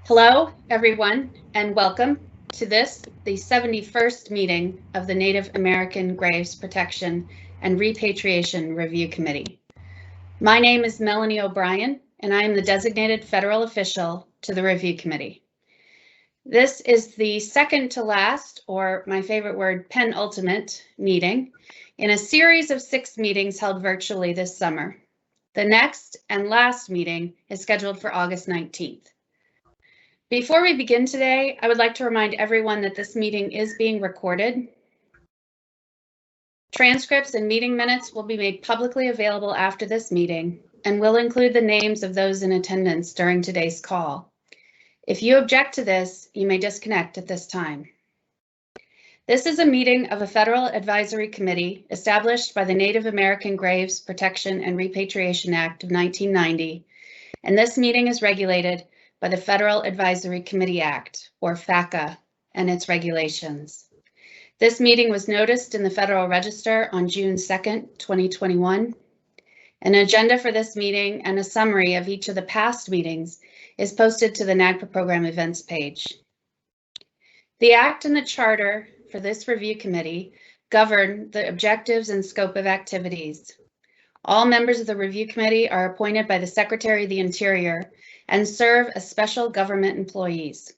Hello, everyone, and welcome to the 71st meeting of the Native American Graves Protection and Repatriation Review Committee. My name is Melanie O'Brien, and I am the designated federal official to the Review Committee. This is the second to last, or my favorite word, penultimate meeting in a series of 6 meetings held virtually this summer. The next and last meeting is scheduled for August 19th. Before we begin today, I would like to remind everyone that this meeting is being recorded. Transcripts and meeting minutes will be made publicly available after this meeting and will include the names of those in attendance during today's call. If you object to this, you may disconnect at this time. This is a meeting of a federal advisory committee established by the Native American Graves Protection and Repatriation Act of 1990, and this meeting is regulated by the Federal Advisory Committee Act, or FACA, and its regulations. This meeting was noticed in the Federal Register on June 2nd, 2021. An agenda for this meeting and a summary of each of the past meetings is posted to the NAGPRA program events page. The Act and the Charter for this review committee govern the objectives and scope of activities. All members of the review committee are appointed by the Secretary of the Interior and serve as special government employees.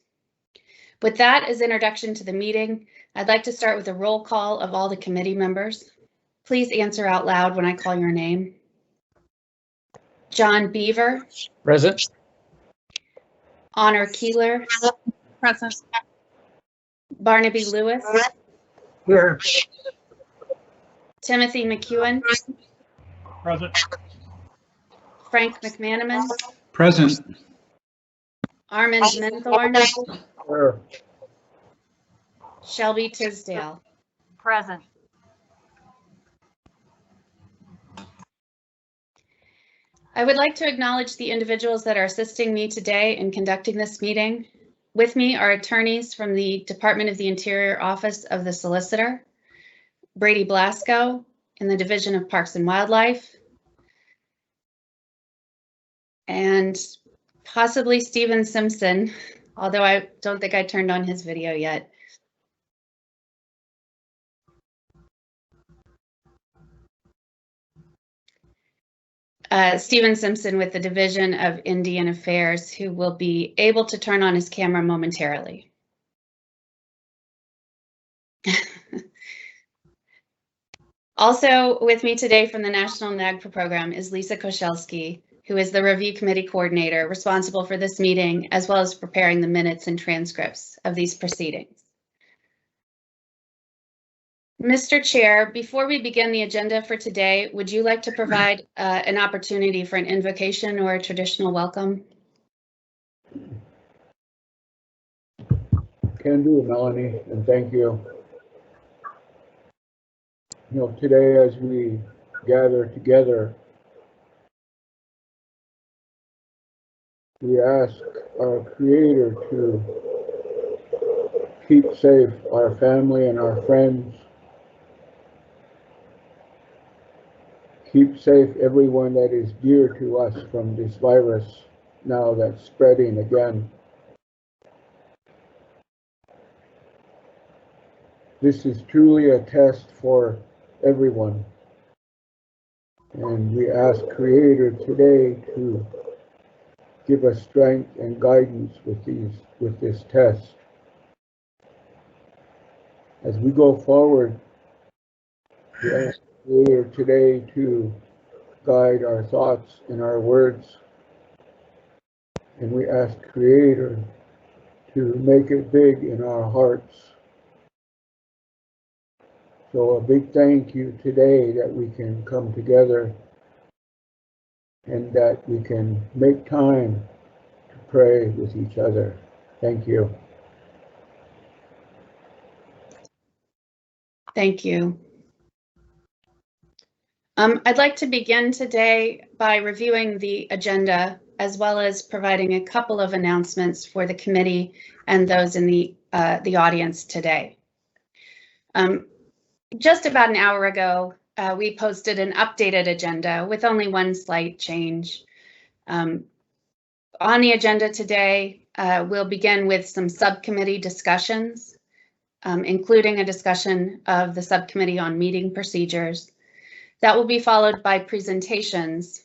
With that as introduction to the meeting, I'd like to start with a roll call of all the committee members. Please answer out loud when I call your name. John Beaver. Present. Honor Keeler. Present. Barnaby Lewis. Here. Timothy McEwen. Present. Frank McManaman. Present. Armand Menthorn. Here. Shelby Tisdale. Present. I would like to acknowledge the individuals that are assisting me today in conducting this meeting. With me are attorneys from the Department of the Interior Office of the Solicitor, Brady Blasco in the Division of Parks and Wildlife, and possibly Stephen Simpson, although I don't think I turned on his video yet. Stephen Simpson with the Division of Indian Affairs, who will be able to turn on his camera momentarily. Also with me today from the National NAGPRA program is Lisa Koszalski, who is the review committee coordinator responsible for this meeting, as well as preparing the minutes and transcripts of these proceedings. Mr. Chair, before we begin the agenda for today, would you like to provide an opportunity for an invocation or a traditional welcome? Can do, Melanie, and thank you. You know, today as we gather together, we ask our Creator to keep safe our family and our friends. Keep safe everyone that is dear to us from this virus now that's spreading again. This is truly a test for everyone. And we ask Creator today to give us strength and guidance with this test. As we go forward, we ask Creator today to guide our thoughts and our words. And we ask Creator to make it big in our hearts. So a big thank you today that we can come together and that we can make time to pray with each other. Thank you. Thank you. I'd like to begin today by reviewing the agenda, as well as providing a couple of announcements for the committee and those in the audience today. Just about an hour ago, we posted an updated agenda with only one slight change. On the agenda today, we'll begin with some subcommittee discussions, including a discussion of the subcommittee on meeting procedures. That will be followed by presentations.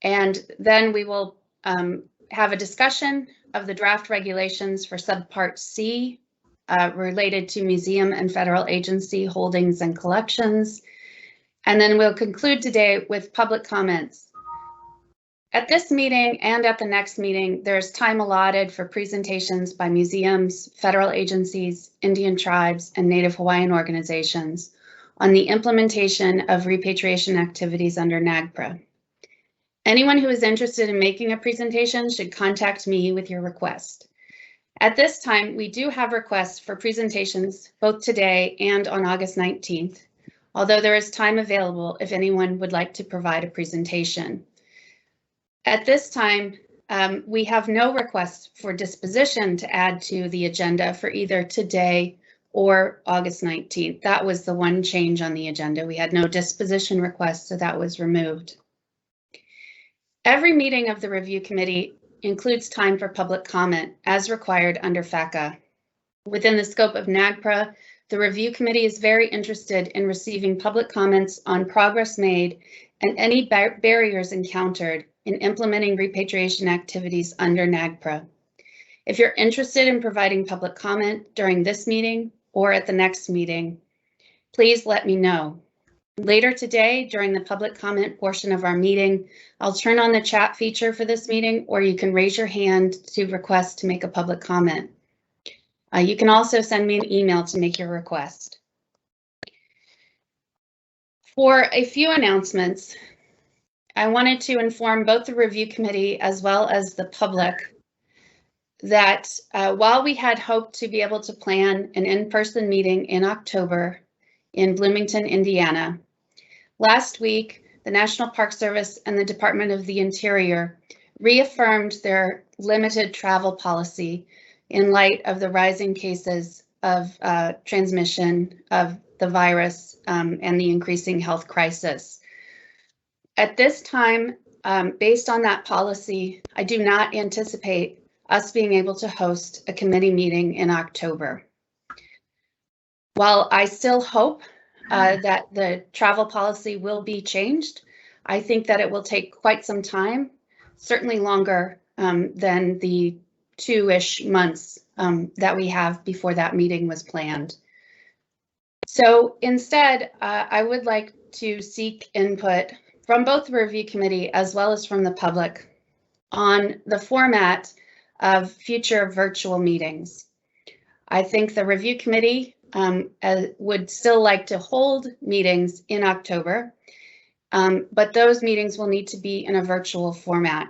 And then we will have a discussion of the draft regulations for Subpart C related to museum and federal agency holdings and collections. And then we'll conclude today with public comments. At this meeting and at the next meeting, there's time allotted for presentations by museums, federal agencies, Indian tribes, and Native Hawaiian organizations on the implementation of repatriation activities under NAGPRA. Anyone who is interested in making a presentation should contact me with your request. At this time, we do have requests for presentations both today and on August 19th, although there is time available if anyone would like to provide a presentation. At this time, we have no requests for disposition to add to the agenda for either today or August 19th. That was the one change on the agenda. We had no disposition requests, so that was removed. Every meeting of the review committee includes time for public comment as required under FACA. Within the scope of NAGPRA, the review committee is very interested in receiving public comments on progress made and any barriers encountered in implementing repatriation activities under NAGPRA. If you're interested in providing public comment during this meeting or at the next meeting, please let me know. Later today, during the public comment portion of our meeting, I'll turn on the chat feature for this meeting, or you can raise your hand to request to make a public comment. You can also send me an email to make your request. For a few announcements, I wanted to inform both the review committee as well as the public that while we had hoped to be able to plan an in-person meeting in October in Bloomington, Indiana, last week, the National Park Service and the Department of the Interior reaffirmed their limited travel policy in light of the rising cases of transmission of the virus and the increasing health crisis. At this time, based on that policy, I do not anticipate us being able to host a committee meeting in October. While I still hope that the travel policy will be changed, I think that it will take quite some time, certainly longer than the 2-ish months that we have before that meeting was planned. So instead, I would like to seek input from both the review committee as well as from the public on the format of future virtual meetings. I think the review committee would still like to hold meetings in October, but those meetings will need to be in a virtual format.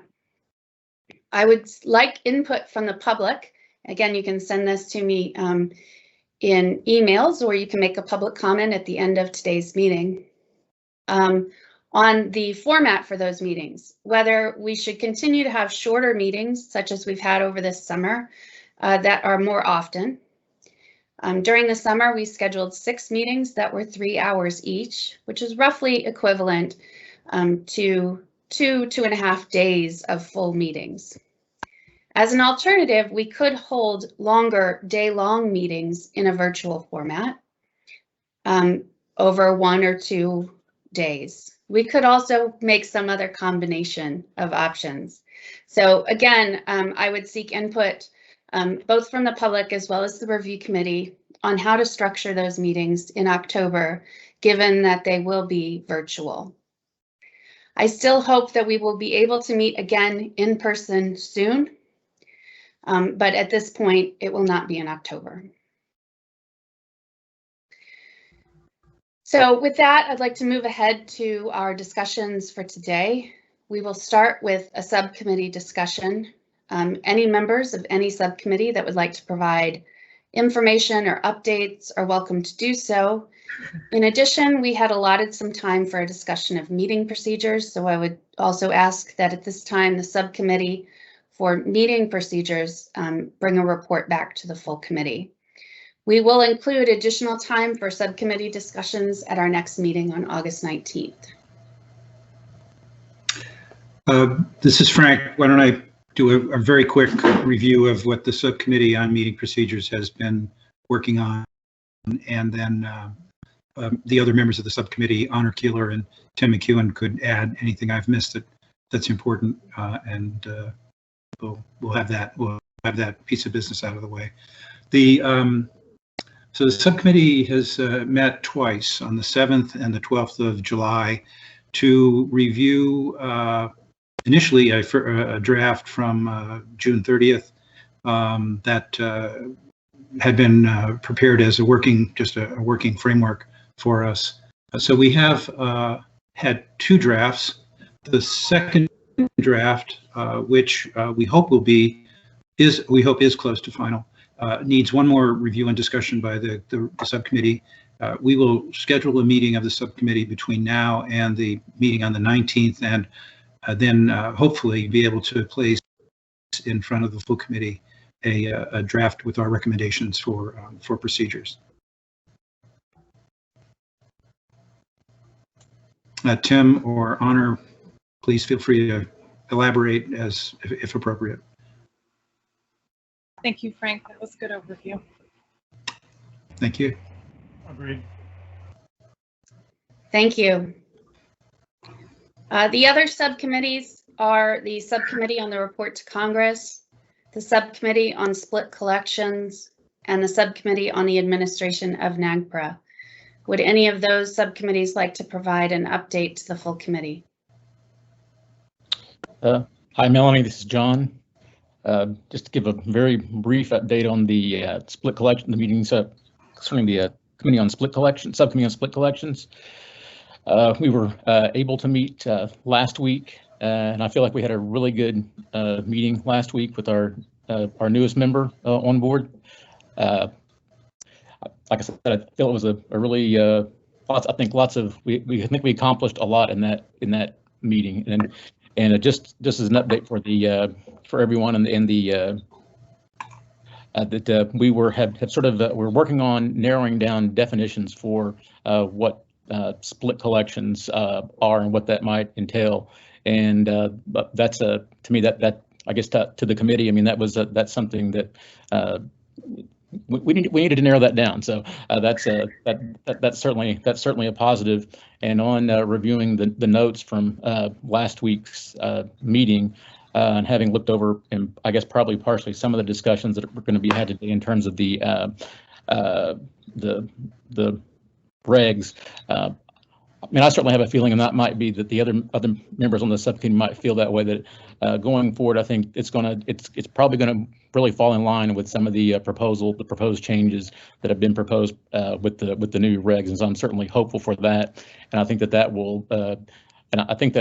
I would like input from the public. Again, you can send this to me in emails, or you can make a public comment at the end of today's meeting on the format for those meetings, whether we should continue to have shorter meetings, such as we've had over this summer, that are more often. During the summer, we scheduled 6 meetings that were 3 hours each, which is roughly equivalent to 2.5 days of full meetings. As an alternative, we could hold longer day-long meetings in a virtual format over 1 or 2 days. We could also make some other combination of options. So again, I would seek input both from the public as well as the review committee on how to structure those meetings in October, given that they will be virtual. I still hope that we will be able to meet again in person soon, but at this point, it will not be in October. So with that, I'd like to move ahead to our discussions for today. We will start with a subcommittee discussion. Any members of any subcommittee that would like to provide information or updates are welcome to do so. In addition, we had allotted some time for a discussion of meeting procedures, so I would also ask that at this time the subcommittee for meeting procedures bring a report back to the full committee. We will include additional time for subcommittee discussions at our next meeting on August 19th. This is Frank. Why don't I do a very quick review of what the Subcommittee on Meeting Procedures has been working on, and then the other members of the subcommittee, Honor Keeler and Tim McEwen, could add anything I've missed that's important, and we'll have that piece of business out of the way. So the subcommittee has met twice, on the 7th and the 12th of July, to review initially a draft from June 30th that had been prepared as a working framework for us. So we have had two drafts. The second draft, which we hope is close to final, needs one more review and discussion by the subcommittee. We will schedule a meeting of the subcommittee between now and the meeting on the 19th, and then hopefully be able to place in front of the full committee a draft with our recommendations for procedures. Tim or Honor, please feel free to elaborate if appropriate. Thank you, Frank. That was a good overview. Thank you. Agreed. Thank you. The other subcommittees are the Subcommittee on the Report to Congress, the Subcommittee on Split Collections, and the Subcommittee on the Administration of NAGPRA. Would any of those subcommittees like to provide an update to the full committee? Hi, Melanie. This is John. Just to give a very brief update on the split collection, the meetings concerning the committee on split collection, subcommittee on split collections. We were able to meet last week, and I feel like we had a really good meeting last week with our newest member on board. Like I said, I feel it was a really I think we accomplished a lot in that meeting, and just as an update for everyone that we we're working on narrowing down definitions for what split collections are and what that might entail, and but that's to me that I guess to the committee, I mean, that's something that we needed to narrow that down. So that's certainly a positive. And on reviewing the notes from last week's meeting, and having looked over, and I guess probably partially some of the discussions that we're going to be had today in terms of the regs. I mean, I certainly have a feeling, and that might be that the other members on the subcommittee might feel that way, that going forward, I think it's probably going to really fall in line with some of the proposed changes that have been proposed with the new regs, and so I'm certainly hopeful for that. And I think that will, and I think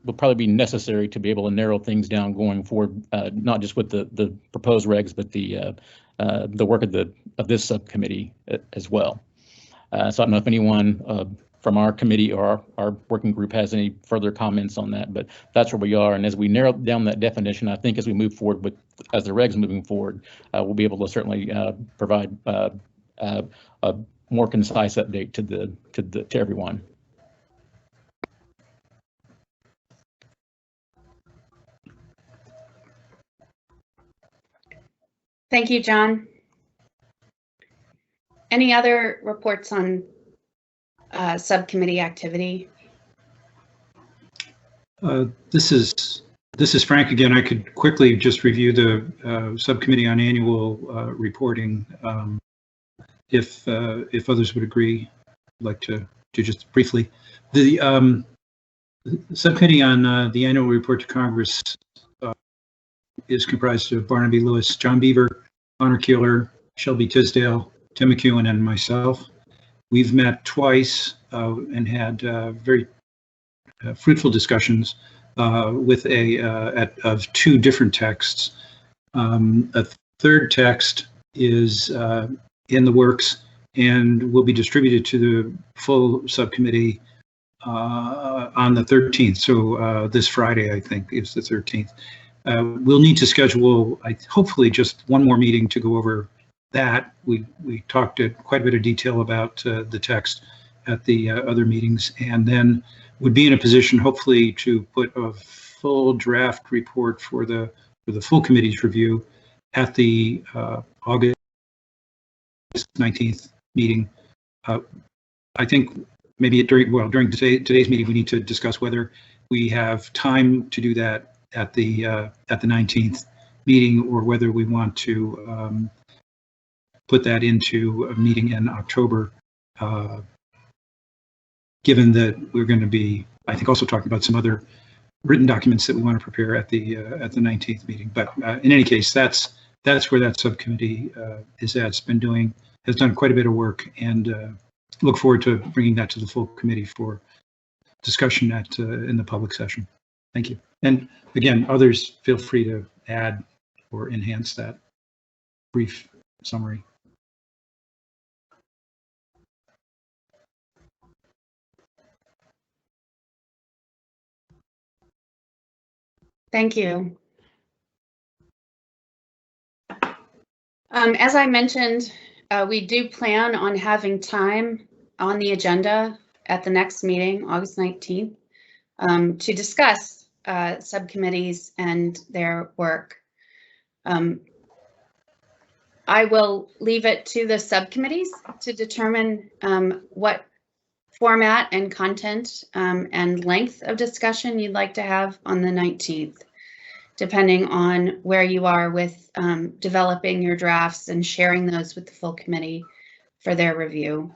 will probably be necessary to be able to narrow things down going forward, not just with the proposed regs, but the work of this subcommittee as well. So I don't know if anyone from our committee or our working group has any further comments on that, but that's where we are. And as we narrow down that definition, I think as we move forward as the regs moving forward, we'll be able to certainly provide a more concise update to everyone. Thank you, John. Any other reports on subcommittee activity? This is Frank again. I could quickly just review the subcommittee on annual reporting, if others would agree. I'd like to just briefly. The subcommittee on the annual report to Congress is comprised of Barnaby Lewis, John Beaver, Honor Keeler, Shelby Tisdale, Tim McEwen, and myself. We've met twice and had very fruitful discussions with of two different texts. A third text is in the works and will be distributed to the full subcommittee on the 13th. So this Friday, I think, is the 13th. We'll need to schedule, hopefully, just one more meeting to go over that. We talked in quite a bit of detail about the text at the other meetings, and then would be in a position, hopefully, to put a full draft report for the for the full committee's review at the August 19th meeting. I think maybe during today's meeting, we need to discuss whether we have time to do that at the 19th meeting, or whether we want to put that into a meeting in October, given that we're going to be, I think, also talking about some other written documents that we want to prepare at the 19th meeting. But in any case, that's where that subcommittee is at. Has done quite a bit of work, and look forward to bringing that to the full committee for discussion in the public session. Thank you. And again, others feel free to add or enhance that brief summary. Thank you. As I mentioned, we do plan on having time on the agenda at the next meeting, August 19th, to discuss subcommittees and their work. I will leave it to the subcommittees to determine what format and content and length of discussion you'd like to have on the 19th, depending on where you are with developing your drafts and sharing those with the full committee for their review.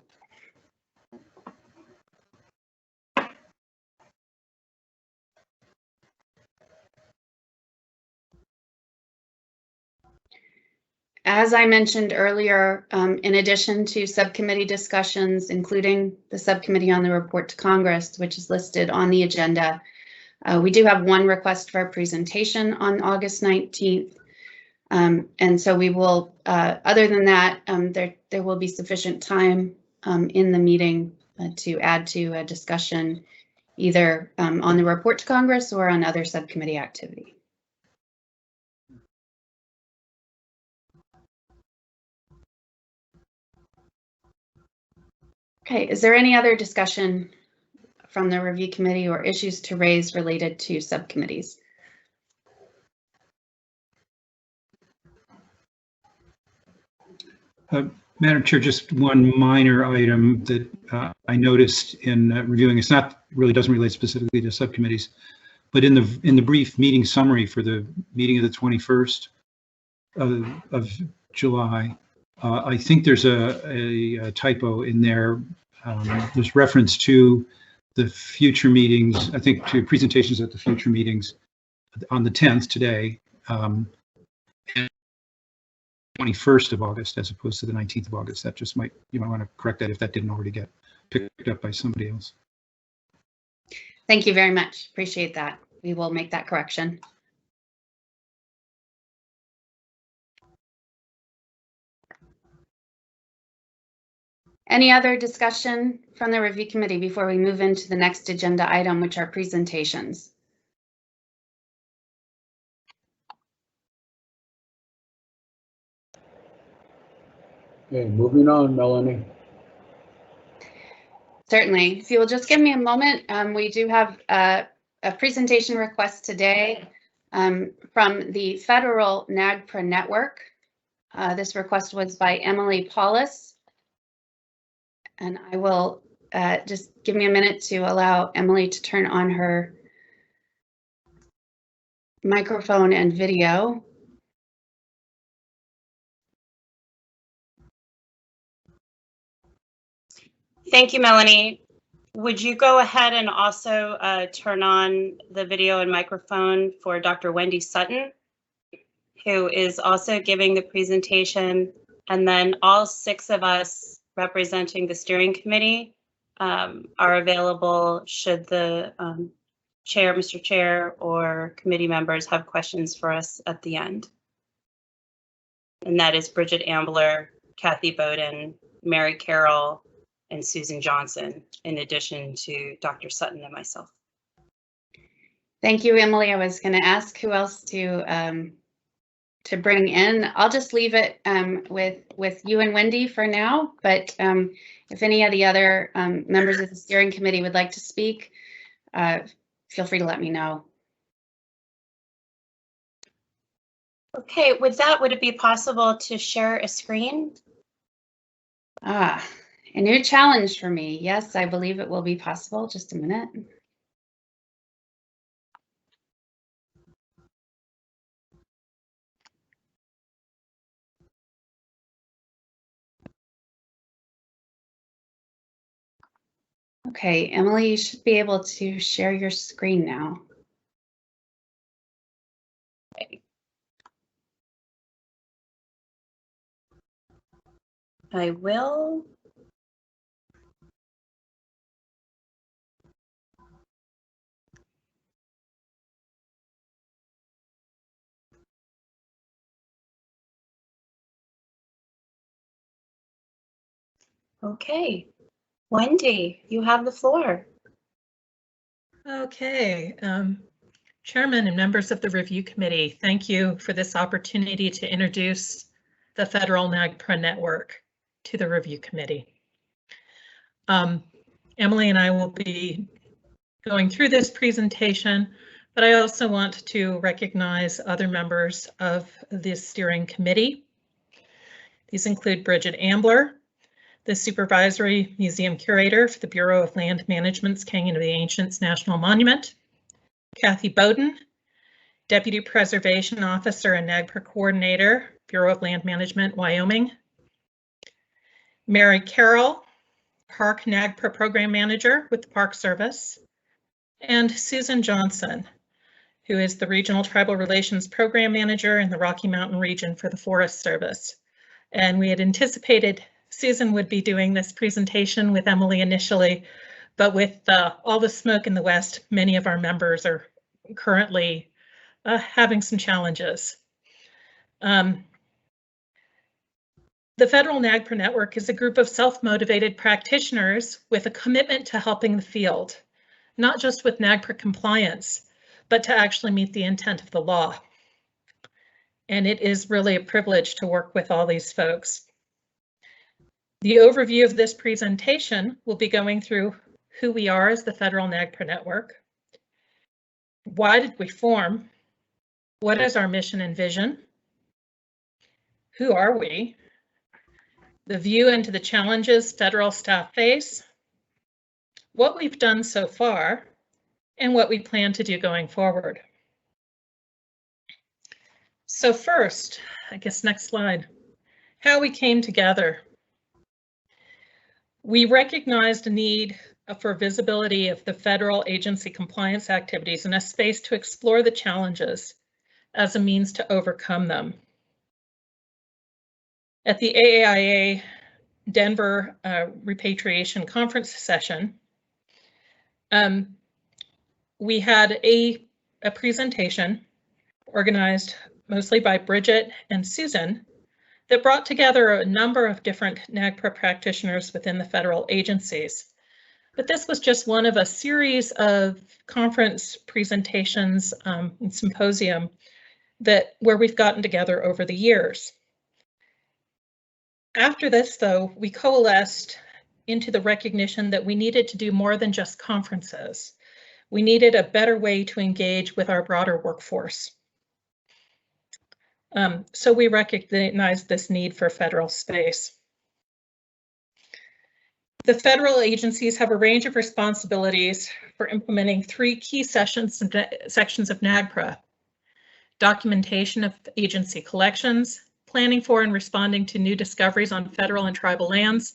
As I mentioned earlier, in addition to subcommittee discussions, including the subcommittee on the report to Congress, which is listed on the agenda, we do have one request for a presentation on August 19th. And so we will, other than that, there will be sufficient time in the meeting to add to a discussion either on the report to Congress or on other subcommittee activity. Okay, is there any other discussion from the review committee or issues to raise related to subcommittees? Madam Chair, just one minor item that I noticed in reviewing. It's not really doesn't relate specifically to subcommittees, but in the brief meeting summary for the meeting of the 21st of July, I think there's a typo in there. There's reference to the future meetings, I think to presentations at the future meetings on the 10th today, and 21st of August as opposed to the 19th of August. That just you might want to correct that if that didn't already get picked up by somebody else. Thank you very much. Appreciate that. We will make that correction. Any other discussion from the review committee before we move into the next agenda item, which are presentations? Okay, moving on, Melanie. Certainly. If you will just give me a moment, we do have a presentation request today from the Federal NAGPRA Network. This request was by Emily Paulus. And I will just give me a minute to allow Emily to turn on her microphone and video. Thank you, Melanie. Would you go ahead and also turn on the video and microphone for Dr. Wendy Sutton, who is also giving the presentation, and then all 6 of us representing the steering committee are available should the chair, Mr. Chair, or committee members have questions for us at the end. And that is Bridget Ambler, Kathy Bowden, Mary Carroll, and Susan Johnson, in addition to Dr. Sutton and myself. Thank you, Emily. I was going to ask who else to bring in. I'll just leave it with you and Wendy for now, but if any of the other members of the steering committee would like to speak, feel free to let me know. Okay, with that, would it be possible to share a screen? Ah, a new challenge for me. Yes, I believe it will be possible. Just a minute. Okay, Emily, you should be able to share your screen now. I will. Okay, Wendy, you have the floor. Okay, Chairman and members of the review committee, thank you for this opportunity to introduce the Federal NAGPRA network to the review committee. Emily and I will be going through this presentation, but I also want to recognize other members of the steering committee. These include Bridget Ambler, the Supervisory Museum Curator for the Bureau of Land Management's Canyon of the Ancients National Monument, Kathy Bowden, Deputy Preservation Officer and NAGPRA Coordinator, Bureau of Land Management, Wyoming, Mary Carroll, Park NAGPRA Program Manager with the Park Service, and Susan Johnson, who is the Regional Tribal Relations Program Manager in the Rocky Mountain region for the Forest Service. And we had anticipated Susan would be doing this presentation with Emily initially, but with all the smoke in the West, many of our members are currently having some challenges. The Federal NAGPRA Network is a group of self-motivated practitioners with a commitment to helping the field, not just with NAGPRA compliance, but to actually meet the intent of the law. And it is really a privilege to work with all these folks. The overview of this presentation will be going through who we are as the Federal NAGPRA Network. Why did we form? What is our mission and vision? Who are we? The view into the challenges federal staff face, what we've done so far, and what we plan to do going forward. So first, I guess next slide, how we came together. We recognized a need for visibility of the federal agency compliance activities and a space to explore the challenges as a means to overcome them. At the AAIA Denver Repatriation Conference session, we had a presentation organized mostly by Bridget and Susan that brought together a number of different NAGPRA practitioners within the federal agencies. But this was just one of a series of conference presentations and symposium where we've gotten together over the years. After this, though, we coalesced into the recognition that we needed to do more than just conferences. We needed a better way to engage with our broader workforce. So we recognized this need for federal space. The federal agencies have a range of responsibilities for implementing three key sections of NAGPRA: documentation of agency collections, planning for and responding to new discoveries on federal and tribal lands,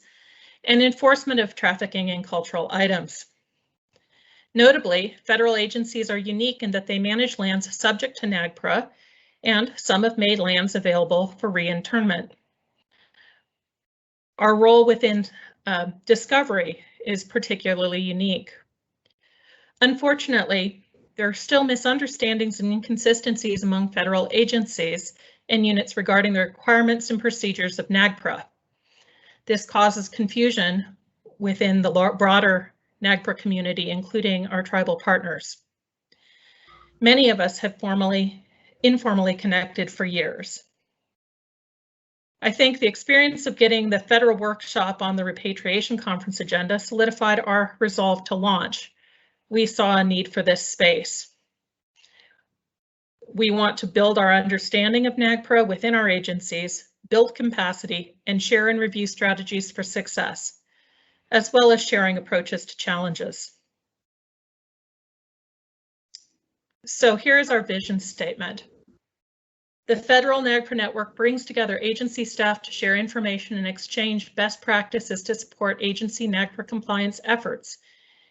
and enforcement of trafficking in cultural items. Notably, federal agencies are unique in that they manage lands subject to NAGPRA, and some have made lands available for reinternment. Our role within discovery is particularly unique. Unfortunately, there are still misunderstandings and inconsistencies among federal agencies and units regarding the requirements and procedures of NAGPRA. This causes confusion within the broader NAGPRA community, including our tribal partners. Many of us have informally connected for years. I think the experience of getting the federal workshop on the Repatriation Conference agenda solidified our resolve to launch. We saw a need for this space. we want to build our understanding of NAGPRA within our agencies, build capacity, and share and review strategies for success, as well as sharing approaches to challenges. So here's our vision statement. The Federal NAGPRA Network brings together agency staff to share information and exchange best practices to support agency NAGPRA compliance efforts,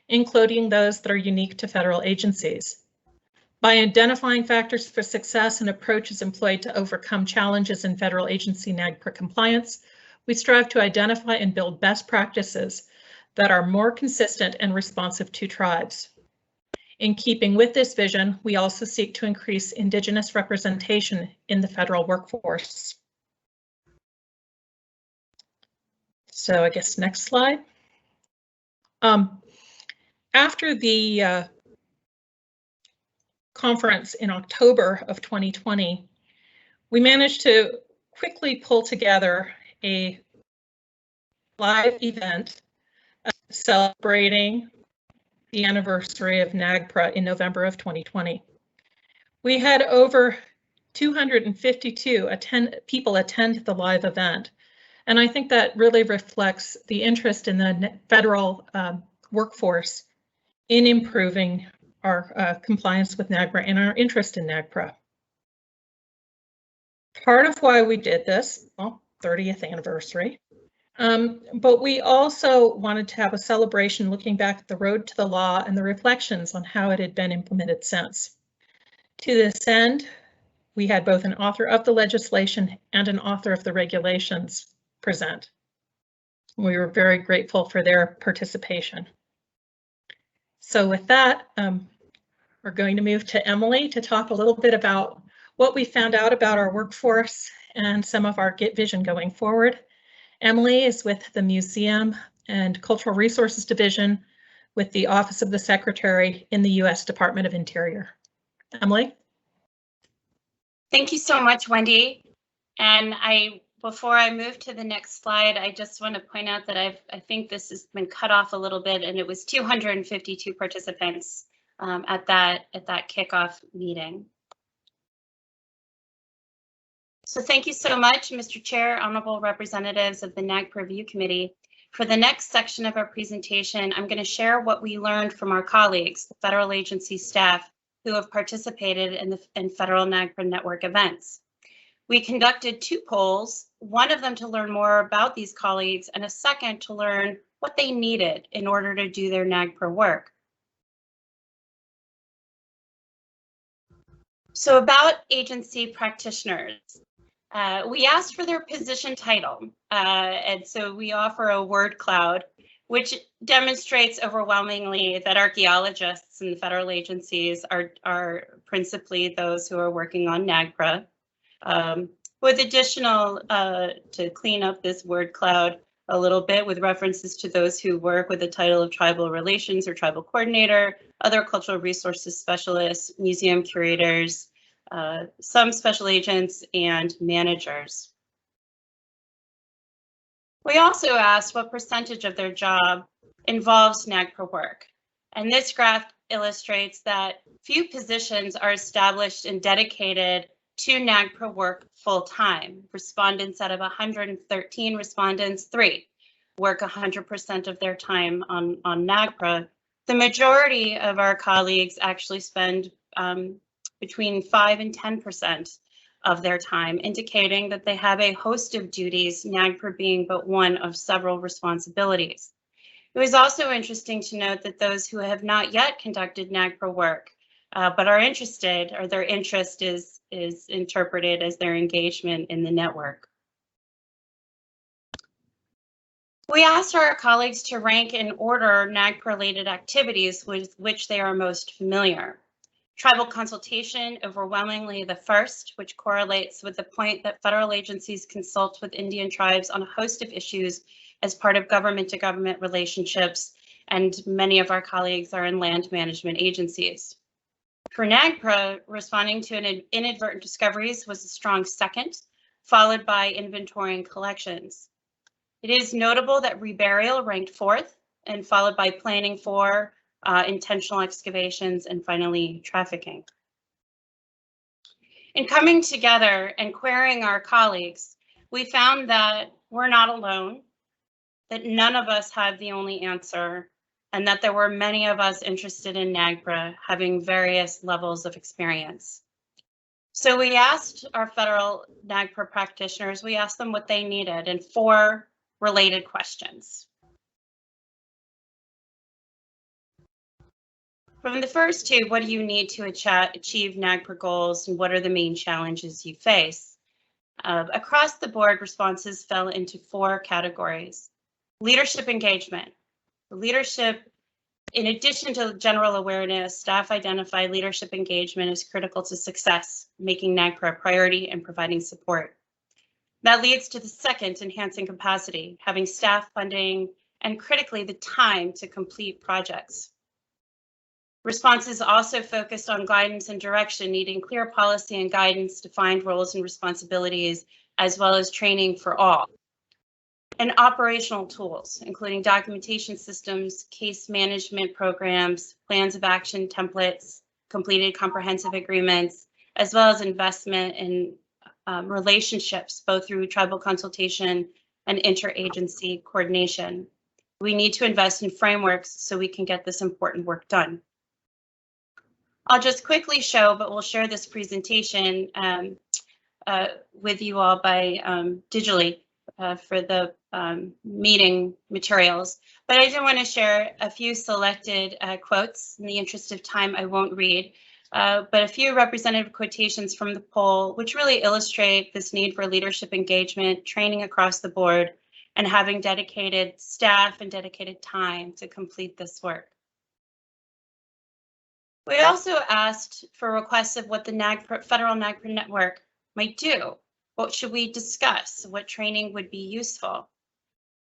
including those that are unique to federal agencies. By identifying factors for success and approaches employed to overcome challenges in federal agency NAGPRA compliance, we strive to identify and build best practices that are more consistent and responsive to tribes. In keeping with this vision, we also seek to increase Indigenous representation in the federal workforce. So I guess next slide. After the conference in October of 2020, we managed to quickly pull together a live event celebrating the anniversary of NAGPRA in November of 2020. We had over 252 people attend the live event, and I think that really reflects the interest in the federal workforce in improving our compliance with NAGPRA and our interest in NAGPRA. Part of why we did this, well, 30th anniversary, but we also wanted to have a celebration looking back at the road to the law and the reflections on how it had been implemented since. To this end, we had both an author of the legislation and an author of the regulations present. We were very grateful for their participation. So with that, we're going to move to Emily to talk a little bit about what we found out about our workforce and some of our vision going forward. Emily is with the Museum and Cultural Resources Division with the Office of the Secretary in the U.S. Department of Interior. Emily? Thank you so much, Wendy. And before I move to the next slide, I just want to point out that I think this has been cut off a little bit, and it was 252 participants at that kickoff meeting. So thank you so much, Mr. Chair, honorable representatives of the NAGPRA Review Committee. For the next section of our presentation, I'm going to share what we learned from our colleagues, the federal agency staff who have participated in federal NAGPRA network events. We conducted 2 polls, one of them to learn more about these colleagues and a second to learn what they needed in order to do their NAGPRA work. So about agency practitioners, we asked for their position title, and so we offer a word cloud, which demonstrates overwhelmingly that archaeologists in the federal agencies are principally those who are working on NAGPRA. With additional, to clean up this word cloud a little bit with references to those who work with the title of tribal relations or tribal coordinator, other cultural resources specialists, museum curators, some special agents, and managers. We also asked what percentage of their job involves NAGPRA work. And this graph illustrates that few positions are established and dedicated to NAGPRA work full-time. Respondents out of 113 respondents, 3 work 100% of their time on NAGPRA. The majority of our colleagues actually spend between 5 and 10% of their time, indicating that they have a host of duties, NAGPRA being but one of several responsibilities. It was also interesting to note that those who have not yet conducted NAGPRA work but are interested, or their interest is interpreted as their engagement in the network. We asked our colleagues to rank in order NAGPRA-related activities with which they are most familiar. Tribal consultation, overwhelmingly the first, which correlates with the point that federal agencies consult with Indian tribes on a host of issues as part of government-to-government relationships, and many of our colleagues are in land management agencies. For NAGPRA, responding to inadvertent discoveries was a strong second, followed by inventory and collections. It is notable that reburial ranked 4th and followed by planning for intentional excavations and finally trafficking. In coming together and querying our colleagues, we found that we're not alone, that none of us had the only answer, and that there were many of us interested in NAGPRA having various levels of experience. So we asked our federal NAGPRA practitioners, we asked them what they needed in 4 related questions. From the first 2, what do you need to achieve NAGPRA goals, and what are the main challenges you face? Across the board, responses fell into 4 categories. Leadership engagement. Leadership, in addition to general awareness, staff identify leadership engagement as critical to success, making NAGPRA a priority and providing support. That leads to the second, enhancing capacity, having staff funding and critically the time to complete projects. Responses also focused on guidance and direction, needing clear policy and guidance, defined roles and responsibilities, as well as training for all. And operational tools, including documentation systems, case management programs, plans of action templates, completed comprehensive agreements, as well as investment in relationships, both through tribal consultation and interagency coordination. We need to invest in frameworks so we can get this important work done. I'll just quickly show, but we'll share this presentation with you all by digitally for the meeting materials. But I do want to share a few selected quotes. In the interest of time, I won't read, but a few representative quotations from the poll, which really illustrate this need for leadership engagement, training across the board, and having dedicated staff and dedicated time to complete this work. We also asked for requests of what the federal NAGPRA network might do. What should we discuss? What training would be useful?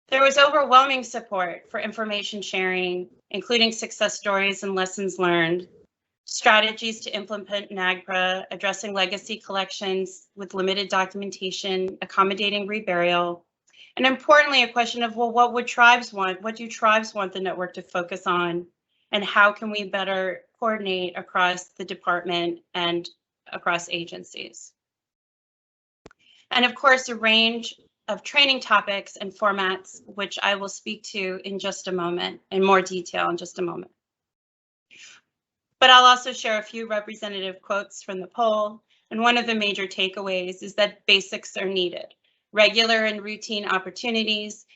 There was overwhelming support for information sharing, including success stories and lessons learned, strategies to implement NAGPRA, addressing legacy collections with limited documentation, accommodating reburial, and importantly, a question of, well, what would tribes want? What do tribes want the network to focus on? And how can we better coordinate across the department and across agencies? And of course, a range of training topics and formats, which I will speak to in just a moment, in more detail in just a moment. But I'll also share a few representative quotes from the poll. And one of the major takeaways is that basics are needed. Regular and routine opportunities,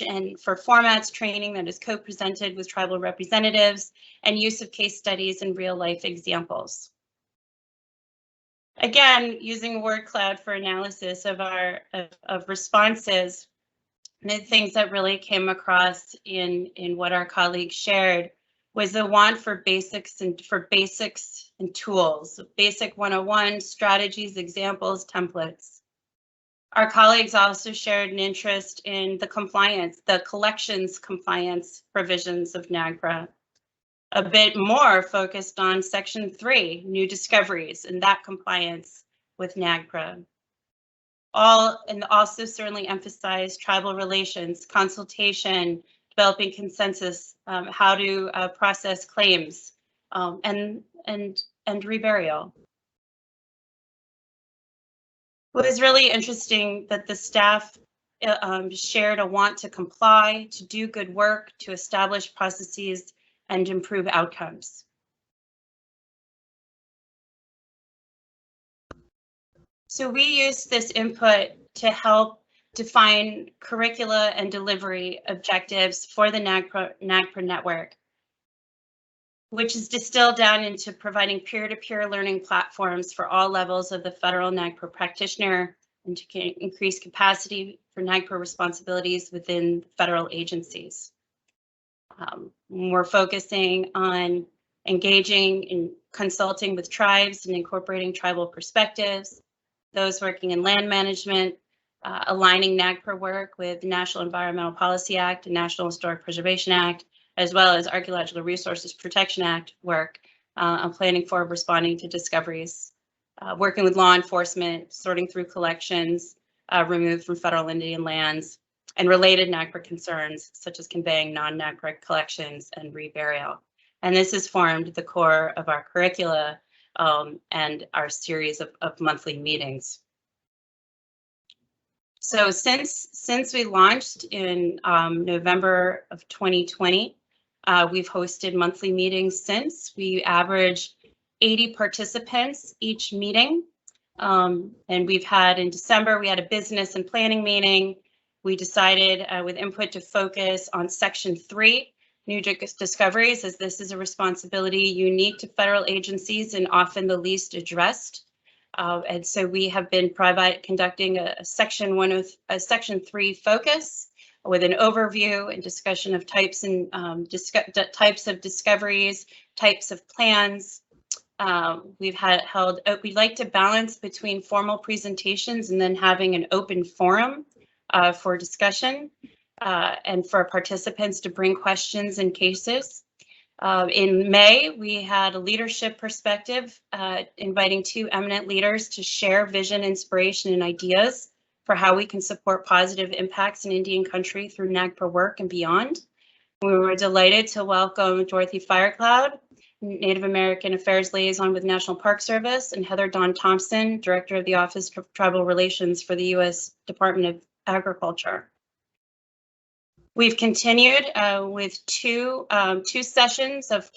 and for formats training that is co-presented with tribal representatives, and use of case studies and real life examples. Again, using word cloud for analysis of our responses, the things that really came across in what our colleagues shared was the want for basics and tools, basic 101 strategies, examples, templates. Our colleagues also shared an interest in the collections compliance provisions of NAGPRA. A bit more focused on Section 3, new discoveries, and that compliance with NAGPRA. And also certainly emphasized tribal relations, consultation, developing consensus, how to process claims, and reburial. It was really interesting that the staff shared a want to comply, to do good work, to establish processes, and improve outcomes. So we used this input to help define curricula and delivery objectives for the NAGPRA network, which is distilled down into providing peer-to-peer learning platforms for all levels of the federal NAGPRA practitioner and to increase capacity for NAGPRA responsibilities within federal agencies. We're focusing on engaging in consulting with tribes and incorporating tribal perspectives, those working in land management, aligning NAGPRA work with the National Environmental Policy Act and National Historic Preservation Act, as well as Archaeological Resources Protection Act work on planning for responding to discoveries, working with law enforcement, sorting through collections removed from federal Indian lands, and related NAGPRA concerns, such as conveying non-NAGPRA collections and reburial. And this has formed the core of our curricula, and our series of monthly meetings. So since we launched in November of 2020, we've hosted monthly meetings since. We average 80 participants each meeting. And we've had in December, we had a business and planning meeting. We decided with input to focus on Section 3, new discoveries, as this is a responsibility unique to federal agencies and often the least addressed. And so we have been conducting a Section 3 focus with an overview and discussion of types and types of discoveries, types of plans. We'd like to balance between formal presentations and then having an open forum for discussion and for participants to bring questions and cases. In May, we had a leadership perspective, inviting 2 eminent leaders to share vision, inspiration, and ideas for how we can support positive impacts in Indian country through NAGPRA work and beyond. We were delighted to welcome Dorothy Firecloud, Native American Affairs Liaison with National Park Service, and Heather Dawn Thompson, Director of the Office of Tribal Relations for the U.S. Department of Agriculture. We've continued with two sessions of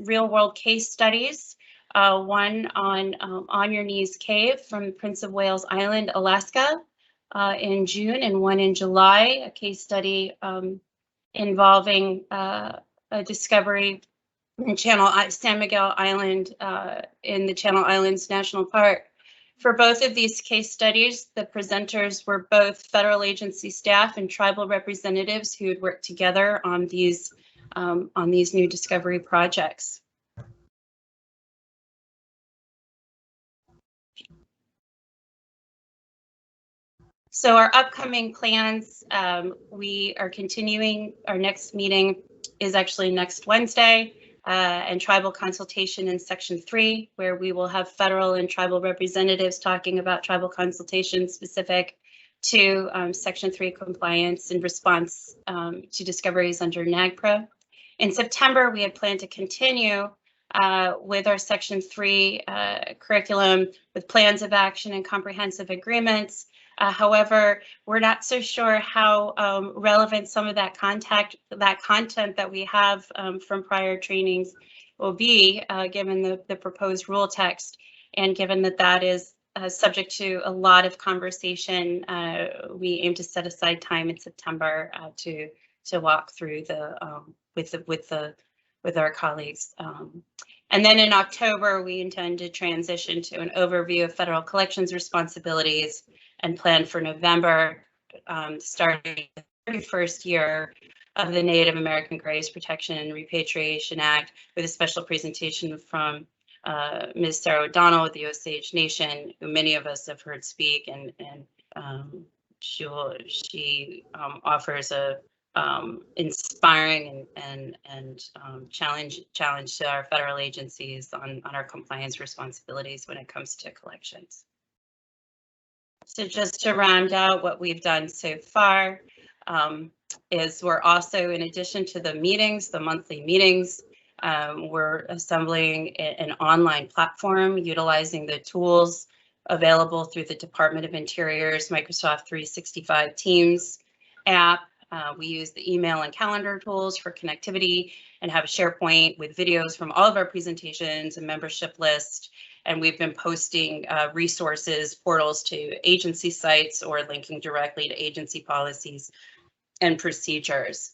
real-world case studies. One on Your Knees Cave from Prince of Wales Island, Alaska, in June, and one in July, a case study involving a discovery in San Miguel Island in the Channel Islands National Park. For both of these case studies, the presenters were both federal agency staff and tribal representatives who had worked together on these new discovery projects. So our upcoming plans, we are continuing. Our next meeting is actually next Wednesday. And tribal consultation in Section 3, where we will have federal and tribal representatives talking about tribal consultation specific to Section 3 compliance and response to discoveries under NAGPRA. In September, we had planned to continue with our Section 3 curriculum with plans of action and comprehensive agreements. However, we're not so sure how relevant some of that content that we have from prior trainings will be, given the proposed rule text, and given that is subject to a lot of conversation. We aim to set aside time in September to walk through with our colleagues. And then in October, we intend to transition to an overview of federal collections responsibilities and plan for November, starting the 31st year of the Native American Graves Protection and Repatriation Act, with a special presentation from Ms. Sarah O'Donnell with the Osage Nation, who many of us have heard speak, and she offers a inspiring and challenge to our federal agencies on our compliance responsibilities when it comes to collections. So just to round out what we've done so far, is we're also, in addition to the meetings, the monthly meetings, we're assembling an online platform utilizing the tools available through the Department of Interior's Microsoft 365 Teams app. We use the email and calendar tools for connectivity and have a SharePoint with videos from all of our presentations and membership list. And we've been posting resources, portals to agency sites or linking directly to agency policies and procedures.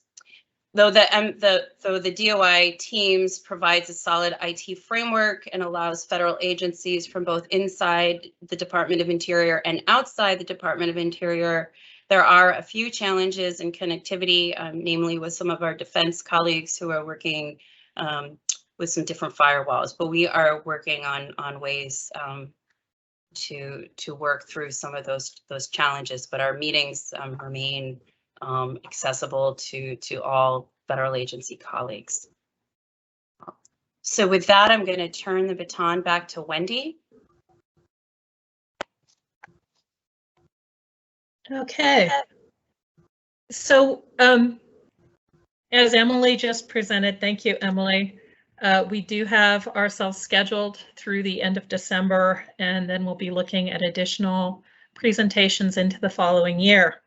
Though the DOI Teams provides a solid IT framework and allows federal agencies from both inside the Department of Interior and outside the Department of Interior, there are a few challenges in connectivity, namely with some of our defense colleagues who are working with some different firewalls, but we are working on ways to work through some of those challenges. But our meetings remain accessible to all federal agency colleagues. So with that, I'm going to turn the baton back to Wendy. Okay. So as Emily just presented, thank you, Emily. We do have ourselves scheduled through the end of December, and then we'll be looking at additional presentations into the following year.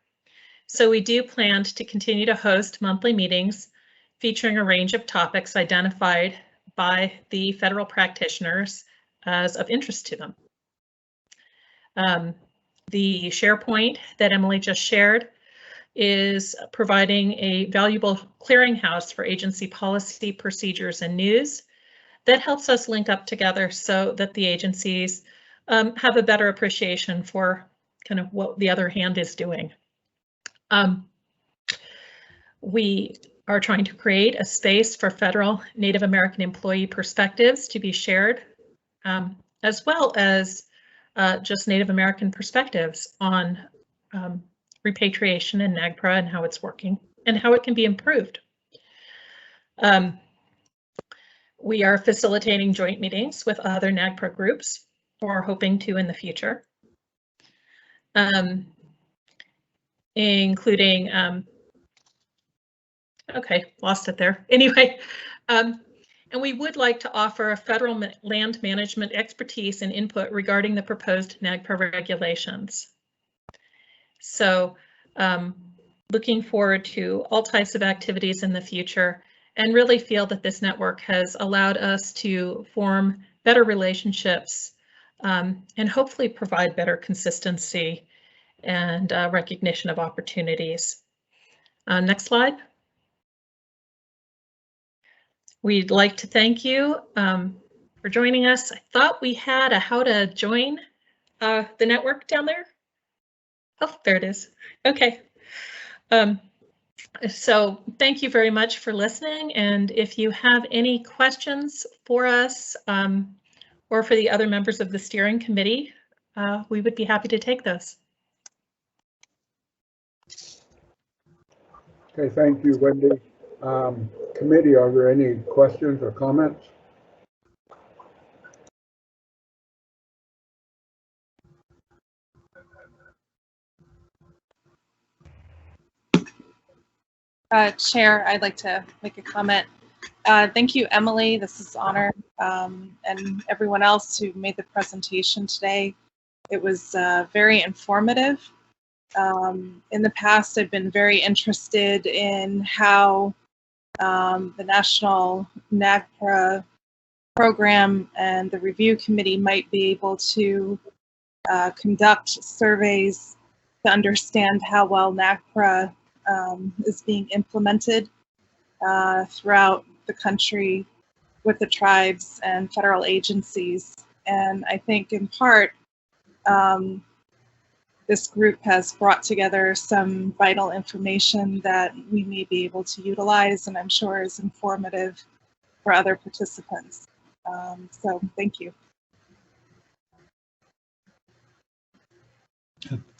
So we do plan to continue to host monthly meetings featuring a range of topics identified by the federal practitioners as of interest to them. The SharePoint that Emily just shared is providing a valuable clearinghouse for agency policy, procedures, and news that helps us link up together so that the agencies have a better appreciation for kind of what the other hand is doing. We are trying to create a space for federal Native American employee perspectives to be shared, as well as just Native American perspectives on repatriation and NAGPRA and how it's working and how it can be improved. We are facilitating joint meetings with other NAGPRA groups, or hoping to in the future, including, okay, lost it there. Anyway, and we would like to offer a federal land management expertise and input regarding the proposed NAGPRA regulations. So looking forward to all types of activities in the future, and really feel that this network has allowed us to form better relationships and hopefully provide better consistency and recognition of opportunities. Next slide. We'd like to thank you for joining us. I thought we had a how to join the network down there. Oh, there it is. Okay. So thank you very much for listening. And if you have any questions for us or for the other members of the steering committee, we would be happy to take those. Okay, thank you, Wendy. Committee, are there any questions or comments? Chair, I'd like to make a comment. Thank you, Emily. This is an honor, and everyone else who made the presentation today. It was very informative. In the past, I've been very interested in how the National NAGPRA program and the review committee might be able to conduct surveys to understand how well NAGPRA is being implemented throughout the country with the tribes and federal agencies. And I think in part, this group has brought together some vital information that we may be able to utilize, and I'm sure is informative for other participants. So thank you.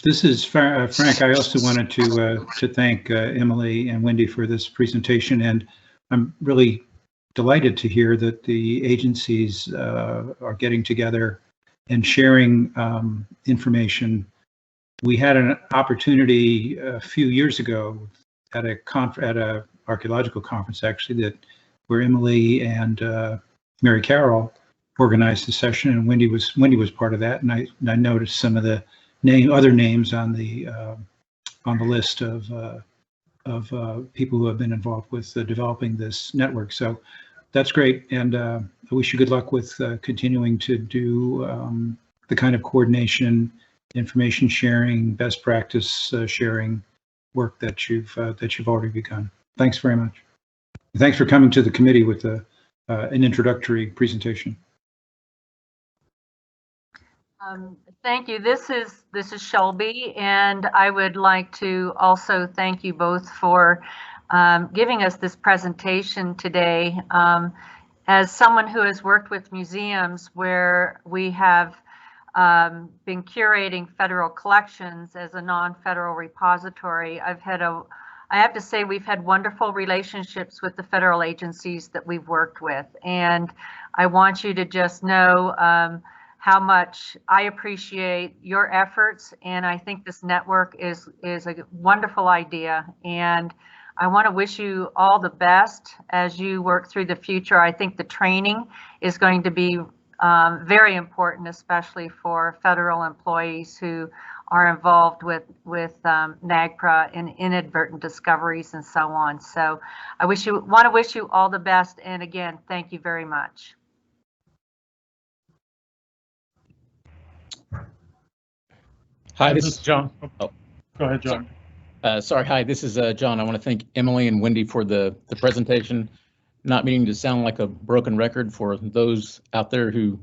This is Frank. I also wanted to thank Emily and Wendy for this presentation, and I'm really delighted to hear that the agencies are getting together and sharing information. We had an opportunity a few years ago at a archaeological conference, actually, where Emily and Mary Carroll organized the session, and Wendy was part of that, and I noticed some of the other names on the list of people who have been involved with developing this network. So that's great, and I wish you good luck with continuing to do the kind of coordination, information sharing, best practice sharing work that you've already begun. Thanks very much. Thanks for coming to the committee with an introductory presentation. Thank you. This is Shelby, and I would like to also thank you both for giving us this presentation today. As someone who has worked with museums where we have been curating federal collections as a non-federal repository, I have to say we've had wonderful relationships with the federal agencies that we've worked with, and I want you to just know how much I appreciate your efforts, and I think this network is a wonderful idea, and I want to wish you all the best as you work through the future. I think the training is going to be very important, especially for federal employees who are involved with NAGPRA and inadvertent discoveries and so on. So I want to wish you all the best. And again, thank you very much. Hi, this is John. Oh, go ahead, John. Sorry, hi, this is John. I want to thank Emily and Wendy for the presentation. Not meaning to sound like a broken record for those out there who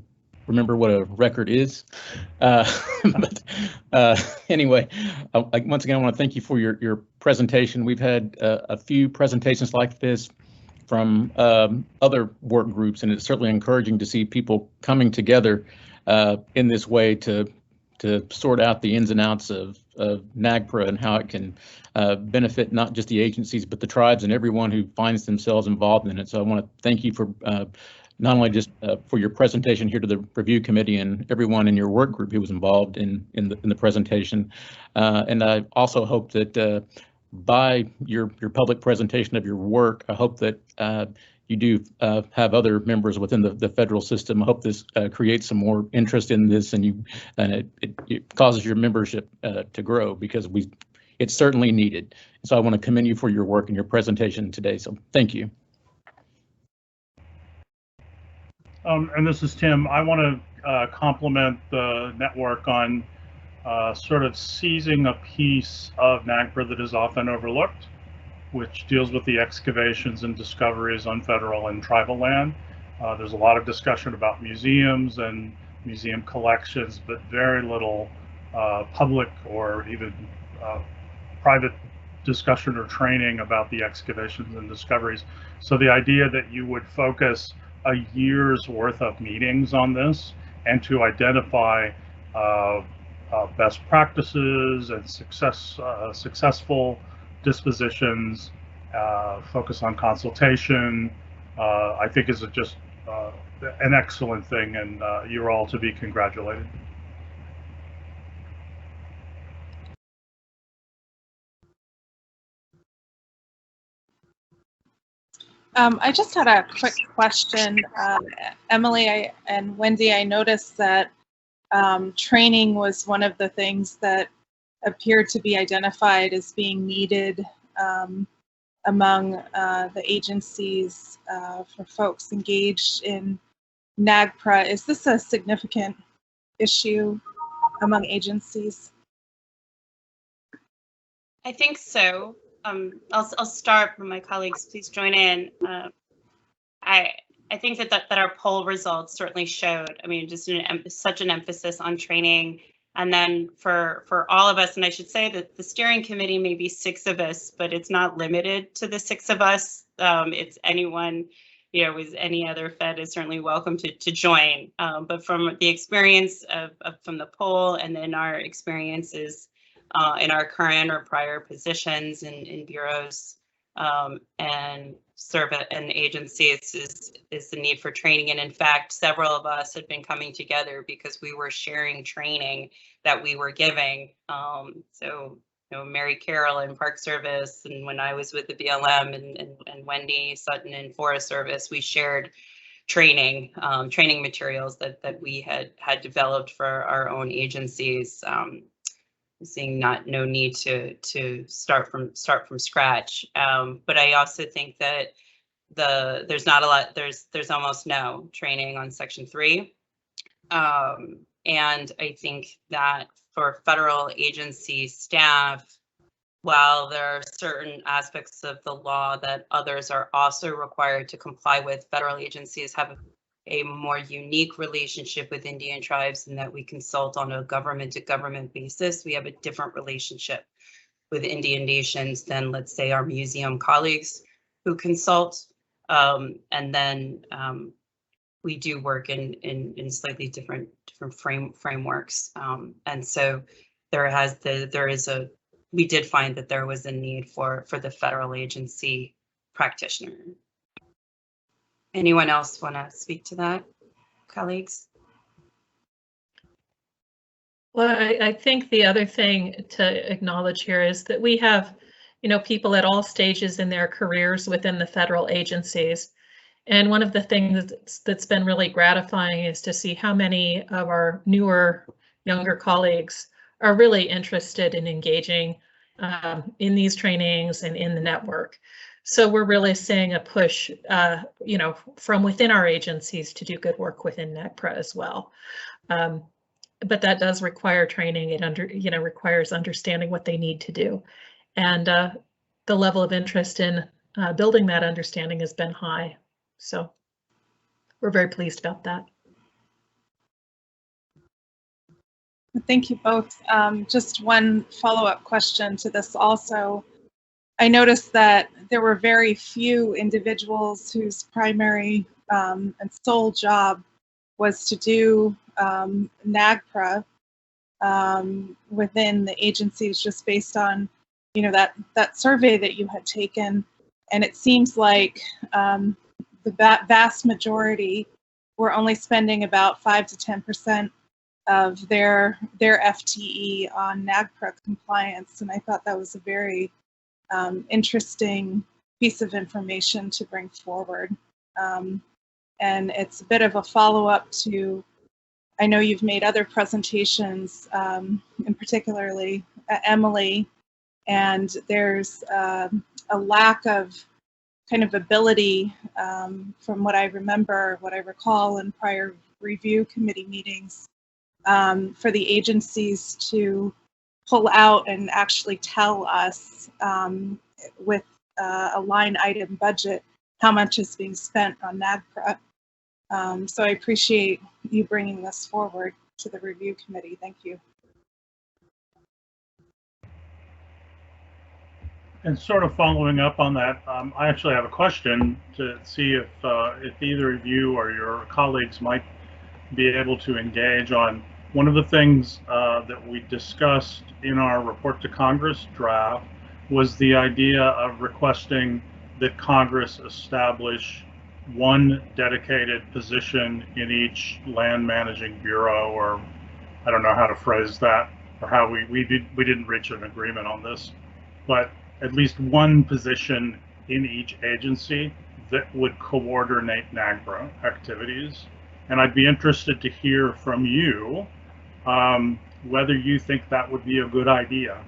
remember what a record is. But anyway, once again, I want to thank you for your presentation. We've had a few presentations like this from other work groups, and it's certainly encouraging to see people coming together in this way to sort out the ins and outs of NAGPRA and how it can benefit not just the agencies, but the tribes and everyone who finds themselves involved in it. So I want to thank you for not only just for your presentation here to the review committee and everyone in your work group who was involved in the presentation. And I also hope that by your public presentation of your work, I hope that you do have other members within the federal system. I hope this creates some more interest in this, and it causes your membership to grow, because it's certainly needed. So I want to commend you for your work and your presentation today. So thank you. And this is Tim. I want to compliment the network on sort of seizing a piece of NAGPRA that is often overlooked, which deals with the excavations and discoveries on federal and tribal land. There's a lot of discussion about museums and museum collections, but very little public or even private discussion or training about the excavations and discoveries. So the idea that you would focus a year's worth of meetings on this and to identify best practices and successful dispositions, focus on consultation, I think is just an excellent thing, and you're all to be congratulated. I just had a quick question. Emily and Wendy, I noticed that training was one of the things that appeared to be identified as being needed among the agencies for folks engaged in NAGPRA. Is this a significant issue among agencies? I think so. I'll start, but my colleagues, please join in. I think that our poll results certainly showed, I mean, just such an emphasis on training. And then for all of us, and I should say that the steering committee may be 6 of us, but it's not limited to the 6 of us. It's anyone, with any other Fed is certainly welcome to join. But from the experience from the poll, and then our experiences in our current or prior positions in bureaus and service and agencies is the need for training. And in fact, several of us had been coming together because we were sharing training that we were giving. So, Mary Carroll in Park Service, and when I was with the BLM, and Wendy Sutton in Forest Service, we shared training materials that we had developed for our own agencies. Seeing no need to start from scratch, but I also think that there's not a lot. There's almost no training on Section 3, and I think that for federal agency staff, while there are certain aspects of the law that others are also required to comply with, federal agencies have a more unique relationship with Indian tribes, in that we consult on a government-to-government basis. We have a different relationship with Indian nations than, let's say, our museum colleagues who consult. And then we do work in slightly different frameworks. And so we did find that there was a need for the federal agency practitioner. Anyone else want to speak to that, colleagues? Well, I think the other thing to acknowledge here is that we have people at all stages in their careers within the federal agencies. And one of the things that's been really gratifying is to see how many of our newer, younger colleagues are really interested in engaging in these trainings and in the network. So we're really seeing a push, from within our agencies to do good work within NAGPRA as well. But that does require training. It requires understanding what they need to do. And the level of interest in building that understanding has been high. So we're very pleased about that. Thank you both. Just one follow-up question to this also. I noticed that there were very few individuals whose primary and sole job was to do NAGPRA within the agencies, just based on that survey that you had taken. And it seems like the vast majority were only spending about 5 to 10% of their FTE on NAGPRA compliance, and I thought that was a very interesting piece of information to bring forward. And it's a bit of a follow-up to, I know you've made other presentations, and particularly Emily, and there's a lack of kind of ability, from what I remember, what I recall in prior review committee meetings, for the agencies to pull out and actually tell us with a line item budget how much is being spent on NAGPRA. So I appreciate you bringing this forward to the review committee. Thank you. And sort of following up on that, I actually have a question to see if either of you or your colleagues might be able to engage on one of the things that we discussed in our report to Congress draft was the idea of requesting that Congress establish one dedicated position in each land managing bureau, or I don't know how to phrase that, or how we didn't reach an agreement on this, but at least one position in each agency that would coordinate NAGPRA activities. And I'd be interested to hear from you whether you think that would be a good idea.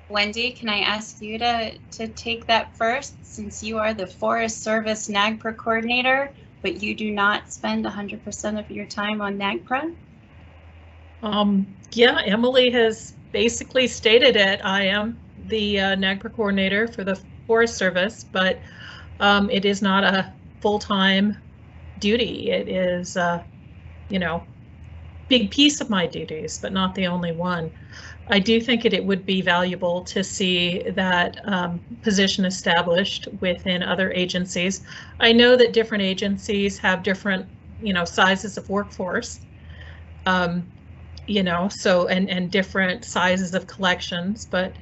Wendy, can I ask you to take that first, since you are the Forest Service NAGPRA coordinator, but you do not spend 100% of your time on NAGPRA? Yeah, Emily has basically stated it. I am the NAGPRA coordinator for the Forest Service, but it is not a full-time duty. It is, big piece of my duties, but not the only one. I do think it would be valuable to see that position established within other agencies. I know that different agencies have different, sizes of workforce, so and different sizes of collections, but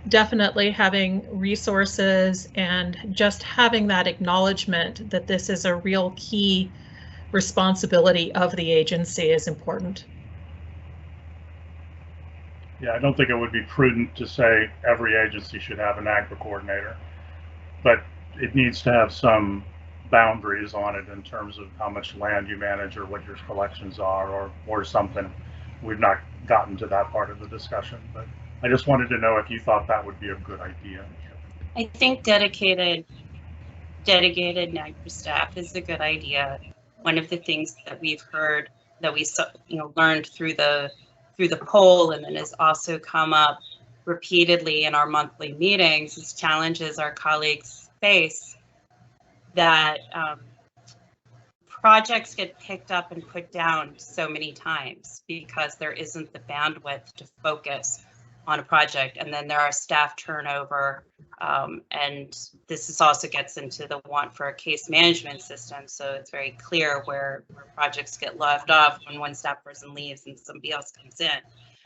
definitely having resources and just having that acknowledgement that this is a real key responsibility of the agency is important. Yeah, I don't think it would be prudent to say every agency should have an NAGPRA coordinator, but it needs to have some boundaries on it in terms of how much land you manage or what your collections are, or something. We've not gotten to that part of the discussion, but I just wanted to know if you thought that would be a good idea. I think dedicated NAGPRA staff is a good idea. One of the things that we've heard, that we learned through the poll, and then has also come up repeatedly in our monthly meetings, is challenges our colleagues face, that projects get picked up and put down so many times because there isn't the bandwidth to focus on a project, and then there are staff turnover, and this also gets into the want for a case management system, so it's very clear where projects get left off when one staff person leaves and somebody else comes in.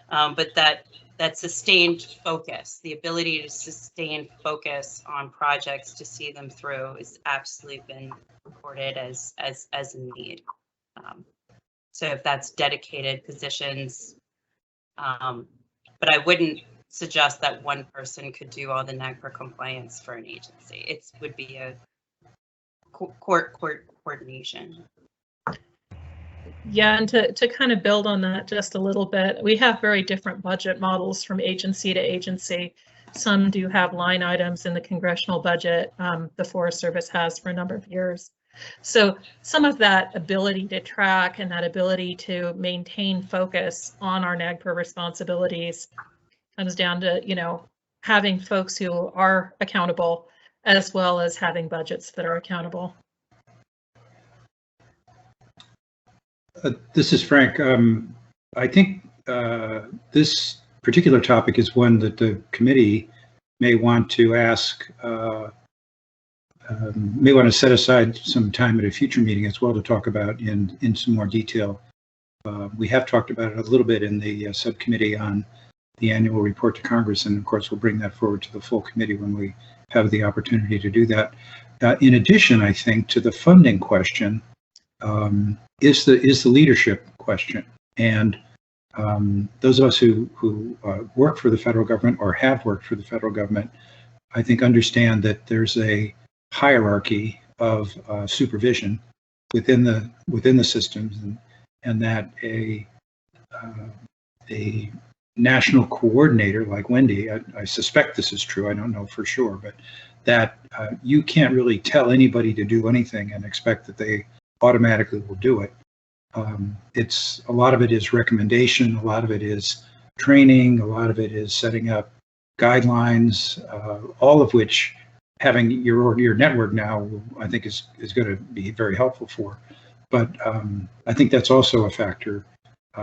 But that sustained focus, the ability to sustain focus on projects to see them through, is absolutely been reported as a need. So if that's dedicated positions But I wouldn't suggest that one person could do all the NAGPRA compliance for an agency. It would be a court coordination. Yeah, and to kind of build on that just a little bit, we have very different budget models from agency to agency. Some do have line items in the congressional budget. The Forest Service has for a number of years. So some of that ability to track and that ability to maintain focus on our NAGPRA responsibilities comes down to, you know, having folks who are accountable as well as having budgets that are accountable. This is Frank. I think this particular topic is one that the committee may want to ask, may want to set aside some time at a future meeting as well to talk about in some more detail. We have talked about it a little bit in the subcommittee on the annual report to Congress, and of course we'll bring that forward to the full committee when we have the opportunity to do that. In addition, I think to the funding question, is the leadership question, and those of us who work for the federal government or have worked for the federal government, I think understand that there's a hierarchy of supervision within the systems, and that a national coordinator like Wendy, I suspect this is true, I don't know for sure, but that you can't really tell anybody to do anything and expect that they automatically will do it. It's a lot of it is recommendation, a lot of it is training, a lot of it is setting up guidelines, all of which having your network now, I think is going to be very helpful for. But I think that's also a factor.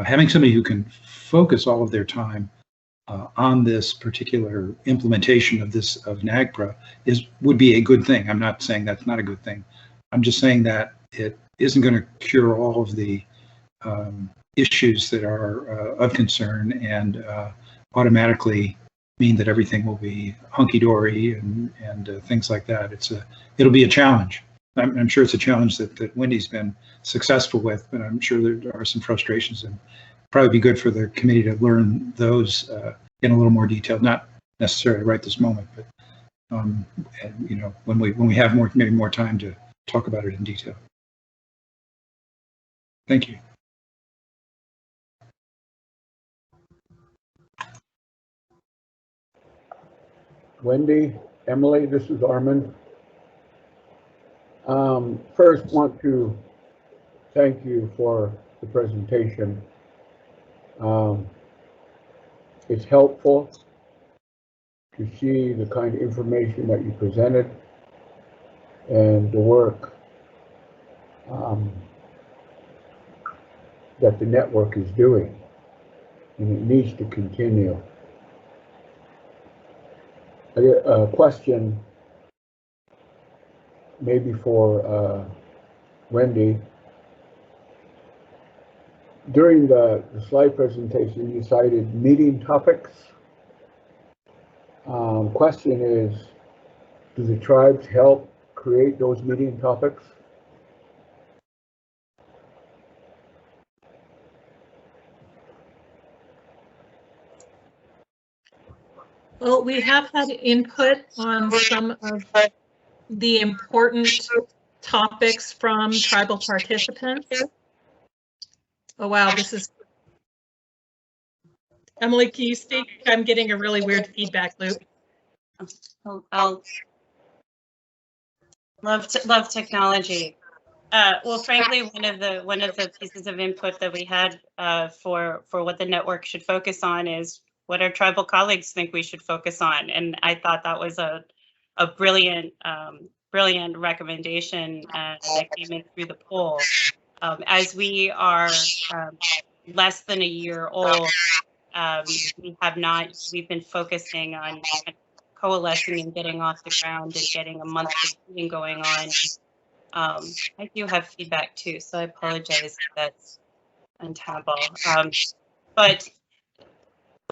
Having somebody who can focus all of their time on this particular implementation of NAGPRA would be a good thing. I'm not saying that's not a good thing. I'm just saying that it isn't going to cure all of the issues that are of concern and automatically mean that everything will be hunky-dory and things like that. It'll be a challenge. I'm sure it's a challenge that Wendy's been successful with, but I'm sure there are some frustrations, and probably be good for the committee to learn those in a little more detail, not necessarily right this moment, but and, you know, when we have maybe more time to talk about it in detail. Thank you. Wendy, Emily, this is Armin. First, want to thank you for the presentation. It's helpful to see the kind of information that you presented and the work that the network is doing, and it needs to continue. A question maybe for Wendy. During the slide presentation, you cited meeting topics. Question is, do the tribes help create those meeting topics? Well, we have had input on some of the important topics from tribal participants. Oh, wow, this is... Emily, can you speak? I'm getting a really weird feedback loop. I'll love technology. Well, frankly, one of the pieces of input that we had for what the network should focus on is what our tribal colleagues think we should focus on, and I thought that was a brilliant recommendation that came in through the poll. As we are less than a year old, we've been focusing on coalescing and getting off the ground and getting a monthly meeting going on. I do have feedback too, so I apologize if that's untenable. But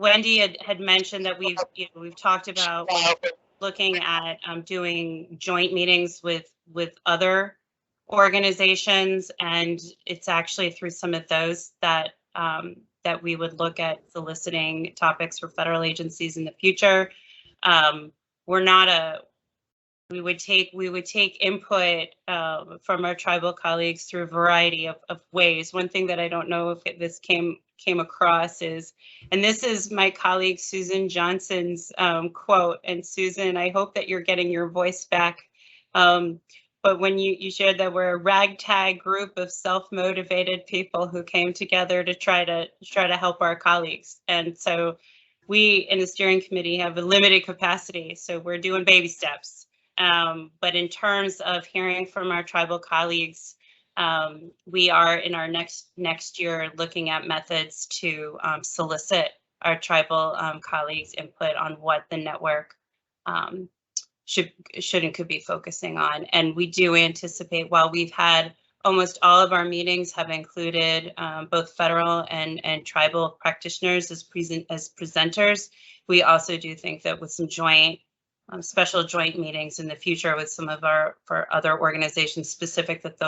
Wendy had mentioned that we've talked about looking at doing joint meetings with other organizations, and it's actually through some of those that that we would look at soliciting topics for federal agencies in the future. We would take input from our tribal colleagues through a variety of ways. One thing that I don't know if this came across is, and this is my colleague Susan Johnson's quote. And Susan, I hope that you're getting your voice back. But when you shared that we're a ragtag group of self-motivated people who came together to try to help our colleagues, and so we in the steering committee have a limited capacity, so we're doing baby steps. But in terms of hearing from our tribal colleagues, we are in our next year looking at methods to solicit our tribal colleagues' input on what the network should and could be focusing on. And we do anticipate, while we've had almost all of our meetings have included both federal and tribal practitioners as presenters, we also do think that with some special joint meetings in the future with some of our other organizations specific that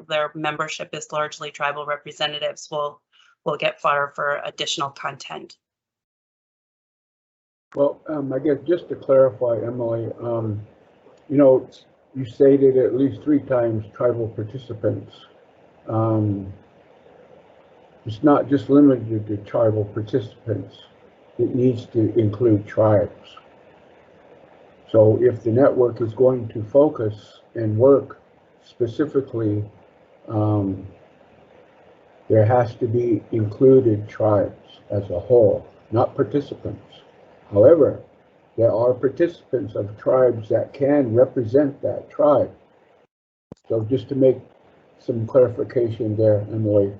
their membership is largely tribal representatives, will get fodder for additional content. Well, I guess just to clarify, Emily, you know, you stated at least 3 times tribal participants. It's not just limited to tribal participants. It needs to include tribes. So if the network is going to focus and work specifically, there has to be included tribes as a whole, not participants. However, there are participants of tribes that can represent that tribe. So just to make some clarification there, Emily.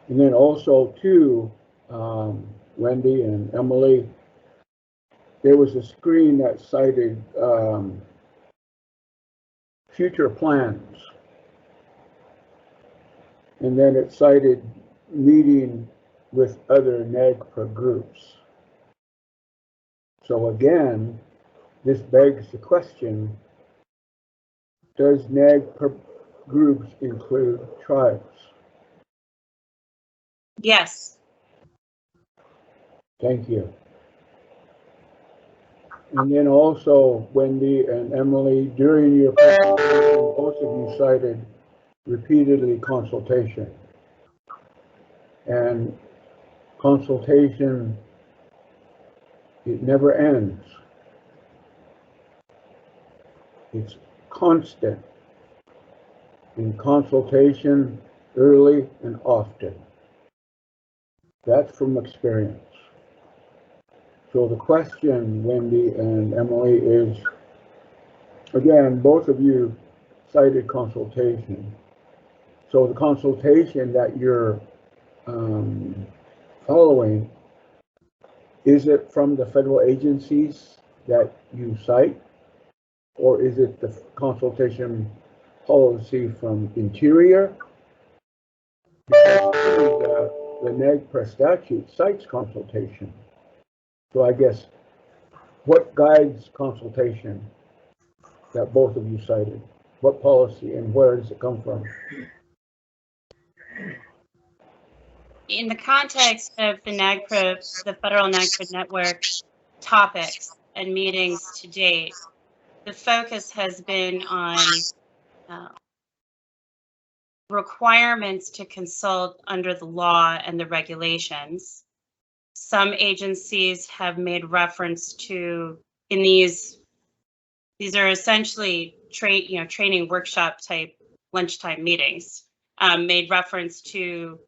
And then also too, Wendy and Emily, there was a screen that cited future plans. And then it cited meeting with other NAGPRA groups. So again, this begs the question, does NAGPRA groups include tribes? Yes. Thank you. And then also, Wendy and Emily, during your presentation, both of you cited repeatedly consultation. And consultation, it never ends. It's constant. In consultation, early and often. That's from experience. So the question, Wendy and Emily, is, again, both of you cited consultation. So the consultation that you're following, is it from the federal agencies that you cite, or is it the consultation policy from Interior? Because the NAGPRA statute cites consultation. So I guess, what guides consultation that both of you cited? What policy and where does it come from? In the context of the NAGPRA, the federal NAGPRA network topics and meetings to date, the focus has been on requirements to consult under the law and the regulations. Some agencies have made reference to, in these are essentially training workshop type lunchtime meetings, made reference to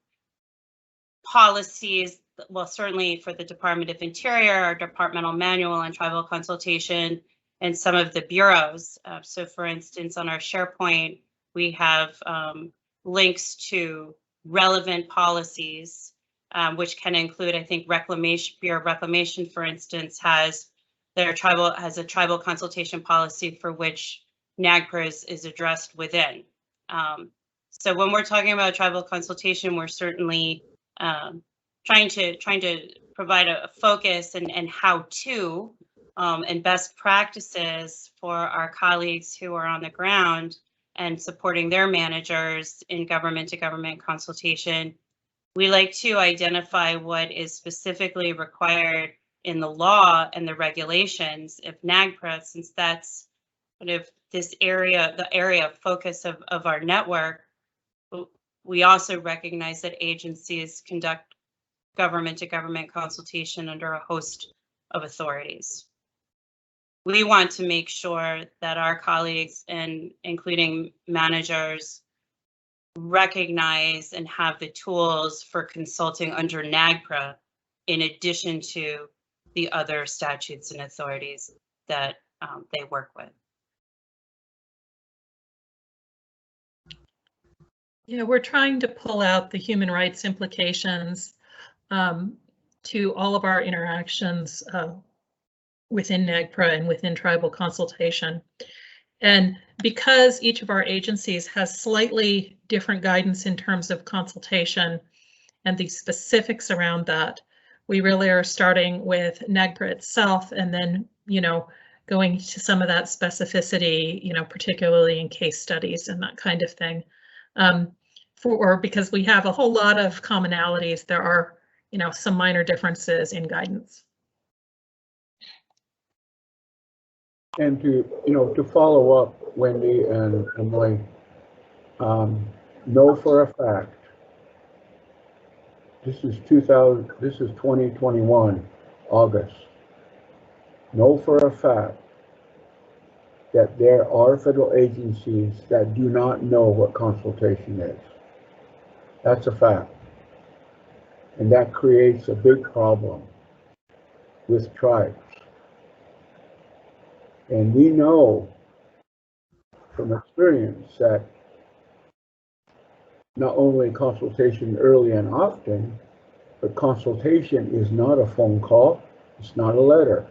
policies, well, certainly for the Department of Interior, our departmental manual on tribal consultation, and some of the bureaus. So for instance, on our SharePoint, we have links to relevant policies, which can include, I think, Bureau of Reclamation, for instance, has a tribal consultation policy for which NAGPRA is addressed within. So when we're talking about tribal consultation, we're certainly trying to provide a focus and how to and best practices for our colleagues who are on the ground and supporting their managers in government to government consultation. We like to identify what is specifically required in the law and the regulations of NAGPRA, since that's kind of this area, the area of focus of our network. We also recognize that agencies conduct government-to-government consultation under a host of authorities. We want to make sure that our colleagues, and including managers, recognize and have the tools for consulting under NAGPRA in addition to the other statutes and authorities that they work with. Yeah, we're trying to pull out the human rights implications to all of our interactions within NAGPRA and within tribal consultation. And because each of our agencies has slightly different guidance in terms of consultation and the specifics around that, we really are starting with NAGPRA itself and then, going to some of that specificity, particularly in case studies and that kind of thing. Because we have a whole lot of commonalities, there are, some minor differences in guidance. And to follow up, Wendy and Emily, know for a fact, this is 2021, August. Know for a fact that there are federal agencies that do not know what consultation is. That's a fact. And that creates a big problem with tribes. And we know from experience that not only consultation early and often, but consultation is not a phone call, it's not a letter.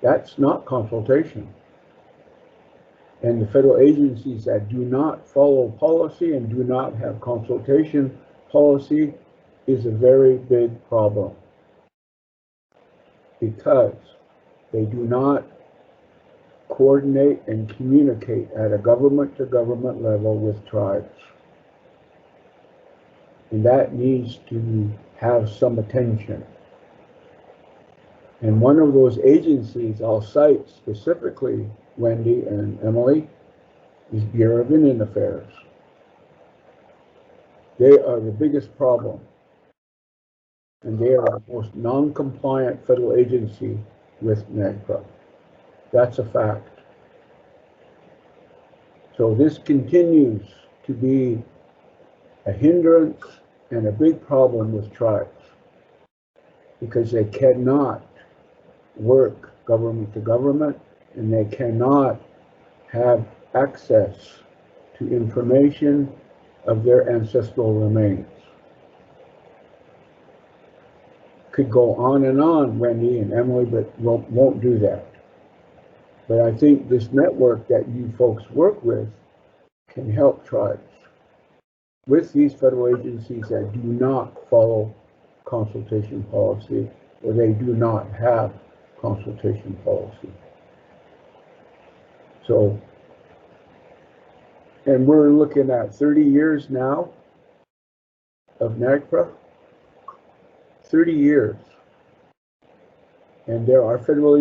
That's not consultation. And the federal agencies that do not follow policy and do not have consultation policy is a very big problem, because they do not coordinate and communicate at a government-to-government level with tribes. And that needs to have some attention. And one of those agencies I'll cite specifically, Wendy and Emily, is Bureau of Indian Affairs. They are the biggest problem. And they are the most non-compliant federal agency with NAGPRA. That's a fact. So this continues to be a hindrance and a big problem with tribes, because they cannot work government to government, and they cannot have access to information of their ancestral remains. Could go on and on, Wendy and Emily, but won't do that. But I think this network that you folks work with can help tribes with these federal agencies that do not follow consultation policy, or they do not have consultation policy. So, and we're looking at 30 years now of NAGPRA. 30 years. And there are federal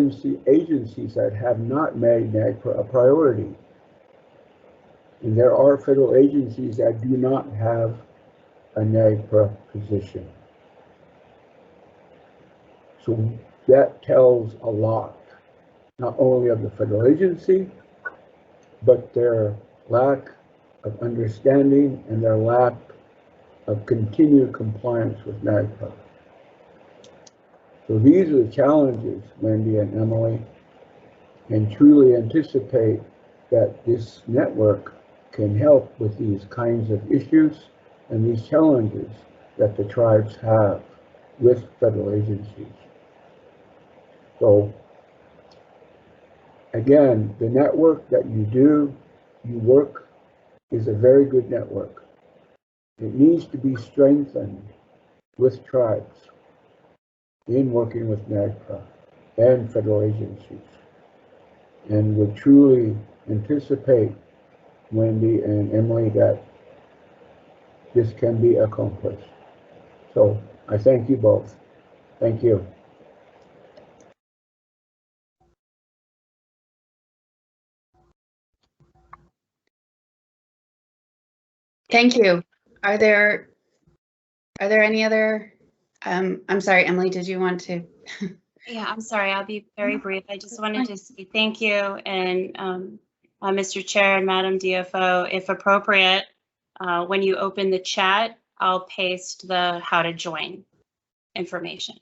agencies that have not made NAGPRA a priority. And there are federal agencies that do not have a NAGPRA position. So that tells a lot, not only of the federal agency, but their lack of understanding and their lack of continued compliance with NAGPRA. So these are the challenges, Wendy and Emily, and truly anticipate that this network can help with these kinds of issues and these challenges that the tribes have with federal agencies. So again, the network that you work is a very good network. It needs to be strengthened with tribes in working with NAGPRA and federal agencies. And would truly anticipate, Wendy and Emily, that this can be accomplished. So I thank you both. Thank you. Thank you. Are there any other, I'm sorry, Emily, did you want to? Yeah, I'm sorry, I'll be very brief. I just wanted to say thank you, and Mr. Chair and Madam DFO, if appropriate, when you open the chat, I'll paste the how to join information.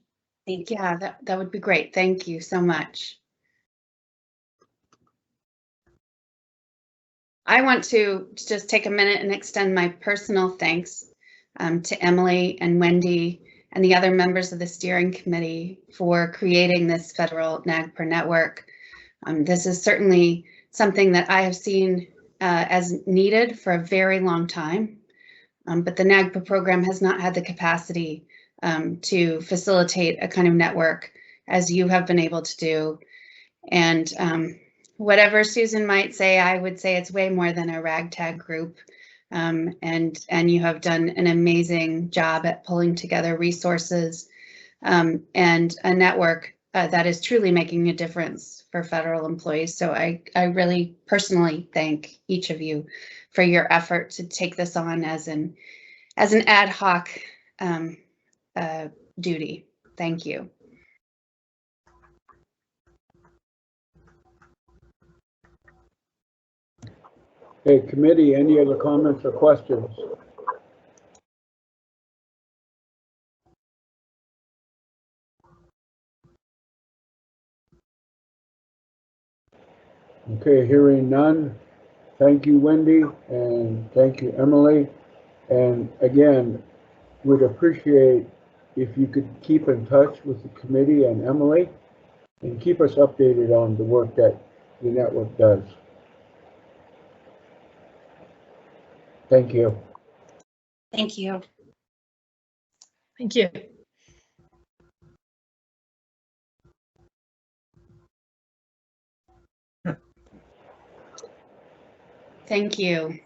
Thank you. Yeah, that would be great. Thank you so much. I want to just take a minute and extend my personal thanks to Emily and Wendy and the other members of the steering committee for creating this federal NAGPRA network. This is certainly something that I have seen as needed for a very long time, but the NAGPRA program has not had the capacity to facilitate a kind of network as you have been able to do. And whatever Susan might say, I would say it's way more than a ragtag group. And you have done an amazing job at pulling together resources and a network that is truly making a difference for federal employees. So I really personally thank each of you for your effort to take this on as an ad hoc duty. Thank you. Hey, committee, any other comments or questions? Okay, hearing none. Thank you, Wendy, and thank you, Emily. And again, would appreciate if you could keep in touch with the committee and Emily and keep us updated on the work that the network does. Thank you. Thank you. Thank you. Thank you.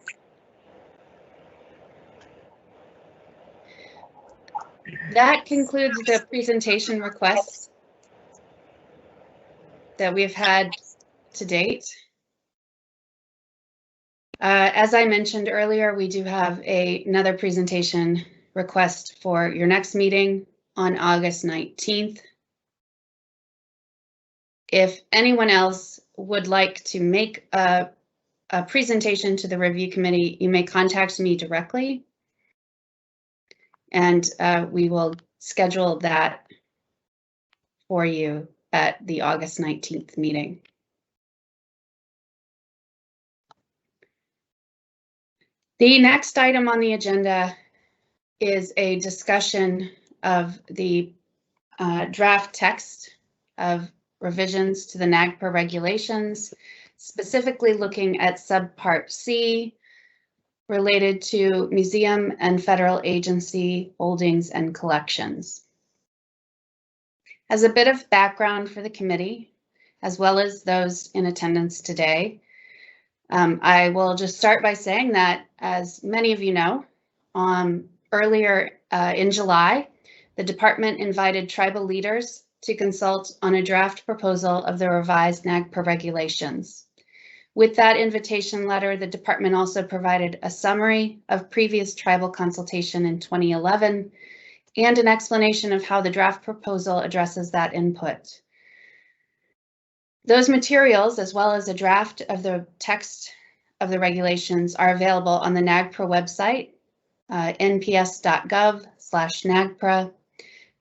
That concludes the presentation requests that we've had to date. As I mentioned earlier, we do have another presentation request for your next meeting on August 19th. If anyone else would like to make a presentation to the review committee, you may contact me directly, and we will schedule that for you at the August 19th meeting. The next item on the agenda is a discussion of the draft text of revisions to the NAGPRA regulations, specifically looking at Subpart C related to museum and federal agency holdings and collections. As a bit of background for the committee, as well as those in attendance today, I will just start by saying that, as many of you know, earlier in July, the department invited tribal leaders to consult on a draft proposal of the revised NAGPRA regulations. With that invitation letter, the department also provided a summary of previous tribal consultation in 2011 and an explanation of how the draft proposal addresses that input. Those materials, as well as a draft of the text of the regulations, are available on the NAGPRA website, nps.gov/NAGPRA,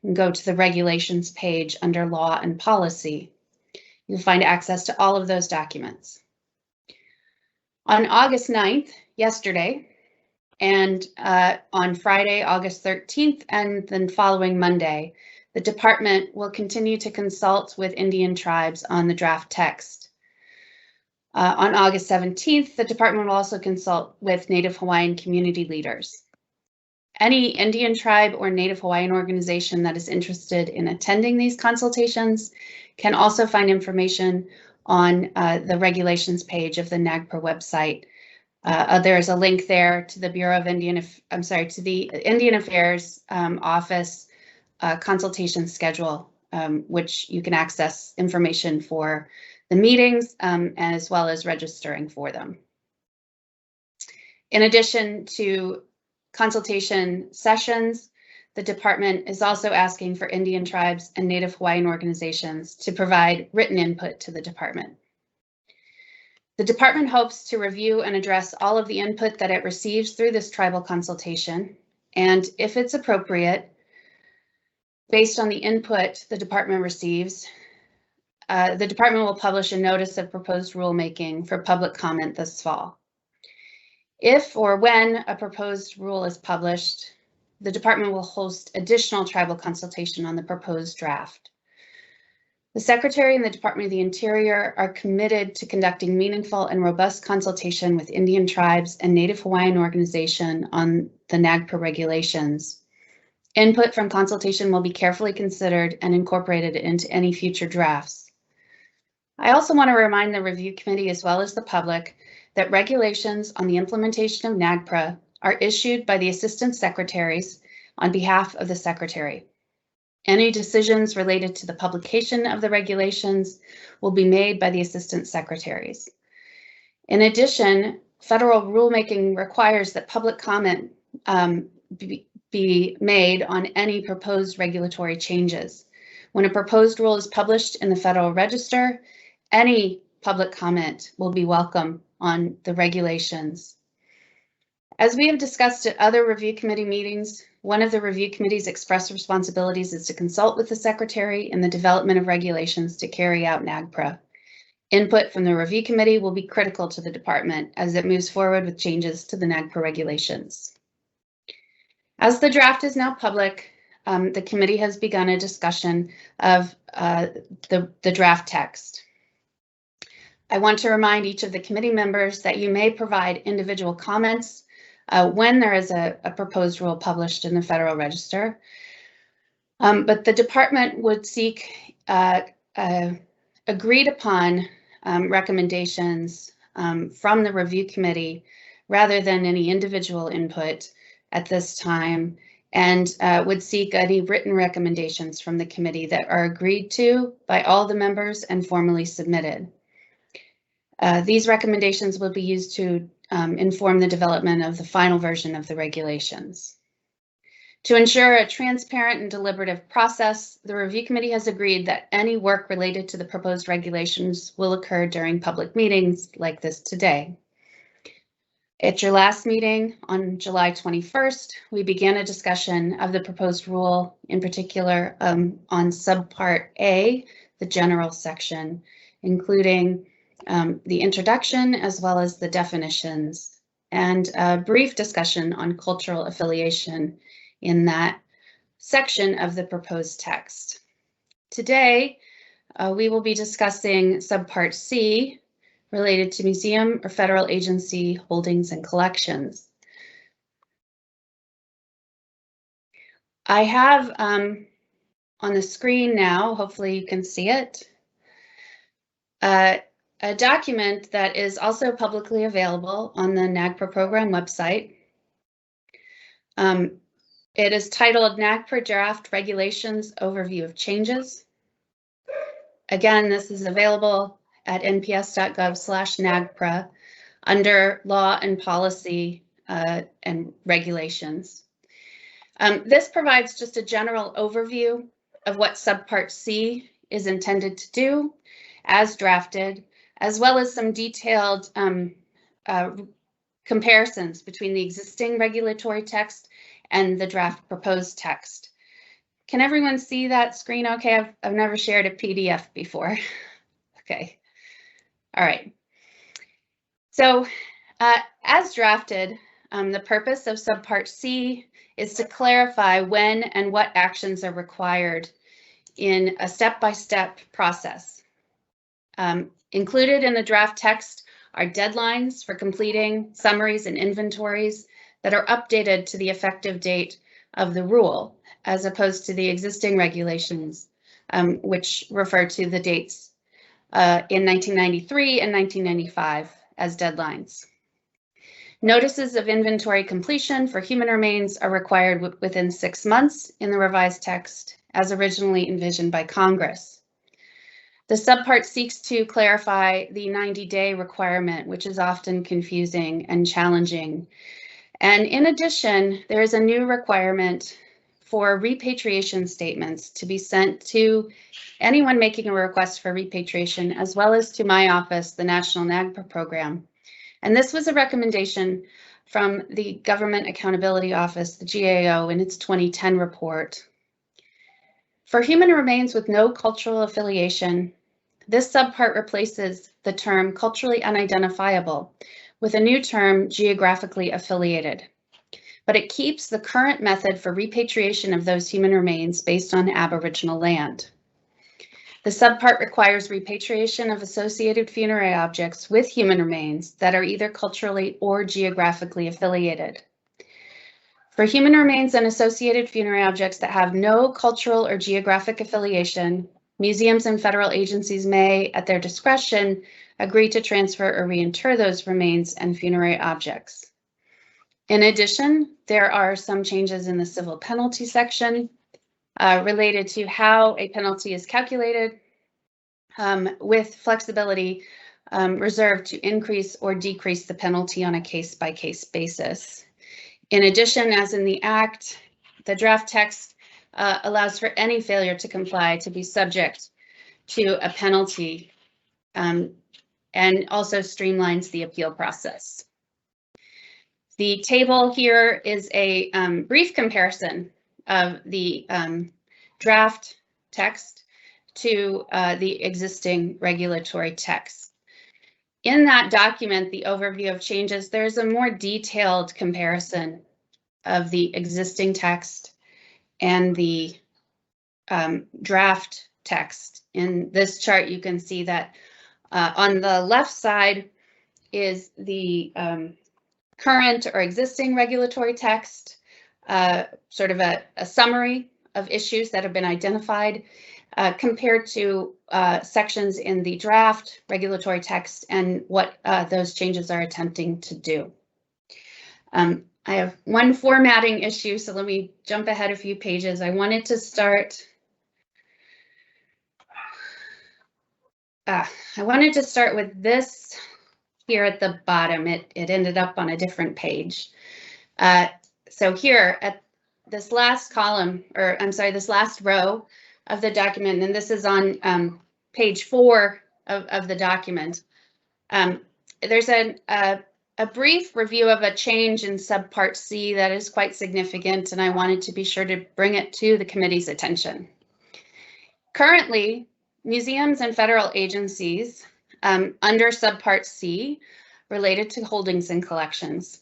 and go to the regulations page under Law and Policy. You'll find access to all of those documents. On August 9th, yesterday, and on Friday, August 13th, and then following Monday, the department will continue to consult with Indian tribes on the draft text. On August 17th, the department will also consult with Native Hawaiian community leaders. Any Indian tribe or Native Hawaiian organization that is interested in attending these consultations can also find information on the regulations page of the NAGPRA website There's a link there to the Bureau of Indian, to the Indian Affairs Office consultation schedule, which you can access information for the meetings as well as registering for them. In addition to consultation sessions, the department is also asking for Indian tribes and Native Hawaiian organizations to provide written input to the department. The department hopes to review and address all of the input that it receives through this tribal consultation, and if it's appropriate, based on the input the department receives, the department will publish a notice of proposed rulemaking for public comment this fall. If or when a proposed rule is published, the department will host additional tribal consultation on the proposed draft. The Secretary and the Department of the Interior are committed to conducting meaningful and robust consultation with Indian tribes and Native Hawaiian organization on the NAGPRA regulations. Input from consultation will be carefully considered and incorporated into any future drafts. I also want to remind the review committee as well as the public that regulations on the implementation of NAGPRA are issued by the Assistant Secretaries on behalf of the Secretary. Any decisions related to the publication of the regulations will be made by the Assistant Secretaries. In addition, federal rulemaking requires that public comment be made on any proposed regulatory changes. When a proposed rule is published in the Federal Register, any public comment will be welcome on the regulations. As we have discussed at other review committee meetings, one of the review committee's express responsibilities is to consult with the Secretary in the development of regulations to carry out NAGPRA. Input from the review committee will be critical to the department as it moves forward with changes to the NAGPRA regulations. As the draft is now public, the committee has begun a discussion of the draft text. I want to remind each of the committee members that you may provide individual comments when there is a proposed rule published in the Federal Register, but the department would seek agreed upon recommendations from the review committee rather than any individual input at this time, and would seek any written recommendations from the committee that are agreed to by all the members and formally submitted. These recommendations will be used to inform the development of the final version of the regulations. To ensure a transparent and deliberative process, the review committee has agreed that any work related to the proposed regulations will occur during public meetings like this today. At your last meeting on July 21st, we began a discussion of the proposed rule, in particular on Subpart A, the general section, including the introduction as well as the definitions, and a brief discussion on cultural affiliation in that section of the proposed text. Today, we will be discussing Subpart C, related to museum or federal agency holdings and collections. I have on the screen now, hopefully you can see it, a document that is also publicly available on the NAGPRA program website. It is titled NAGPRA Draft Regulations Overview of Changes. Again, this is available at nps.gov/NAGPRA under Law and Policy and Regulations. This provides just a general overview of what Subpart C is intended to do as drafted, as well as some detailed comparisons between the existing regulatory text and the draft proposed text. Can everyone see that screen okay? I've never shared a PDF before. Okay. All right. So as drafted, the purpose of Subpart C is to clarify when and what actions are required in a step-by-step process. Included in the draft text are deadlines for completing summaries and inventories that are updated to the effective date of the rule, as opposed to the existing regulations, which refer to the dates in 1993 and 1995 as deadlines. Notices of inventory completion for human remains are required within 6 months in the revised text as originally envisioned by Congress. The subpart seeks to clarify the 90-day requirement, which is often confusing and challenging. And in addition, there is a new requirement for repatriation statements to be sent to anyone making a request for repatriation, as well as to my office, the National NAGPRA program. And this was a recommendation from the Government Accountability Office, the GAO, in its 2010 report. For human remains with no cultural affiliation, this subpart replaces the term culturally unidentifiable with a new term, geographically affiliated. But it keeps the current method for repatriation of those human remains based on Aboriginal land. The subpart requires repatriation of associated funerary objects with human remains that are either culturally or geographically affiliated. For human remains and associated funerary objects that have no cultural or geographic affiliation, museums and federal agencies may, at their discretion, agree to transfer or reinter those remains and funerary objects. In addition, there are some changes in the civil penalty section related to how a penalty is calculated, with flexibility reserved to increase or decrease the penalty on a case-by-case basis. In addition, as in the Act, the draft text allows for any failure to comply to be subject to a penalty and also streamlines the appeal process. The table here is a brief comparison of the draft text to the existing regulatory text. In that document, the overview of changes, there's a more detailed comparison of the existing text and the draft text. In this chart, you can see that on the left side is the current or existing regulatory text, sort of a summary of issues that have been identified compared to sections in the draft regulatory text and what those changes are attempting to do. I have one formatting issue, so let me jump ahead a few pages. I wanted to start with this here at the bottom. It ended up on a different page. So here at this last column, or I'm sorry, this last row of the document, and this is on page 4 of the document. There's a brief review of a change in Subpart C that is quite significant, and I wanted to be sure to bring it to the committee's attention. Currently, museums and federal agencies under Subpart C related to holdings and collections.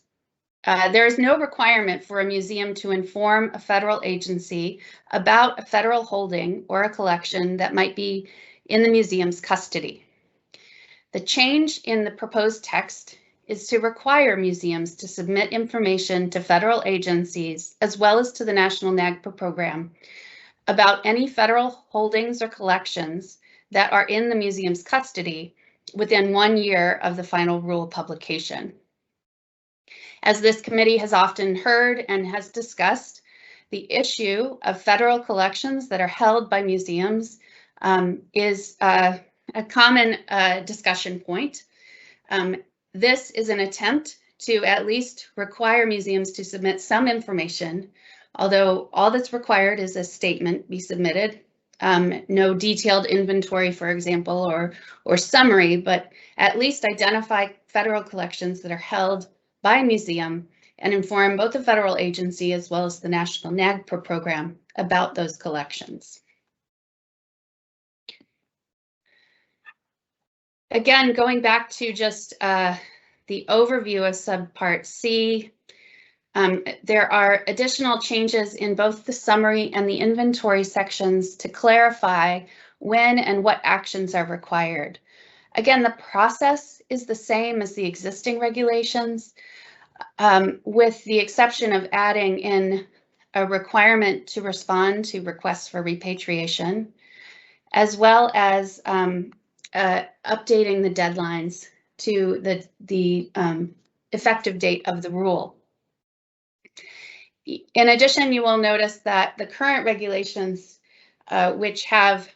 There is no requirement for a museum to inform a federal agency about a federal holding or a collection that might be in the museum's custody. The change in the proposed text is to require museums to submit information to federal agencies as well as to the National NAGPRA program about any federal holdings or collections that are in the museum's custody within 1 year of the final rule publication. As this committee has often heard and has discussed, the issue of federal collections that are held by museums is a common discussion point. This is an attempt to at least require museums to submit some information, although all that's required is a statement be submitted. No detailed inventory, for example, or summary, but at least identify federal collections that are held by a museum and inform both the federal agency as well as the National NAGPRA program about those collections. Again, going back to just the overview of Subpart C, there are additional changes in both the summary and the inventory sections to clarify when and what actions are required. Again, the process is the same as the existing regulations, with the exception of adding in a requirement to respond to requests for repatriation, as well as updating the deadlines to the effective date of the rule. In addition, you will notice that the current regulations, which have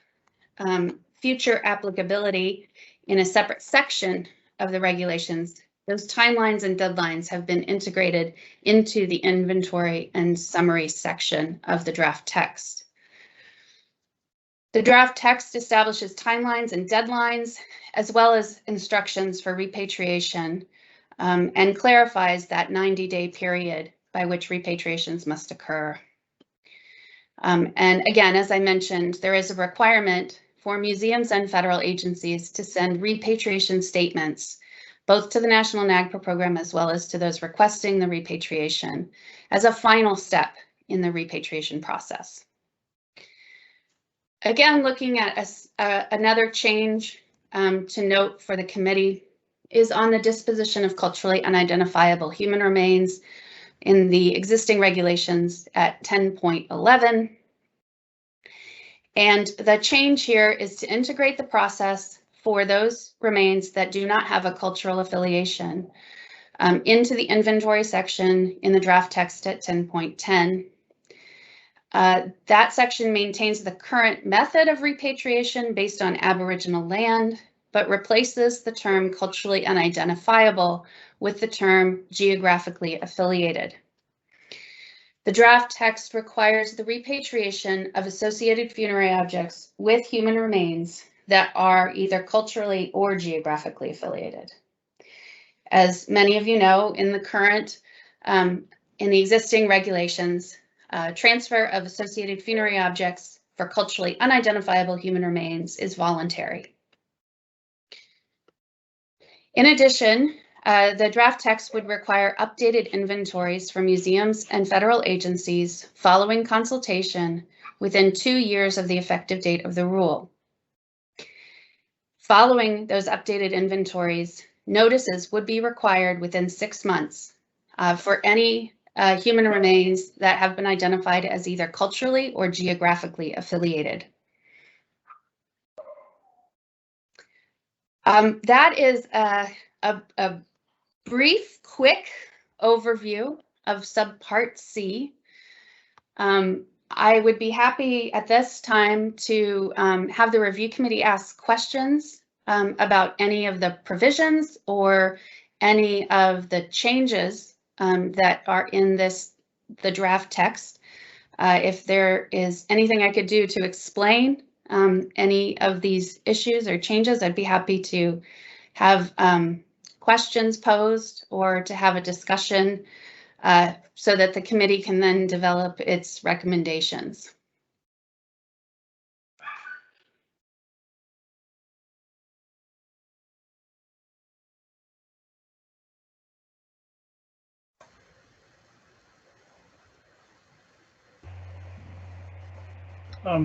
future applicability in a separate section of the regulations, those timelines and deadlines have been integrated into the inventory and summary section of the draft text. The draft text establishes timelines and deadlines, as well as instructions for repatriation, and clarifies that 90-day period by which repatriations must occur. And again, as I mentioned, there is a requirement for museums and federal agencies to send repatriation statements, both to the National NAGPRA program as well as to those requesting the repatriation, as a final step in the repatriation process. Again, looking at another change to note for the committee is on the disposition of culturally unidentifiable human remains in the existing regulations at 10.11. And the change here is to integrate the process for those remains that do not have a cultural affiliation into the inventory section in the draft text at 10.10. That section maintains the current method of repatriation based on Aboriginal land, but replaces the term culturally unidentifiable with the term geographically affiliated. The draft text requires the repatriation of associated funerary objects with human remains that are either culturally or geographically affiliated. As many of you know, in the current, in the existing regulations, transfer of associated funerary objects for culturally unidentifiable human remains is voluntary. In addition, the draft text would require updated inventories for museums and federal agencies following consultation within 2 years of the effective date of the rule. Following those updated inventories, notices would be required within 6 months for any human remains that have been identified as either culturally or geographically affiliated. That is a brief, quick overview of Subpart C. I would be happy at this time to have the review committee ask questions about any of the provisions or any of the changes that are in the draft text. If there is anything I could do to explain any of these issues or changes, I'd be happy to have questions posed or to have a discussion so that the committee can then develop its recommendations.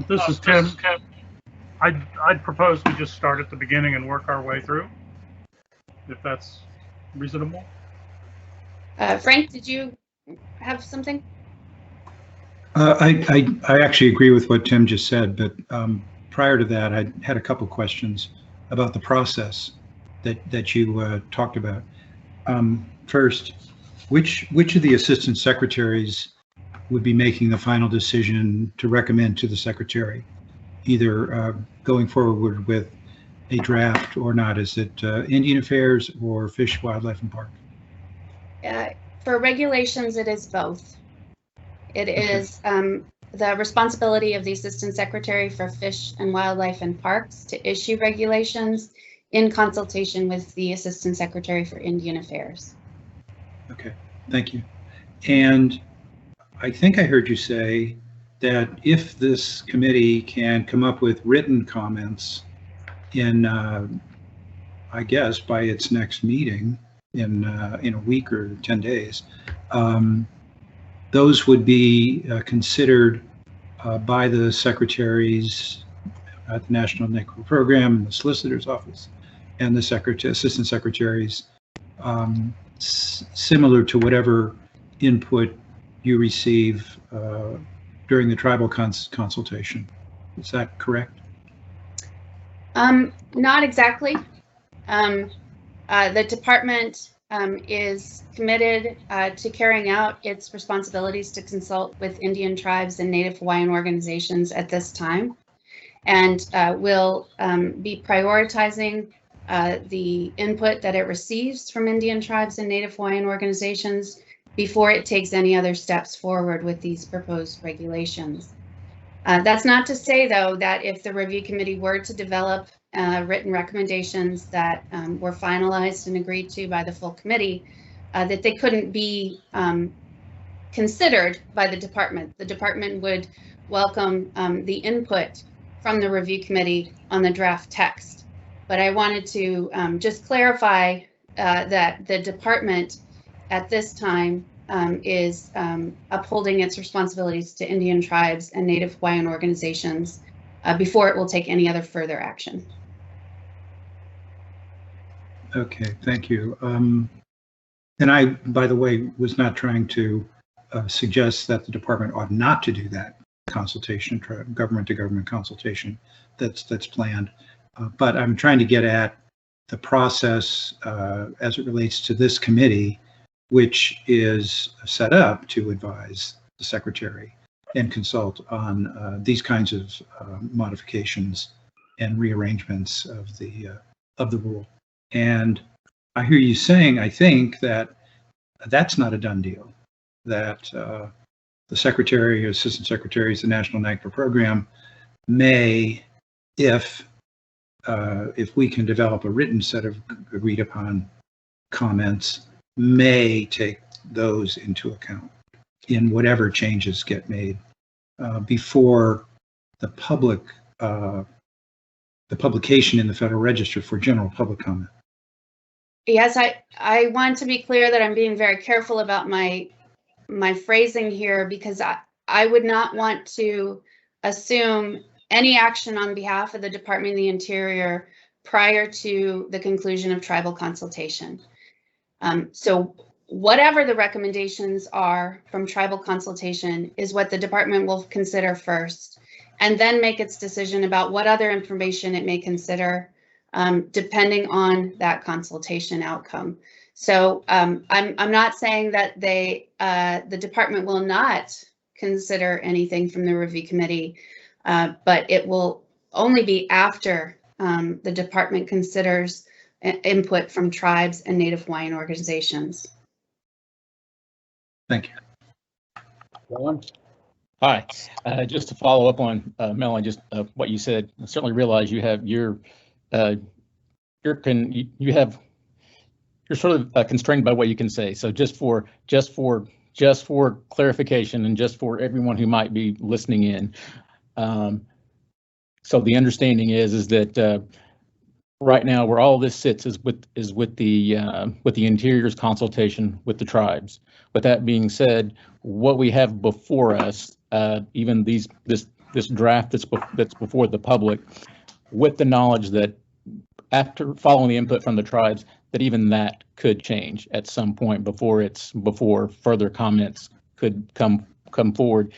This is Tim. I'd propose we just start at the beginning and work our way through, if that's reasonable. Frank, did you have something? I actually agree with what Tim just said, but prior to that, I had a couple questions about the process that you talked about. First, which of the assistant secretaries would be making the final decision to recommend to the secretary, either going forward with a draft or not? Is it Indian Affairs or Fish, Wildlife, and Park? For regulations, it is both. It is the responsibility of the Assistant Secretary for Fish and Wildlife and Parks to issue regulations in consultation with the Assistant Secretary for Indian Affairs. Okay, thank you. And I think I heard you say that if this committee can come up with written comments in, I guess, by its next meeting in a week or 10 days, those would be considered by the secretaries at the National NAGPRA program, the solicitor's office, and the assistant secretaries, similar to whatever input you receive during the tribal consultation. Is that correct? Not exactly. The department is committed to carrying out its responsibilities to consult with Indian tribes and Native Hawaiian organizations at this time, and will be prioritizing the input that it receives from Indian tribes and Native Hawaiian organizations before it takes any other steps forward with these proposed regulations. That's not to say, though, that if the review committee were to develop written recommendations that were finalized and agreed to by the full committee, that they couldn't be considered by the department. The department would welcome the input from the review committee on the draft text. But I wanted to just clarify that the department at this time is upholding its responsibilities to Indian tribes and Native Hawaiian organizations before it will take any other further action. Okay, thank you. And I, by the way, was not trying to suggest that the department ought not to do that consultation, government-to-government consultation that's planned. But I'm trying to get at the process as it relates to this committee, which is set up to advise the secretary and consult on these kinds of modifications and rearrangements of the rule. And I hear you saying, I think, that that's not a done deal, that the secretary or assistant secretaries of the National NAGPRA program may, if we can develop a written set of agreed upon comments, may take those into account in whatever changes get made before the publication in the Federal Register for general public comment. Yes, I want to be clear that I'm being very careful about my phrasing here, because I would not want to assume any action on behalf of the Department of the Interior prior to the conclusion of tribal consultation. So whatever the recommendations are from tribal consultation is what the department will consider first, and then make its decision about what other information it may consider depending on that consultation outcome. So I'm not saying that the department will not consider anything from the review committee, but it will only be after the department considers input from tribes and Native Hawaiian organizations. Thank you. John? Hi, just to follow up on Melanie, just what you said. I certainly realize you have you're sort of constrained by what you can say. So just for clarification and just for everyone who might be listening in. So the understanding is that right now where all this sits is with the Interior's consultation with the tribes. With that being said, what we have before us, even this draft that's before the public, with the knowledge that after following the input from the tribes, that even that could change at some point before further comments could come forward,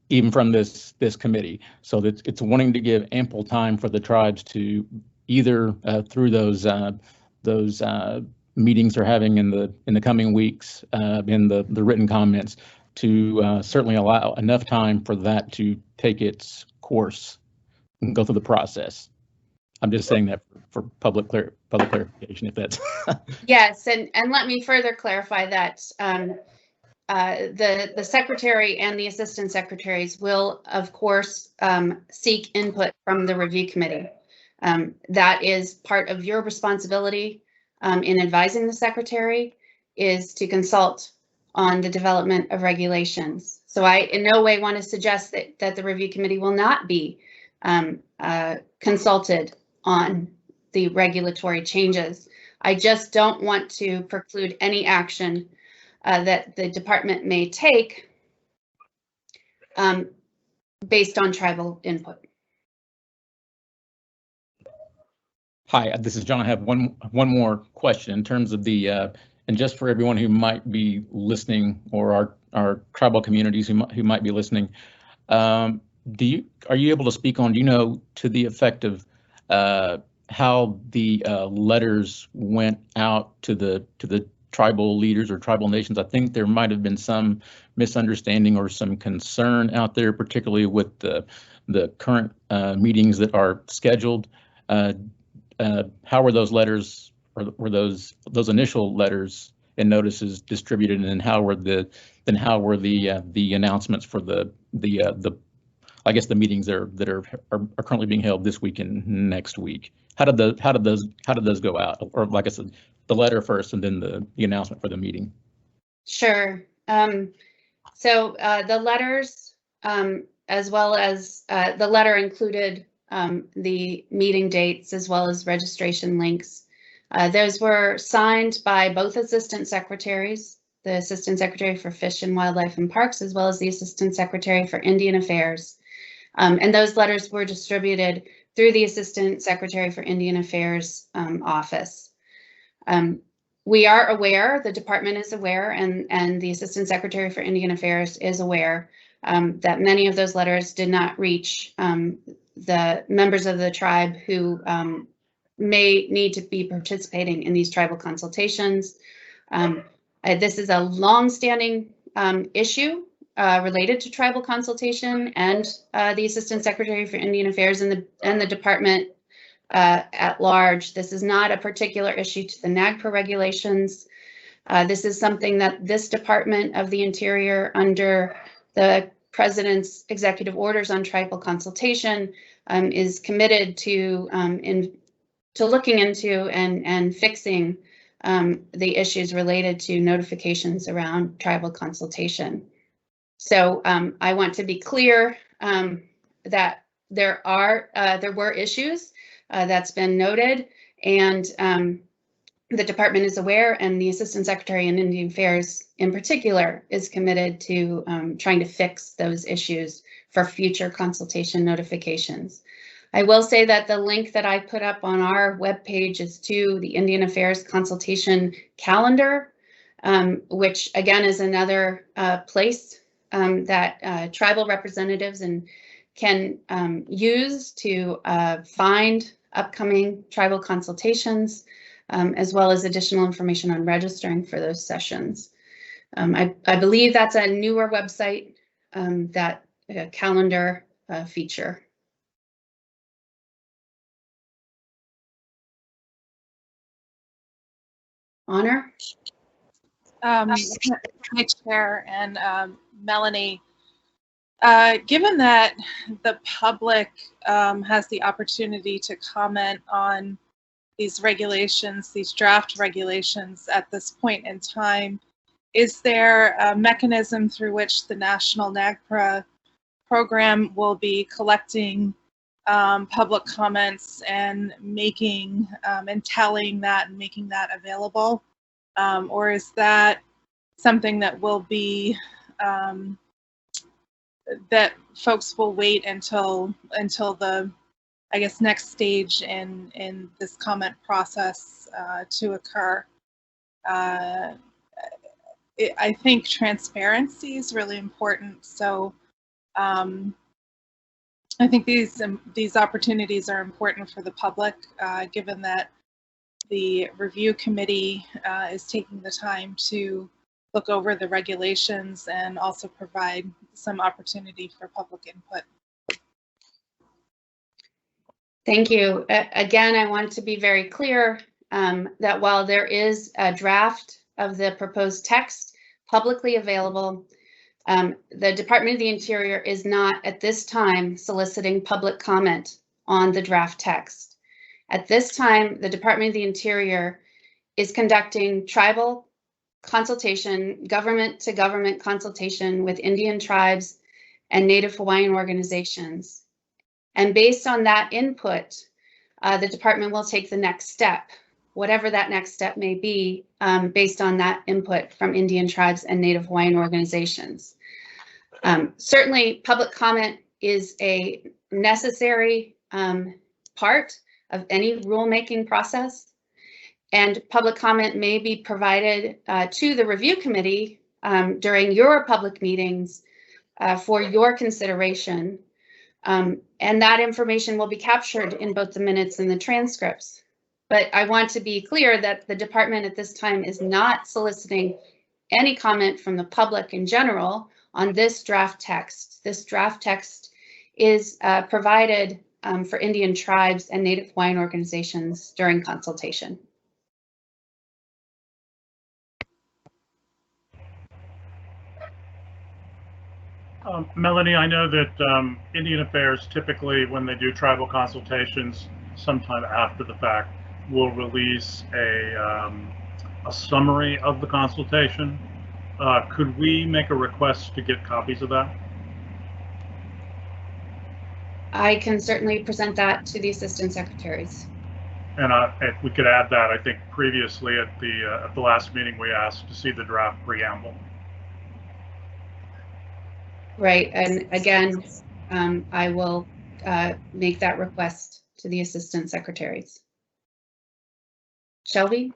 even from this committee. So that it's wanting to give ample time for the tribes to either through those meetings they're having in the coming weeks, in the written comments, to certainly allow enough time for that to take its course and go through the process. I'm just saying that for public clarification, if that's. Yes, and let me further clarify that the secretary and the assistant secretaries will, of course, seek input from the review committee. That is part of your responsibility in advising the secretary, is to consult on the development of regulations. So I in no way want to suggest that the review committee will not be consulted on the regulatory changes. I just don't want to preclude any action that the department may take based on tribal input. Hi, this is John. I have one more question in terms of the, and just for everyone who might be listening, or our tribal communities who might be listening, are you able to speak on, to the effect of how the letters went out to the tribal leaders or tribal nations. I think there might have been some misunderstanding or some concern out there, particularly with the current meetings that are scheduled. How were those letters, or were those initial letters and notices distributed, and how were the announcements for the I guess the meetings that are currently being held this week and next week? How did those go out? Or like I said, the letter first and then the announcement for the meeting. Sure. So the letters, as well as the letter included the meeting dates as well as registration links. Those were signed by both assistant secretaries, the Assistant Secretary for Fish and Wildlife and Parks, as well as the Assistant Secretary for Indian Affairs. And those letters were distributed through the Assistant Secretary for Indian Affairs office. We are aware, the department is aware, and the Assistant Secretary for Indian Affairs is aware that many of those letters did not reach the members of the tribe who may need to be participating in these tribal consultations. This is a long-standing issue related to tribal consultation, and the Assistant Secretary for Indian Affairs and the department at large. This is not a particular issue to the NAGPRA regulations. This is something that this Department of the Interior, under the President's executive orders on tribal consultation, is committed to looking into and fixing the issues related to notifications around tribal consultation. So I want to be clear that there were issues that's been noted, and the department is aware, and the Assistant Secretary in Indian Affairs in particular is committed to trying to fix those issues for future consultation notifications. I will say that the link that I put up on our webpage is to the Indian Affairs consultation calendar, which again is another place that tribal representatives can use to find upcoming tribal consultations, as well as additional information on registering for those sessions. I believe that's a newer website, that calendar feature. Honor? Hi, Chair and Melanie. Given that the public has the opportunity to comment on these regulations, these draft regulations at this point in time, is there a mechanism through which the National NAGPRA program will be collecting public comments and making and tallying that and making that available? Or is that something that will be that folks will wait until the, I guess, next stage in this comment process to occur? I think transparency is really important. So I think these opportunities are important for the public, given that the review committee is taking the time to look over the regulations and also provide some opportunity for public input. Thank you. Again, I want to be very clear that while there is a draft of the proposed text publicly available, the Department of the Interior is not at this time soliciting public comment on the draft text. At this time, the Department of the Interior is conducting tribal consultation, government to government consultation with Indian tribes and Native Hawaiian organizations. And based on that input, the department will take the next step, whatever that next step may be, based on that input from Indian tribes and Native Hawaiian organizations. Certainly, public comment is a necessary part of any rulemaking process, and public comment may be provided to the review committee during your public meetings for your consideration, and that information will be captured in both the minutes and the transcripts. But I want to be clear that the department at this time is not soliciting any comment from the public in general on this draft text. This draft text is provided for Indian tribes and Native Hawaiian organizations during consultation. Melanie, I know that Indian Affairs typically, when they do tribal consultations, sometime after the fact, will release a summary of the consultation. Could we make a request to get copies of that? I can certainly present that to the assistant secretaries. And if we could add that, I think previously at the last meeting we asked to see the draft preamble. Right, and again, I will make that request to the assistant secretaries. Shelby?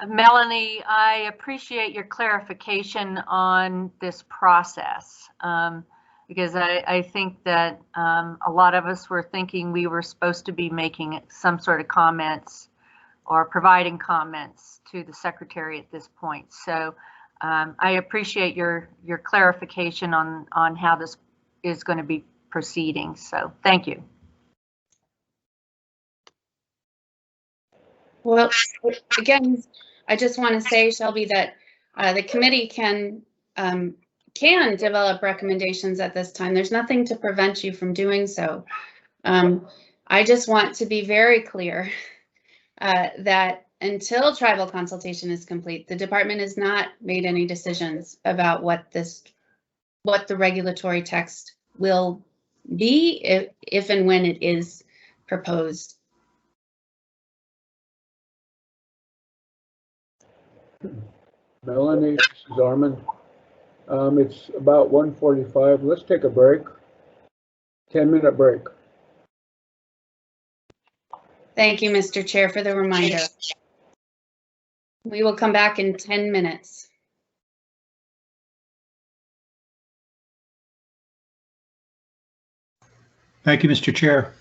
Melanie, I appreciate your clarification on this process, because I think that a lot of us were thinking we were supposed to be making some sort of comments or providing comments to the secretary at this point. So I appreciate your clarification on how this is going to be proceeding. So thank you. Well, again, I just want to say, Shelby, that the committee can develop recommendations at this time. There's nothing to prevent you from doing so. I just want to be very clear that until tribal consultation is complete, the department has not made any decisions about what the regulatory text will be if and when it is proposed. Melanie, this is Armin. It's about 1:45. Let's take a break. 10-minute break. Thank you, Mr. Chair, for the reminder. We will come back in 10 minutes. Thank you, Mr. Chair.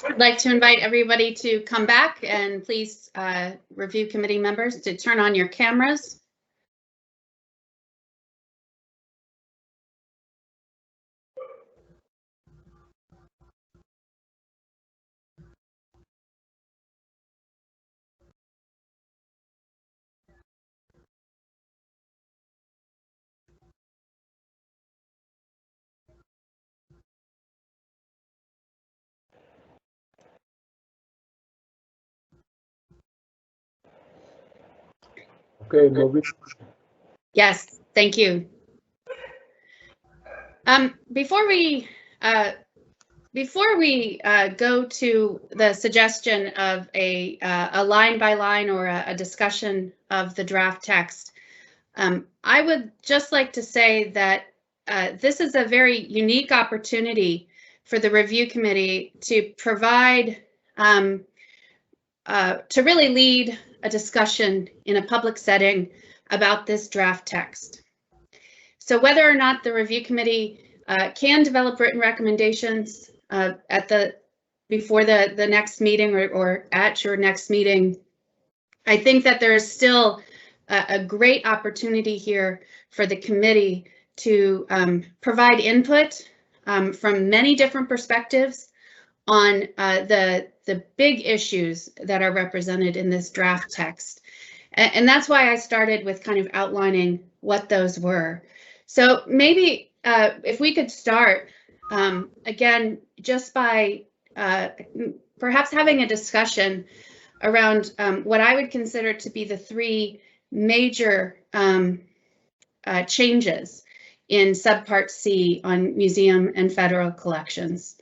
I'd like to invite everybody to come back and please review committee members to turn on your cameras. Okay, moving. Yes, thank you. Before we go to the suggestion of a line by line or a discussion of the draft text, I would just like to say that this is a very unique opportunity for the review committee to provide, to really lead a discussion in a public setting about this draft text. So whether or not the review committee can develop written recommendations before the next meeting or at your next meeting, I think that there is still a great opportunity here for the committee to provide input from many different perspectives on the big issues that are represented in this draft text. And that's why I started with kind of outlining what those were. So maybe if we could start again, just by perhaps having a discussion around what I would consider to be the three major changes in Subpart C on museum and federal collections.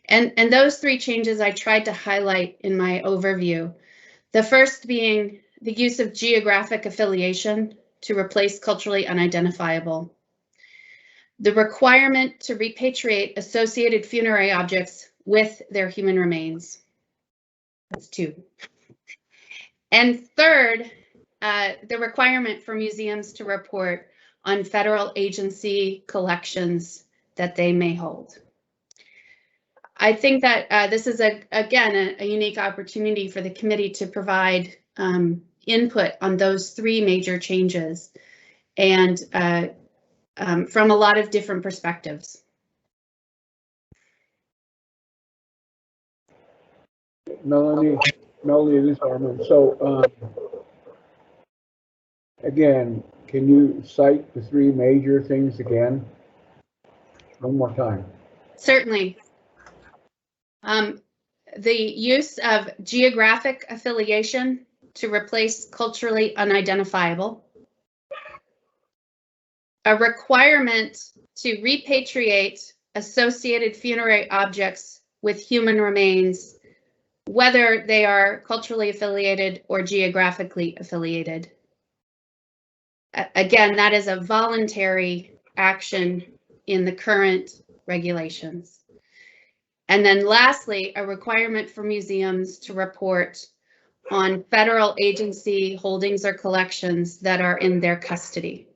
And those three changes I tried to highlight in my overview. The first being the use of geographic affiliation to replace culturally unidentifiable. The requirement to repatriate associated funerary objects with their human remains. That's two. And third, the requirement for museums to report on federal agency collections that they may hold. I think that this is, again, a unique opportunity for the committee to provide input on those three major changes and from a lot of different perspectives. Melanie, this is Armin. So again, can you cite the three major things again? One more time. Certainly. The use of geographic affiliation to replace culturally unidentifiable. A requirement to repatriate associated funerary objects with human remains, whether they are culturally affiliated or geographically affiliated. Again, that is a voluntary action in the current regulations. And then lastly, a requirement for museums to report on federal agency holdings or collections that are in their custody.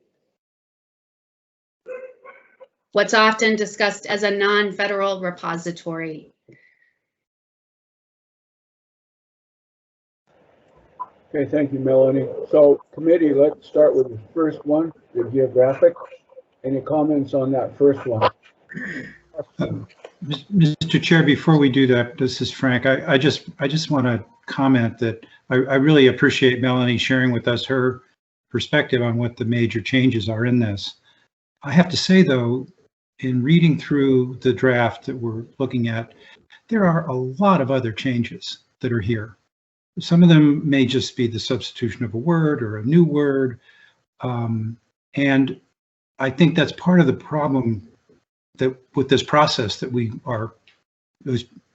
What's often discussed as a non-federal repository. Okay, thank you, Melanie. So committee, let's start with the first one, the geographic. Any comments on that first one? Mr. Chair, before we do that, this is Frank. I just want to comment that I really appreciate Melanie sharing with us her perspective on what the major changes are in this. I have to say, though, in reading through the draft that we're looking at, there are a lot of other changes that are here. Some of them may just be the substitution of a word or a new word. And I think that's part of the problem that with this process that we are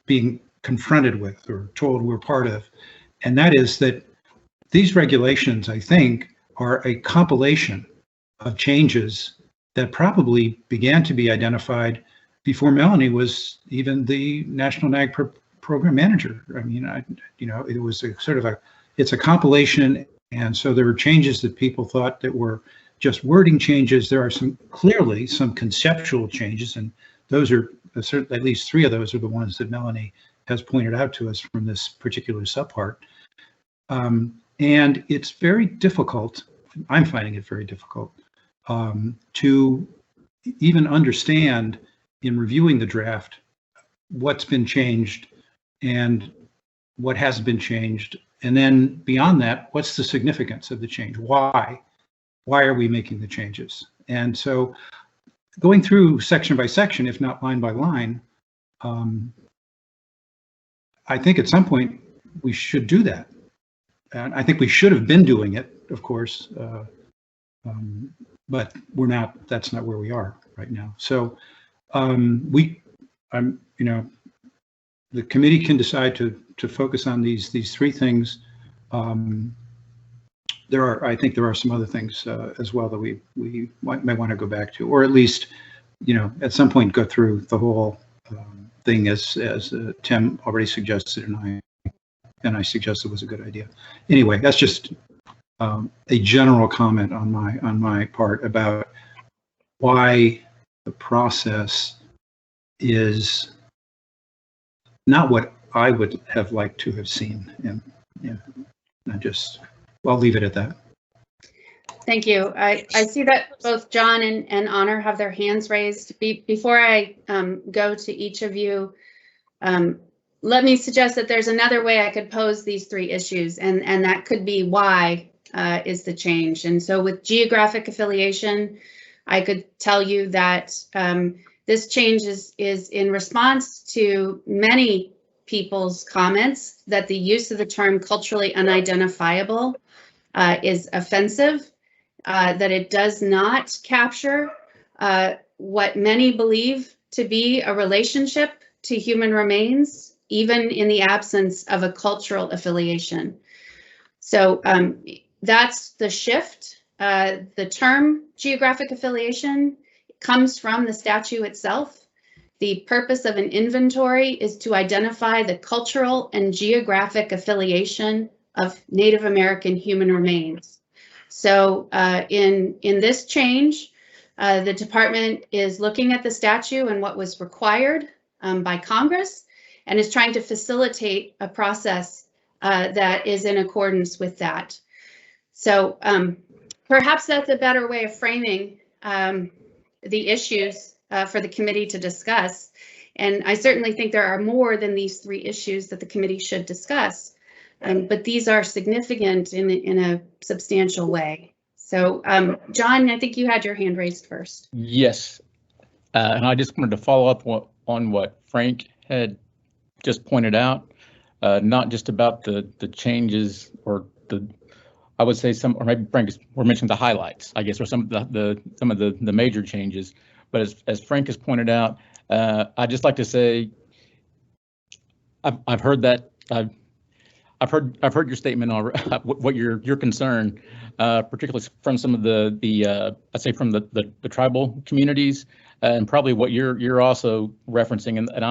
being confronted with or told we're part of. And that is that these regulations, I think, are a compilation of changes that probably began to be identified before Melanie was even the National NAGPRA program manager. I mean, it was a sort of it's a compilation And so there were changes that people thought that were just wording changes. There are clearly some conceptual changes, and those are at least 3 of those are the ones that Melanie has pointed out to us from this particular subpart. And it's very difficult, I'm finding it very difficult, to even understand in reviewing the draft what's been changed and what hasn't been changed. And then beyond that, what's the significance of the change? Why? Why are we making the changes? And so going through section by section, if not line by line, I think at some point we should do that. And I think we should have been doing it, of course, but we're not, that's not where we are right now. So the committee can decide to focus on these 3 things. I think there are some other things as well that we may want to go back to, or at least, at some point go through the whole thing as Tim already suggested, and I suggested was a good idea. Anyway, that's just a general comment on my part about why the process is not what I would have liked to have seen. And I'll leave it at that. Thank you. I see that both John and Honor have their hands raised. Before I go to each of you, let me suggest that there's another way I could pose these 3 issues, and that could be why is the change. And so with geographic affiliation, I could tell you that this change is in response to many people's comments that the use of the term culturally unidentifiable is offensive, that it does not capture what many believe to be a relationship to human remains, even in the absence of a cultural affiliation. So that's the shift. The term geographic affiliation comes from the statute itself. The purpose of an inventory is to identify the cultural and geographic affiliation of Native American human remains. So in this change, the department is looking at the statute and what was required by Congress, and is trying to facilitate a process that is in accordance with that. So perhaps that's a better way of framing the issues for the committee to discuss. And I certainly think there are more than these 3 issues that the committee should discuss, but these are significant in a substantial way. So John, I think you had your hand raised first. Yes, and I just wanted to follow up on what Frank had just pointed out, not just about the changes or I would say or maybe Frank we're mentioning the highlights, I guess, or some of the major changes. But as Frank has pointed out, I'd just like to say I've heard that I've heard your statement already, what your concern, particularly from some of the I'd say from the tribal communities, and probably what you're also referencing, and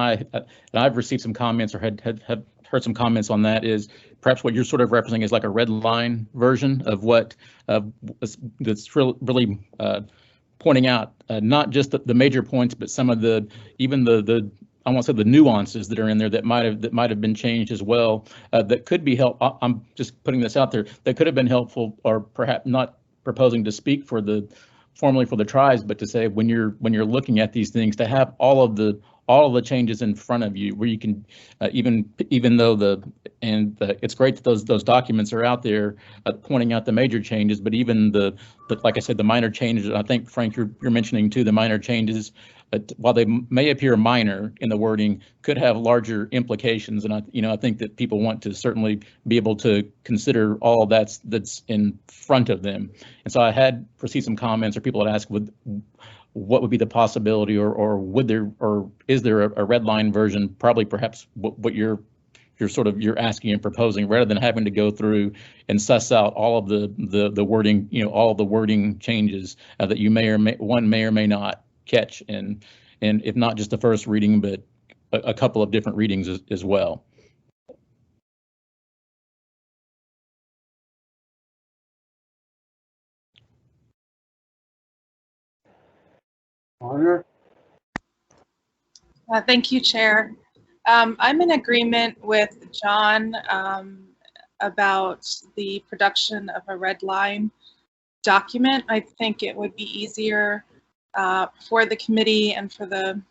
I've received some comments or had heard some comments on that, is perhaps what you're sort of referencing is like a red line version of what that's really pointing out not just the major points, but some of the I won't say the nuances that are in there that might have been changed as well, that could be helpful. I'm just putting this out there, that could have been helpful, or perhaps not proposing to speak formally for the tribes, but to say when you're looking at these things, to have all of the changes in front of you, where you can even though it's great that those documents are out there pointing out the major changes, but even like I said, the minor changes. I think Frank, you're mentioning too, the minor changes, while they may appear minor in the wording, could have larger implications. And I think that people want to certainly be able to consider all that's in front of them. And so I had received some comments, or people had asked, what would be the possibility, or is there a red line version? Probably, perhaps what you're asking and proposing, rather than having to go through and suss out all of the wording, all of the wording changes that you may or may not catch, and if not just the first reading, but a couple of different readings as well. Honor? Thank you, Chair. I'm in agreement with John about the production of a red line document. I think it would be easier for the committee and for the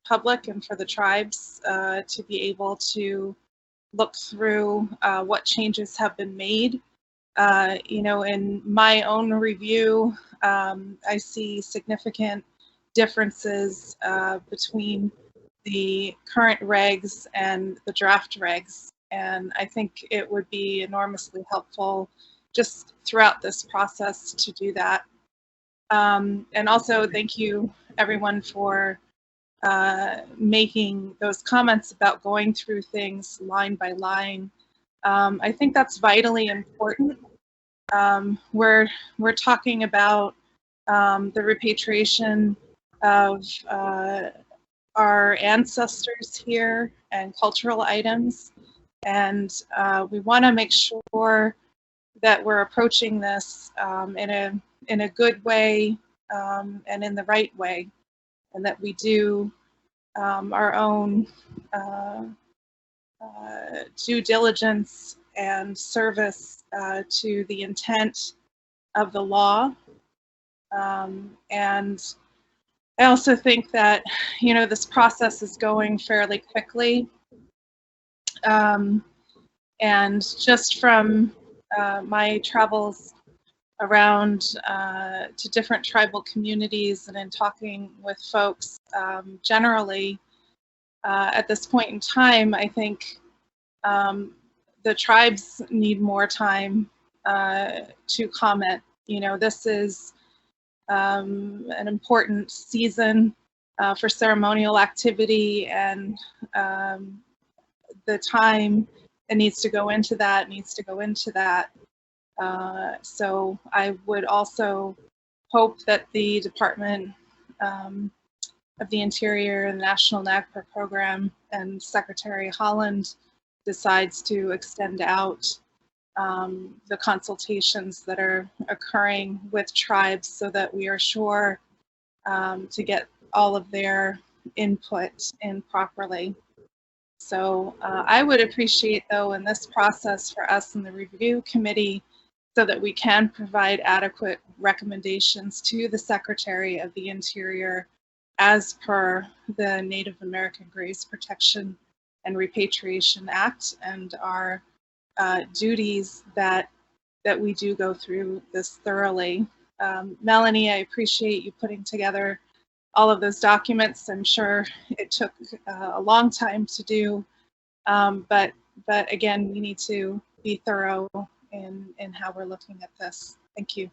public and for the tribes to be able to look through what changes have been made. You know, in my own review, I see significant differences between the current regs and the draft regs. And I think it would be enormously helpful just throughout this process to do that. And also thank you everyone for making those comments about going through things line by line. I think that's vitally important. We're talking about the repatriation of our ancestors here and cultural items, and we want to make sure that we're approaching this in a good way and in the right way, and that we do our own due diligence and service to the intent of the law. And I also think that, you know, this process is going fairly quickly. And just from my travels around to different tribal communities and in talking with folks generally, at this point in time, I think the tribes need more time to comment. You know, this is an important season for ceremonial activity, and the time that needs to go into that needs to go into that. So I would also hope that the Department of the Interior and the National NAGPRA program and Secretary Holland decides to extend out the consultations that are occurring with tribes so that we are sure to get all of their input in properly. So I would appreciate, though, in this process for us in the review committee, so that we can provide adequate recommendations to the Secretary of the Interior as per the Native American Graves Protection and Repatriation Act, and our duties that we do go through this thoroughly. Melanie, I appreciate you putting together all of those documents. I'm sure it took a long time to do, but again, we need to be thorough in how we're looking at this. Thank you.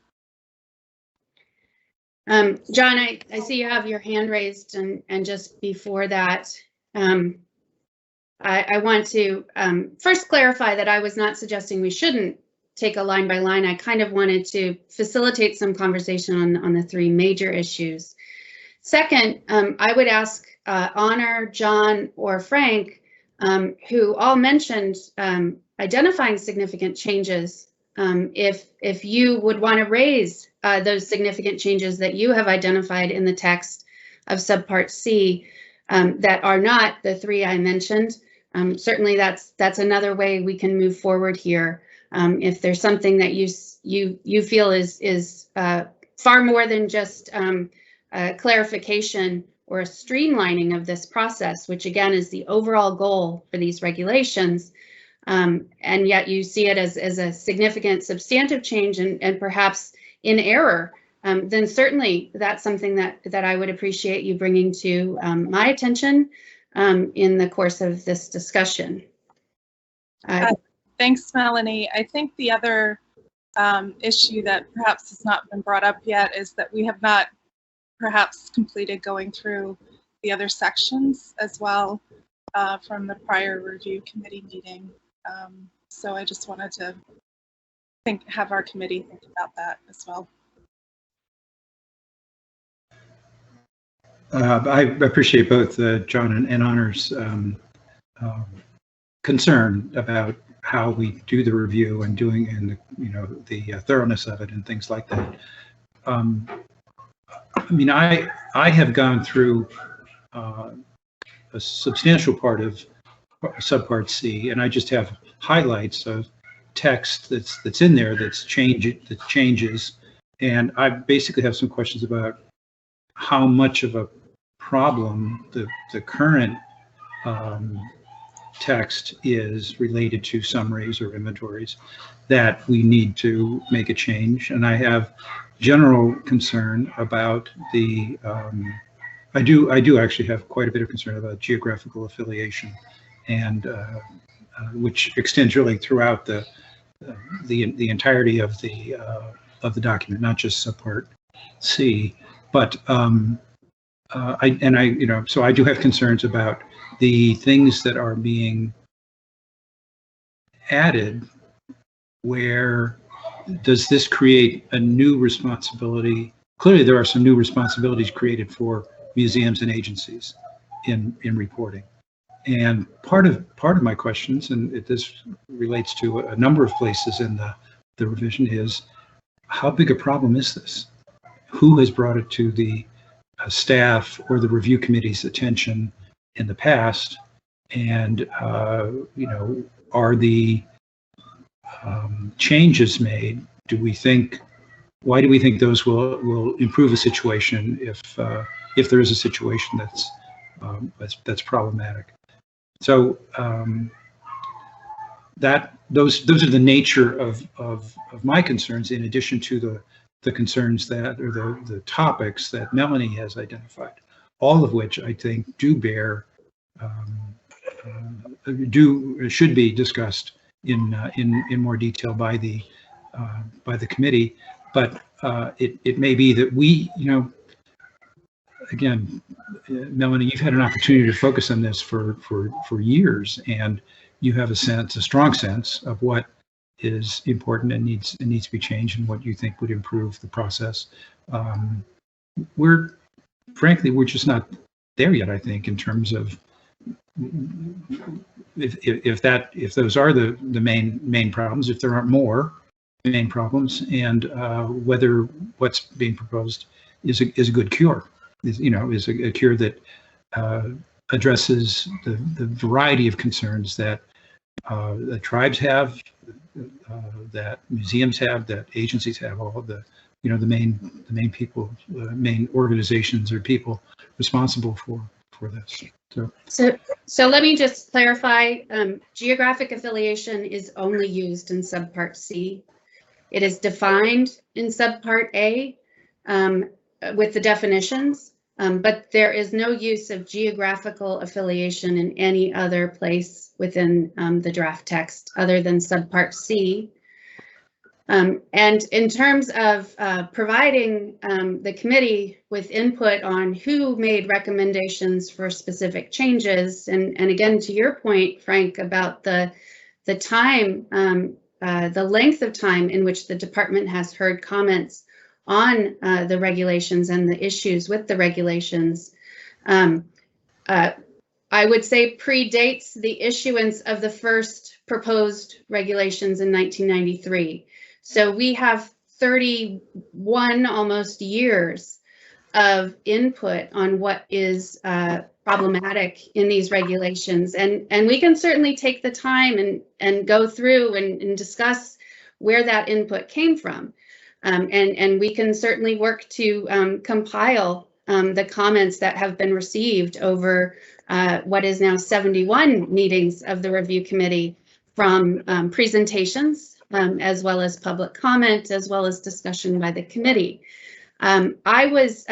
John, I see you have your hand raised, and just before that, I want to first clarify that I was not suggesting we shouldn't take a line by line. I kind of wanted to facilitate some conversation on the three major issues. Second, I would ask Honor, John, or Frank, who all mentioned identifying significant changes, if you would want to raise those significant changes that you have identified in the text of Subpart C that are not the three I mentioned. Certainly that's another way we can move forward here. If there's something that you feel is far more than just clarification or a streamlining of this process, which again is the overall goal for these regulations, and yet you see it as a significant substantive change and perhaps in error, then certainly that's something that I would appreciate you bringing to my attention in the course of this discussion. Thanks, Melanie. I think the other issue that perhaps has not been brought up yet is that we have not perhaps completed going through the other sections as well from the prior review committee meeting. So I just wanted to have our committee think about that as well. I appreciate both John and Honor's concern about how we do the review and the thoroughness of it and things like that. I mean, I have gone through a substantial part of Subpart C, and I just have highlights of text that's in there that changes, and I basically have some questions about how much of a problem the current text is related to summaries or inventories that we need to make a change. And I have general concern about the I do actually have quite a bit of concern about geographical affiliation, and which extends really throughout the entirety of the document, not just Subpart C. But so I do have concerns about the things that are being added. Where does this create a new responsibility? Clearly, there are some new responsibilities created for museums and agencies in reporting. And part of my questions, and this relates to a number of places in the revision, is how big a problem is this? Who has brought it to the staff or the review committee's attention in the past? And are the changes made? Why do we think those will improve a situation if there is a situation that's problematic? So those are the nature of my concerns, in addition to the concerns the topics that Melanie has identified, all of which I think do bear should be discussed in more detail by the committee. But it may be that we, again, Melanie, you've had an opportunity to focus on this for years, and you have a strong sense of what is important and needs to be changed, and what you think would improve the process. Frankly, we're just not there yet, I think, in terms of if those are the main problems, if there aren't more main problems, and whether what's being proposed is a good cure, is a cure that addresses the variety of concerns that the tribes have, that museums have, that agencies have, all of the main people, main organizations or people responsible for this. So let me just clarify, geographic affiliation is only used in Subpart C. It is defined in Subpart A with the definitions, but there is no use of geographical affiliation in any other place within the draft text other than Subpart C. And in terms of providing the committee with input on who made recommendations for specific changes, and again, to your point, Frank, about the time, the length of time in which the department has heard comments on the regulations and the issues with the regulations, I would say predates the issuance of the first proposed regulations in 1993. So we have 31 almost years of input on what is problematic in these regulations. And we can certainly take the time and go through and discuss where that input came from. And we can certainly work to compile the comments that have been received over what is now 71 meetings of the review committee, from presentations, as well as public comment, as well as discussion by the committee. I was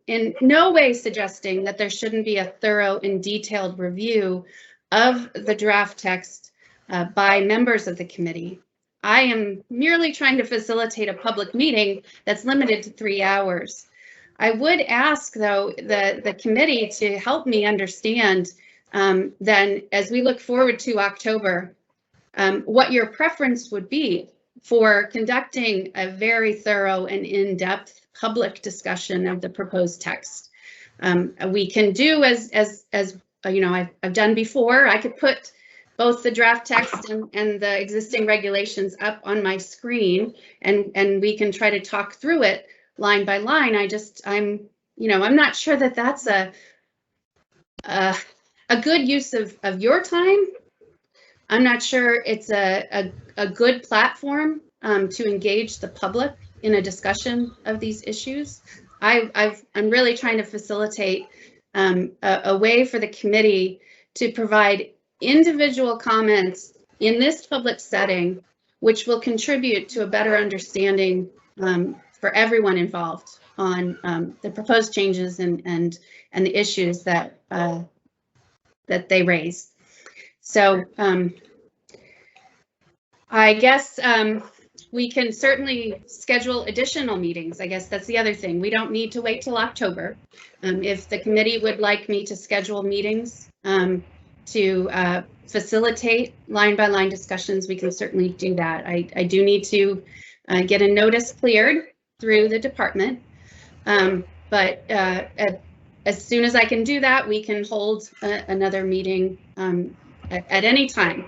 in no way suggesting that there shouldn't be a thorough and detailed review of the draft text by members of the committee. I am merely trying to facilitate a public meeting that's limited to 3 hours. I would ask, though, the committee to help me understand then, as we look forward to October, what your preference would be for conducting a very thorough and in-depth public discussion of the proposed text. We can do as I've done before. I could put both the draft text and the existing regulations up on my screen, and we can try to talk through it. line by line. I'm not sure that that's a good use of your time. I'm not sure it's a good platform to engage the public in a discussion of these issues. I'm really trying to facilitate a way for the committee to provide individual comments in this public setting, which will contribute to a better understanding for everyone involved on the proposed changes and the issues that they raise. So I guess we can certainly schedule additional meetings. I guess that's the other thing. We don't need to wait till October. If the committee would like me to schedule meetings to facilitate line-by-line discussions, we can certainly do that. I do need to get a notice cleared through the department, but as soon as I can do that, we can hold another meeting at any time.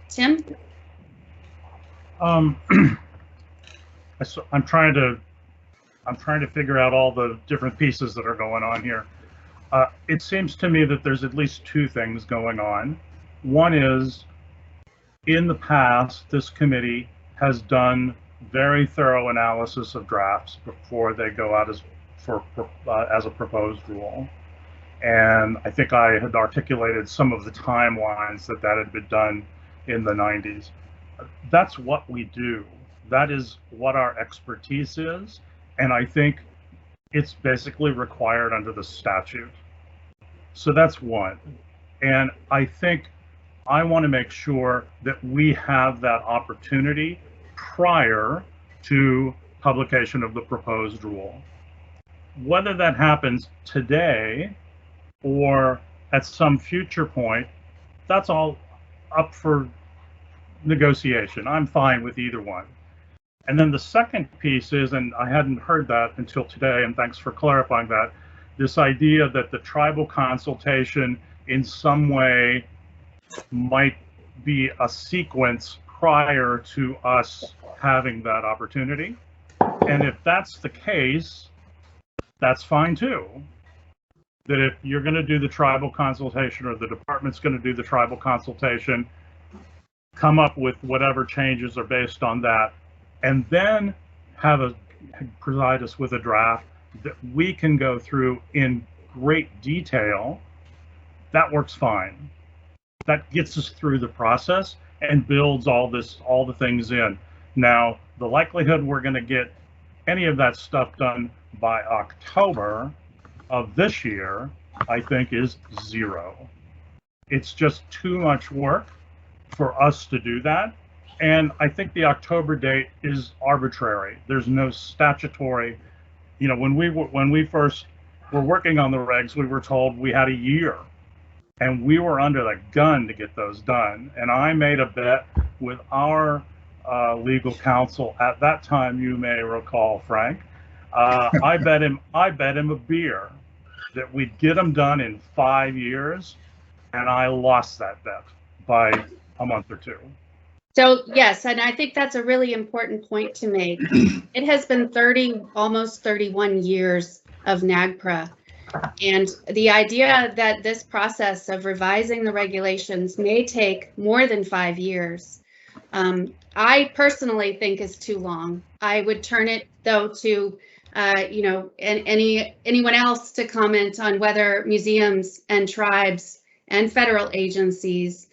Tim? I'm trying to figure out all the different pieces that are going on here. It seems to me that there's at least two things going on. One is, in the past, this committee has done very thorough analysis of drafts before they go out as a proposed rule. And I think I had articulated some of the timelines that had been done in the 90s. That's what we do. That is what our expertise is. And I think it's basically required under the statute. So that's one. And I think I want to make sure that we have that opportunity prior to publication of the proposed rule. Whether that happens today or at some future point, that's all up for negotiation. I'm fine with either one. And then the second piece is, and I hadn't heard that until today, and thanks for clarifying that, this idea that the tribal consultation in some way might be a sequence prior to us having that opportunity. And if that's the case, that's fine too. That if you're going to do the tribal consultation, or the department's going to do the tribal consultation, come up with whatever changes are based on that, and then provide us with a draft that we can go through in great detail. That works fine. That gets us through the process and builds all the things in. Now, the likelihood we're going to get any of that stuff done by October of this year, I think, is zero. It's just too much work for us to do that. And I think the October date is arbitrary. There's no statutory, when we first were working on the regs, we were told we had a year, and we were under the gun to get those done. And I made a bet with our legal counsel at that time, you may recall, Frank. I bet him a beer that we'd get them done in 5 years, and I lost that bet by a month or two. So yes, and I think that's a really important point to make. It has been almost 31 years of NAGPRA. And the idea that this process of revising the regulations may take more than 5 years, I personally think is too long. I would turn it, though, to anyone else to comment on whether museums and tribes and federal agencies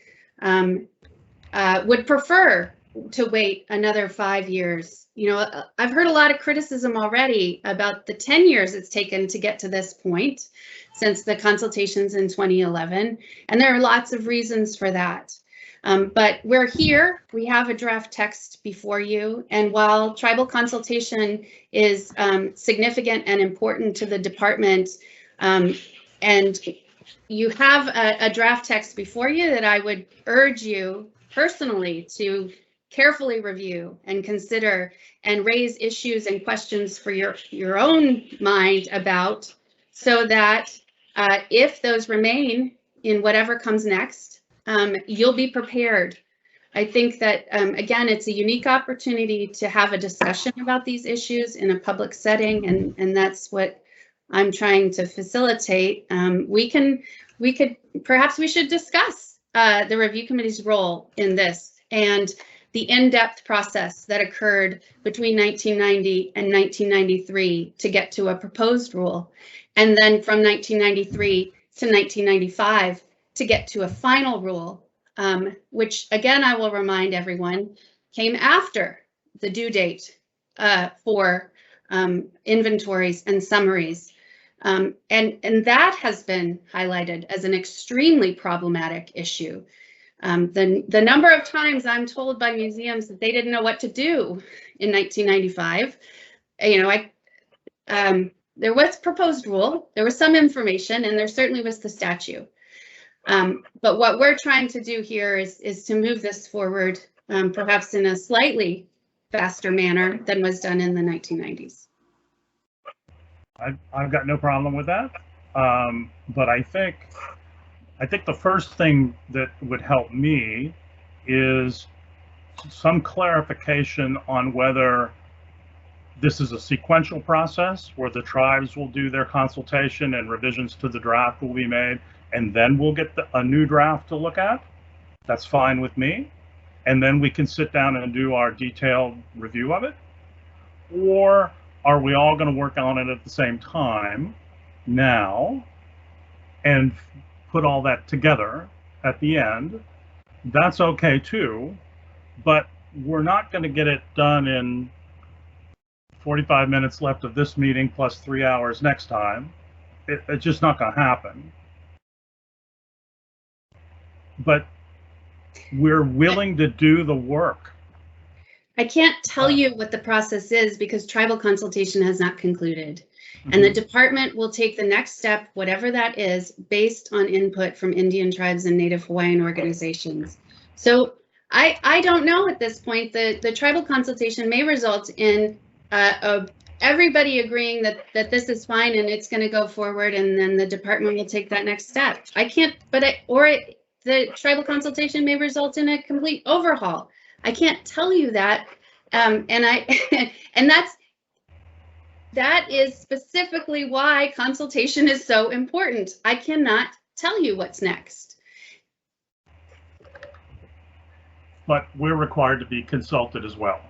would prefer to wait another 5 years. I've heard a lot of criticism already about the 10 years it's taken to get to this point since the consultations in 2011, and there are lots of reasons for that. But we're here, we have a draft text before you, and while tribal consultation is significant and important to the department, and you have a draft text before you that I would urge you personally to carefully review and consider and raise issues and questions for your own mind about, so that if those remain in whatever comes next, you'll be prepared I think that, again, it's a unique opportunity to have a discussion about these issues in a public setting, and that's what I'm trying to facilitate. Perhaps we should discuss the review committee's role in this and the in-depth process that occurred between 1990 and 1993 to get to a proposed rule, and then from 1993 to 1995 to get to a final rule, which again, I will remind everyone, came after the due date for inventories and summaries. And that has been highlighted as an extremely problematic issue. The number of times I'm told by museums that they didn't know what to do in 1995, there was proposed rule, there was some information, and there certainly was the statute. But what we're trying to do here is to move this forward, perhaps in a slightly faster manner than was done in the 1990s. I've got no problem with that, but I think the first thing that would help me is some clarification on whether this is a sequential process where the tribes will do their consultation and revisions to the draft will be made, and then we'll get a new draft to look at. That's fine with me. And then we can sit down and do our detailed review of it. Or are we all going to work on it at the same time now and put all that together at the end? That's okay too, but we're not going to get it done in 45 minutes left of this meeting plus 3 hours next time. It's just not going to happen. But we're willing to do the work. I can't tell you what the process is because tribal consultation has not concluded. And the department will take the next step, whatever that is, based on input from Indian tribes and Native Hawaiian organizations. So I don't know at this point. The tribal consultation may result in everybody agreeing that this is fine and it's going to go forward, and then the department will take that next step. I can't, the tribal consultation may result in a complete overhaul. I can't tell you that, and that is specifically why consultation is so important. I cannot tell you what's next. But we're required to be consulted as well.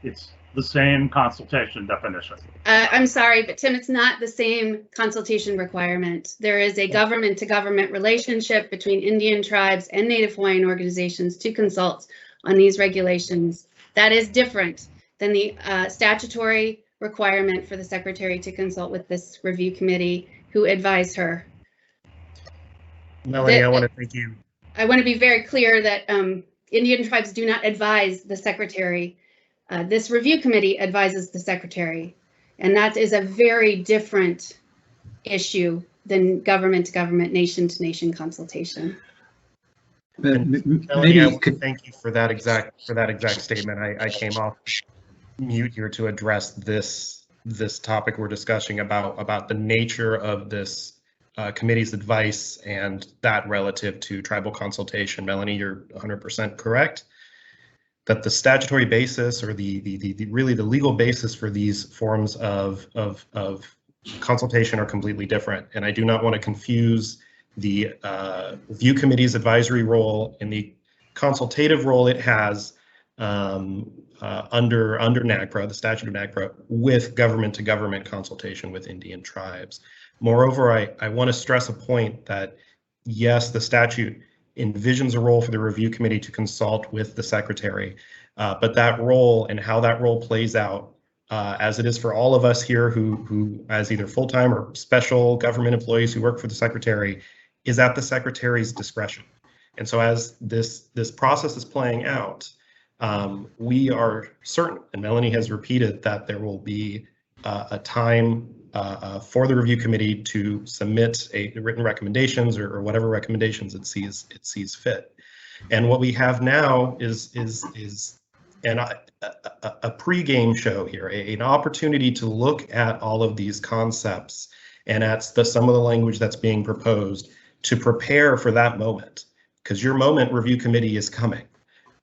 It's the same consultation definition. I'm sorry, but Tim, it's not the same consultation requirement. There is a government-to-government relationship between Indian tribes and Native Hawaiian organizations to consult on these regulations. That is different than the statutory requirement for the secretary to consult with this review committee who advised her. Melanie, I want to thank you. I want to be very clear that Indian tribes do not advise the secretary. This review committee advises the secretary, and that is a very different issue than government-to-government, nation-to-nation consultation. Melanie, I want to thank you for that exact statement. I came off mute here to address this topic we're discussing about the nature of this committee's advice and that relative to tribal consultation. Melanie, you're 100% correct that the statutory basis or really the legal basis for these forms of consultation are completely different, and I do not want to confuse the review committee's advisory role and the consultative role it has under NAGPRA, the statute of NAGPRA, with government-to-government consultation with Indian tribes. Moreover, I want to stress a point that yes, the statute envisions a role for the review committee to consult with the secretary, but that role and how that role plays out, as it is for all of us here who as either full-time or special government employees who work for the secretary, is at the secretary's discretion. And so as this process is playing out, we are certain, and Melanie has repeated, that there will be a time for the review committee to submit written recommendations or whatever recommendations it sees fit. And what we have now is a pre-game show here, an opportunity to look at all of these concepts and at some of the language that's being proposed to prepare for that moment, because your moment, review committee, is coming.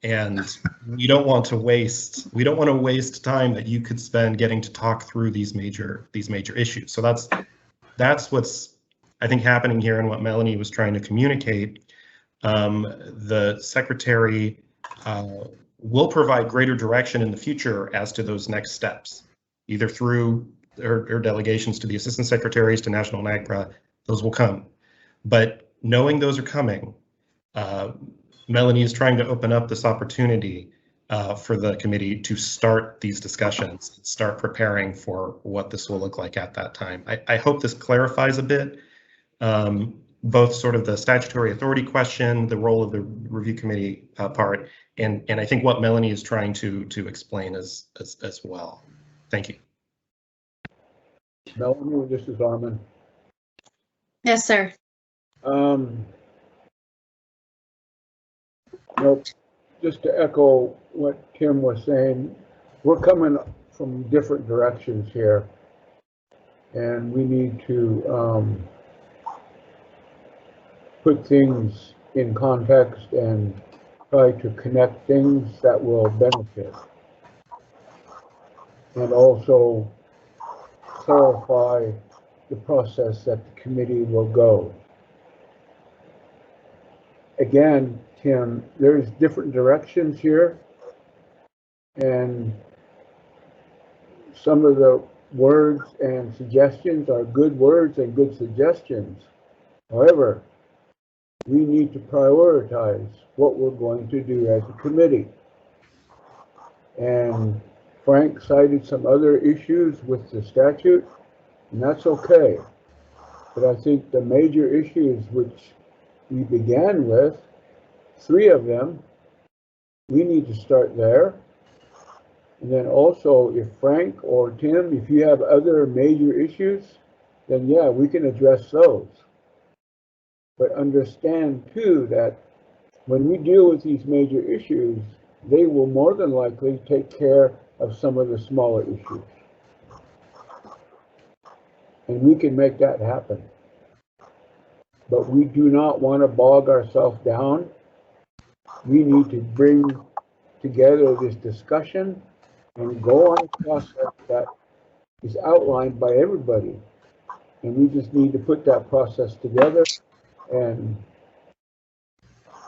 And we don't want to waste time that you could spend getting to talk through these major issues. So that's what's, I think, happening here and what Melanie was trying to communicate. The secretary will provide greater direction in the future as to those next steps, either through her delegations to the assistant secretaries, to National NAGPRA. Those will come. But knowing those are coming, Melanie is trying to open up this opportunity for the committee to start these discussions, start preparing for what this will look like at that time. I hope this clarifies a bit, both sort of the statutory authority question, the role of the review committee part, and I think what Melanie is trying to explain as well. Thank you. Melanie, this is Armin. Yes, sir. Nope. Just to echo what Tim was saying, we're coming from different directions here, and we need to put things in context and try to connect things that will benefit, and also clarify the process that the committee will go. Again, Tim, there's different directions here, and some of the words and suggestions are good words and good suggestions. However, we need to prioritize what we're going to do as a committee. And Frank cited some other issues with the statute, and that's okay. But I think the major issues which we began with, 3 of them, we need to start there. And then also, if Frank or Tim, if you have other major issues, then yeah, we can address those. But understand too that when we deal with these major issues, they will more than likely take care of some of the smaller issues. And we can make that happen. But we do not want to bog ourselves down. We need to bring together this discussion and go on a process that is outlined by everybody. And we just need to put that process together and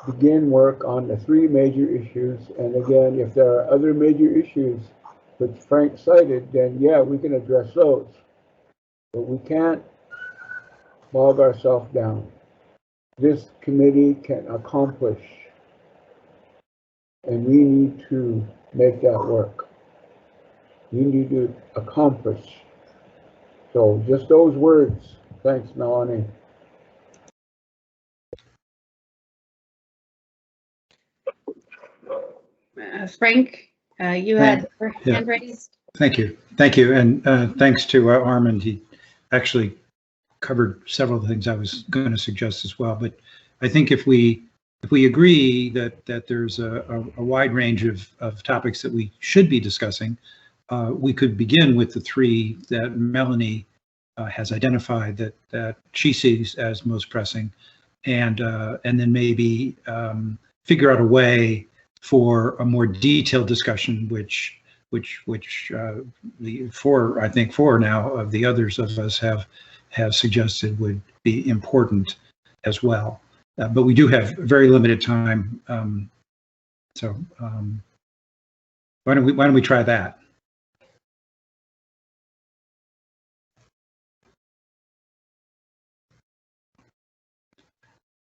begin work on the 3 major issues. And again, if there are other major issues which Frank cited, then yeah, we can address those. But we can't bog ourselves down. This committee can accomplish, and we need to make that work. We need to accomplish. So just those words. Thanks, Melanie. Frank, you had your hand raised. Thank you. Thank you. And thanks to Armand. He actually covered several of the things I was going to suggest as well. But I think if we agree that there's a wide range of topics that we should be discussing, we could begin with the 3 that Melanie has identified that she sees as most pressing, and then maybe figure out a way for a more detailed discussion, which the 4, I think 4 now of the others of us have suggested would be important as well. But we do have very limited time, so why don't we try that?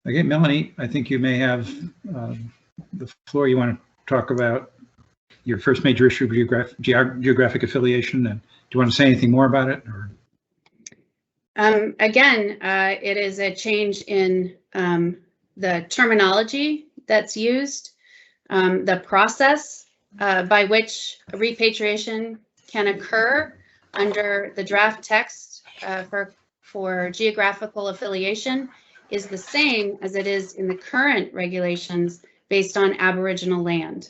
Okay, Melanie, I think you may have the floor. You want to talk about your first major issue of geographic affiliation, and do you want to say anything more about it? Or? Again, it is a change in the terminology that's used, the process by which repatriation can occur under the draft text for geographical affiliation is the same as it is in the current regulations based on Aboriginal land.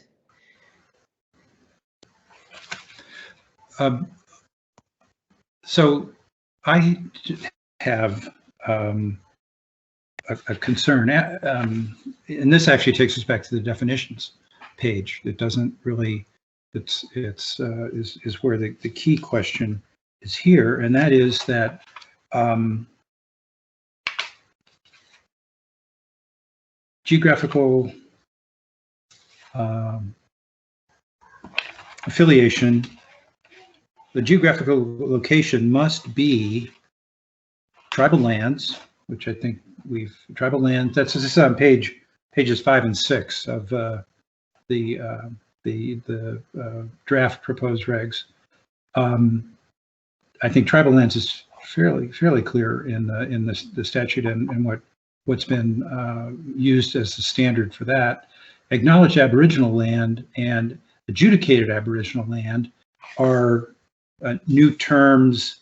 So I have a concern, and this actually takes us back to the definitions page. It doesn't really, is where the key question is here, and that is that geographical affiliation, the geographical location must be tribal lands, which I think tribal lands, this is on pages 5 and 6 of the draft proposed regs. I think tribal lands is fairly clear in the statute and what's been used as the standard for that. Acknowledged Aboriginal land and adjudicated Aboriginal land are new terms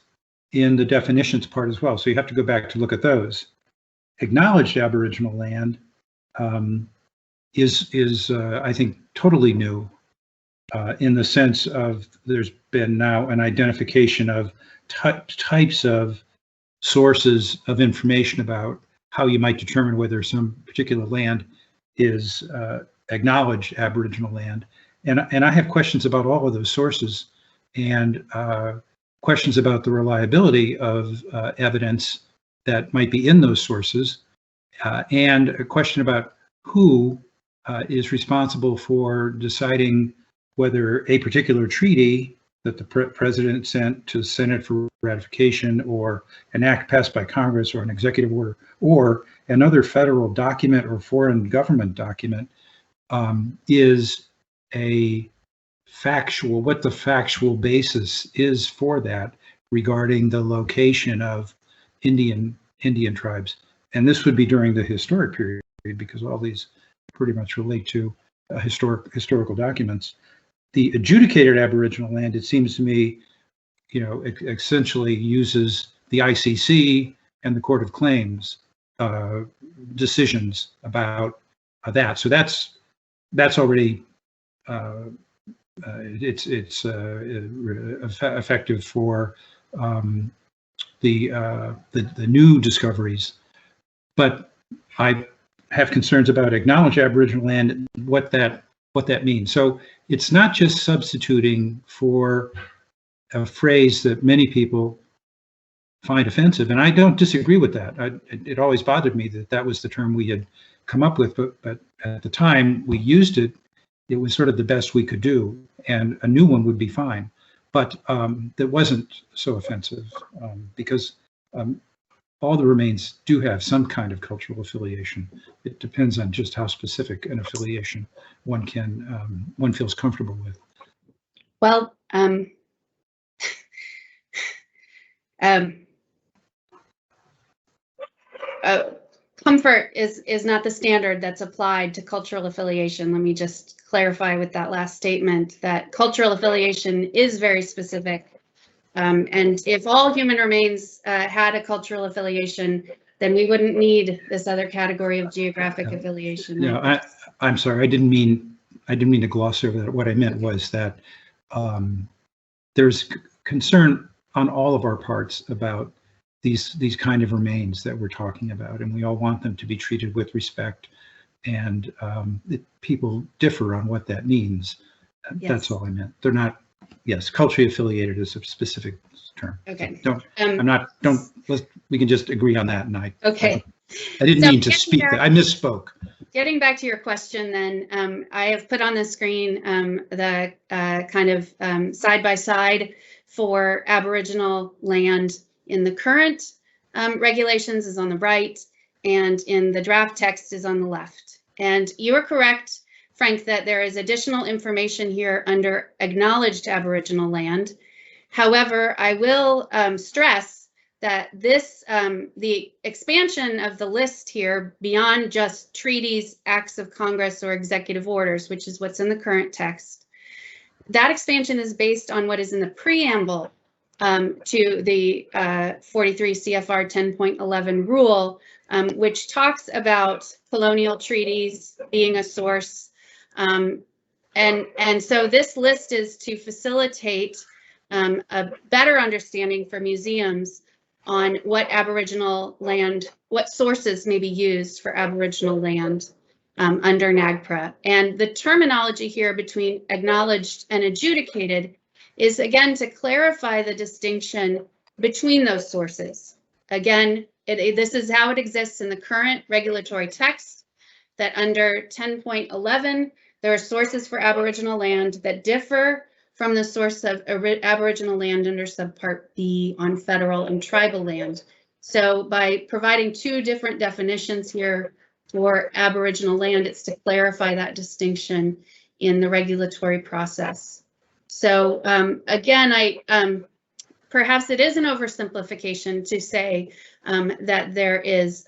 in the definitions part as well. So you have to go back to look at those. Acknowledged Aboriginal land is I think totally new in the sense of there's been now an identification of types of sources of information about how you might determine whether some particular land is acknowledged Aboriginal land. And I have questions about all of those sources and questions about the reliability of evidence that might be in those sources, and a question about who is responsible for deciding whether a particular treaty that the president sent to the Senate for ratification, or an act passed by Congress, or an executive order, or another federal document or foreign government document is a factual, what the factual basis is for that regarding the location of Indian tribes. And this would be during the historic period, because all these pretty much relate to historical documents. The adjudicated Aboriginal land, it seems to me, essentially uses the ICC and the Court of Claims decisions about that. So that's already it's effective for the new discoveries. But I have concerns about acknowledged Aboriginal land, what that means. So it's not just substituting for a phrase that many people find offensive, and I don't disagree with that. It always bothered me that was the term we had come up with, but at the time we used it, it was sort of the best we could do, and a new one would be fine. But that wasn't so offensive because all the remains do have some kind of cultural affiliation. It depends on just how specific an affiliation one feels comfortable with. Well, comfort is not the standard that's applied to cultural affiliation. Let me just clarify with that last statement that cultural affiliation is very specific. And if all human remains had a cultural affiliation, then we wouldn't need this other category of geographic affiliation. No, I'm sorry. I didn't mean to gloss over that. What I meant was that there's concern on all of our parts about these kind of remains that we're talking about, and we all want them to be treated with respect. And people differ on what that means. Yes. That's all I meant. They're not. Yes, culturally affiliated is a specific term. Okay. We can just agree on that. And I didn't mean to speak that. I misspoke. Getting back to your question, then, I have put on the screen the kind of side by side for Aboriginal land in the current regulations is on the right, and in the draft text is on the left. And you are correct, Frank, that there is additional information here under acknowledged Aboriginal land. However, I will stress that this, the expansion of the list here beyond just treaties, acts of Congress, or executive orders, which is what's in the current text, that expansion is based on what is in the preamble to the 43 CFR 10.11 rule, which talks about colonial treaties being a source. And so this list is to facilitate a better understanding for museums on what Aboriginal land, what sources may be used for Aboriginal land. under NAGPRA. And the terminology here between acknowledged and adjudicated is, again, to clarify the distinction between those sources. Again, this is how it exists in the current regulatory text, that under 10.11, there are sources for Aboriginal land that differ from the source of Aboriginal land under Subpart B on federal and tribal land. So by providing two different definitions here for Aboriginal land, it's to clarify that distinction in the regulatory process. So again, perhaps it is an oversimplification to say that there is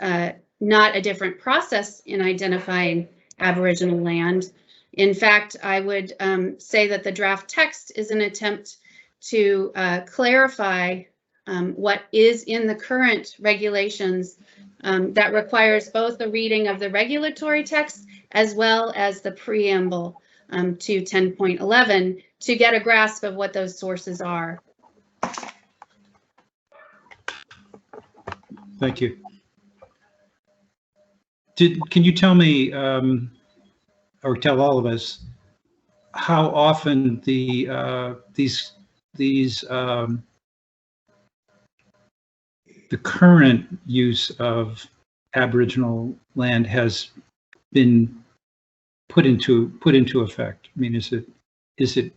not a different process in identifying Aboriginal land. In fact, I would say that the draft text is an attempt to clarify what is in the current regulations that requires both the reading of the regulatory text as well as the preamble to 10.11 to get a grasp of what those sources are. Thank you. Can you tell me, or tell all of us, how often the current use of Aboriginal land has been put into effect? I mean, is it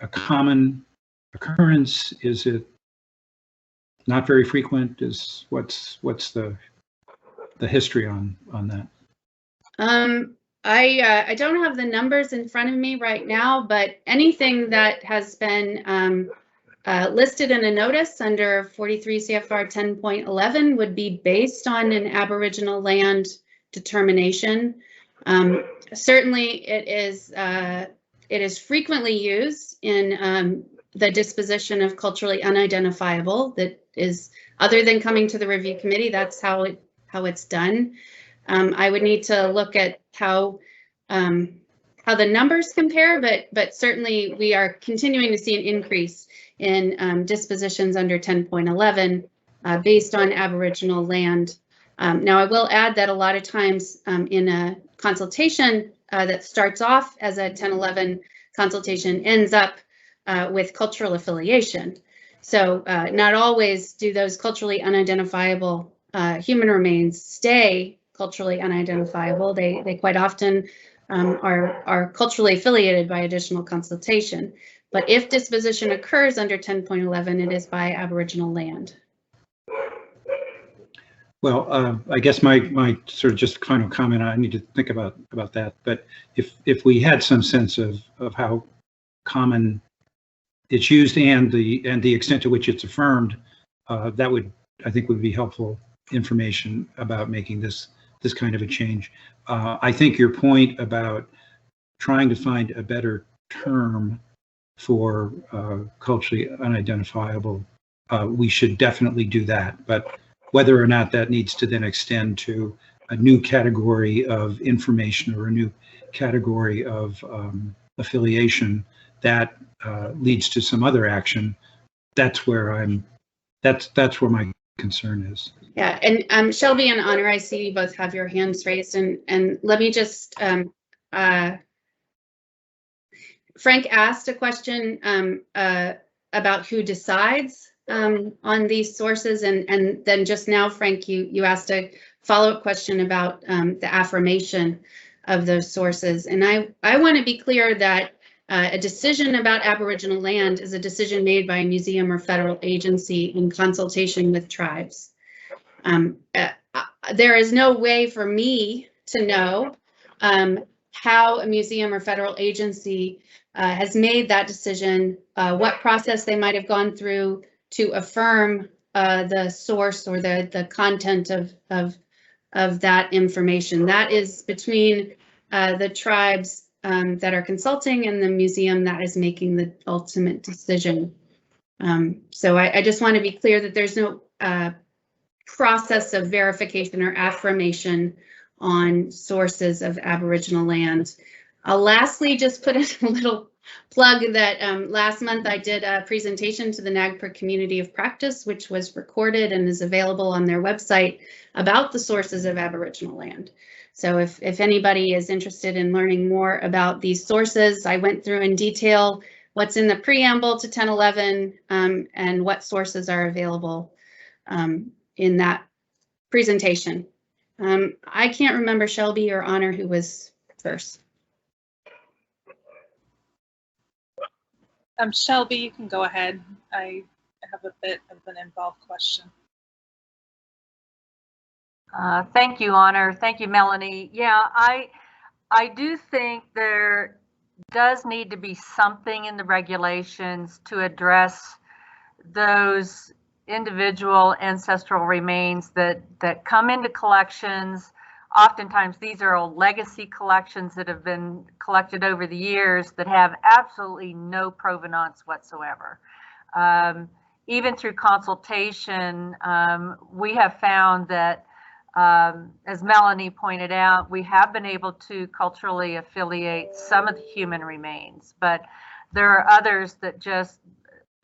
a common occurrence? Is it not very frequent? What's the history on that? I don't have the numbers in front of me right now, but anything that has been listed in a notice under 43 CFR 10.11 would be based on an Aboriginal land determination. Certainly, it is frequently used in the disposition of culturally unidentifiable. That is, other than coming to the review committee, that's how it's done. I would need to look at how the numbers compare, but certainly we are continuing to see an increase in dispositions under 10.11 based on Aboriginal land. Now, I will add that a lot of times in a consultation that starts off as a 10.11 consultation ends up with cultural affiliation. So not always do those culturally unidentifiable human remains stay culturally unidentifiable. They quite often are culturally affiliated by additional consultation. But if disposition occurs under 10.11, it is by Aboriginal land. Well, I guess my sort of just final comment, I need to think about that. But if we had some sense of how common it's used and the extent to which it's affirmed, that would, I think, would be helpful information about making this kind of a change. I think your point about trying to find a better term for culturally unidentifiable, we should definitely do that. But whether or not that needs to then extend to a new category of information or a new category of affiliation that leads to some other action, that's where that's where my concern is. Yeah, and Shelby and Honor, I see you both have your hands raised, and let me just Frank asked a question about who decides on these sources, and then just now, Frank, you asked a follow-up question about the affirmation of those sources, and I want to be clear that a decision about Aboriginal land is a decision made by a museum or federal agency in consultation with tribes. There is no way for me to know how a museum or federal agency has made that decision, what process they might have gone through to affirm the source or the content of that information. That is between the tribes that are consulting and the museum that is making the ultimate decision. So I just want to be clear that there's no process of verification or affirmation on sources of Aboriginal land. I'll lastly just put in a little plug that last month I did a presentation to the NAGPRA Community of Practice, which was recorded and is available on their website, about the sources of Aboriginal land. So if anybody is interested in learning more about these sources, I went through in detail what's in the preamble to 1011 and what sources are available in that presentation. I can't remember Shelby or Honor who was first. Shelby, you can go ahead. I have a bit of an involved question. Thank you, Honor. Thank you, Melanie. Yeah, I do think there does need to be something in the regulations to address those individual ancestral remains that come into collections. Oftentimes these are old legacy collections that have been collected over the years that have absolutely no provenance whatsoever. Even through consultation, we have found that, as Melanie pointed out, we have been able to culturally affiliate some of the human remains, but there are others that just,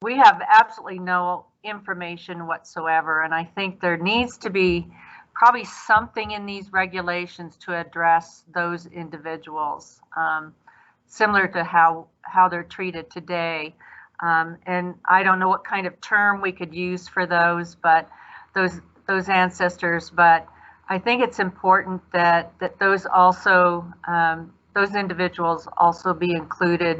we have absolutely no information whatsoever. And I think there needs to be probably something in these regulations to address those individuals, similar to how they're treated today. And I don't know what kind of term we could use for those, but those ancestors, but I think it's important that those also, those individuals also be included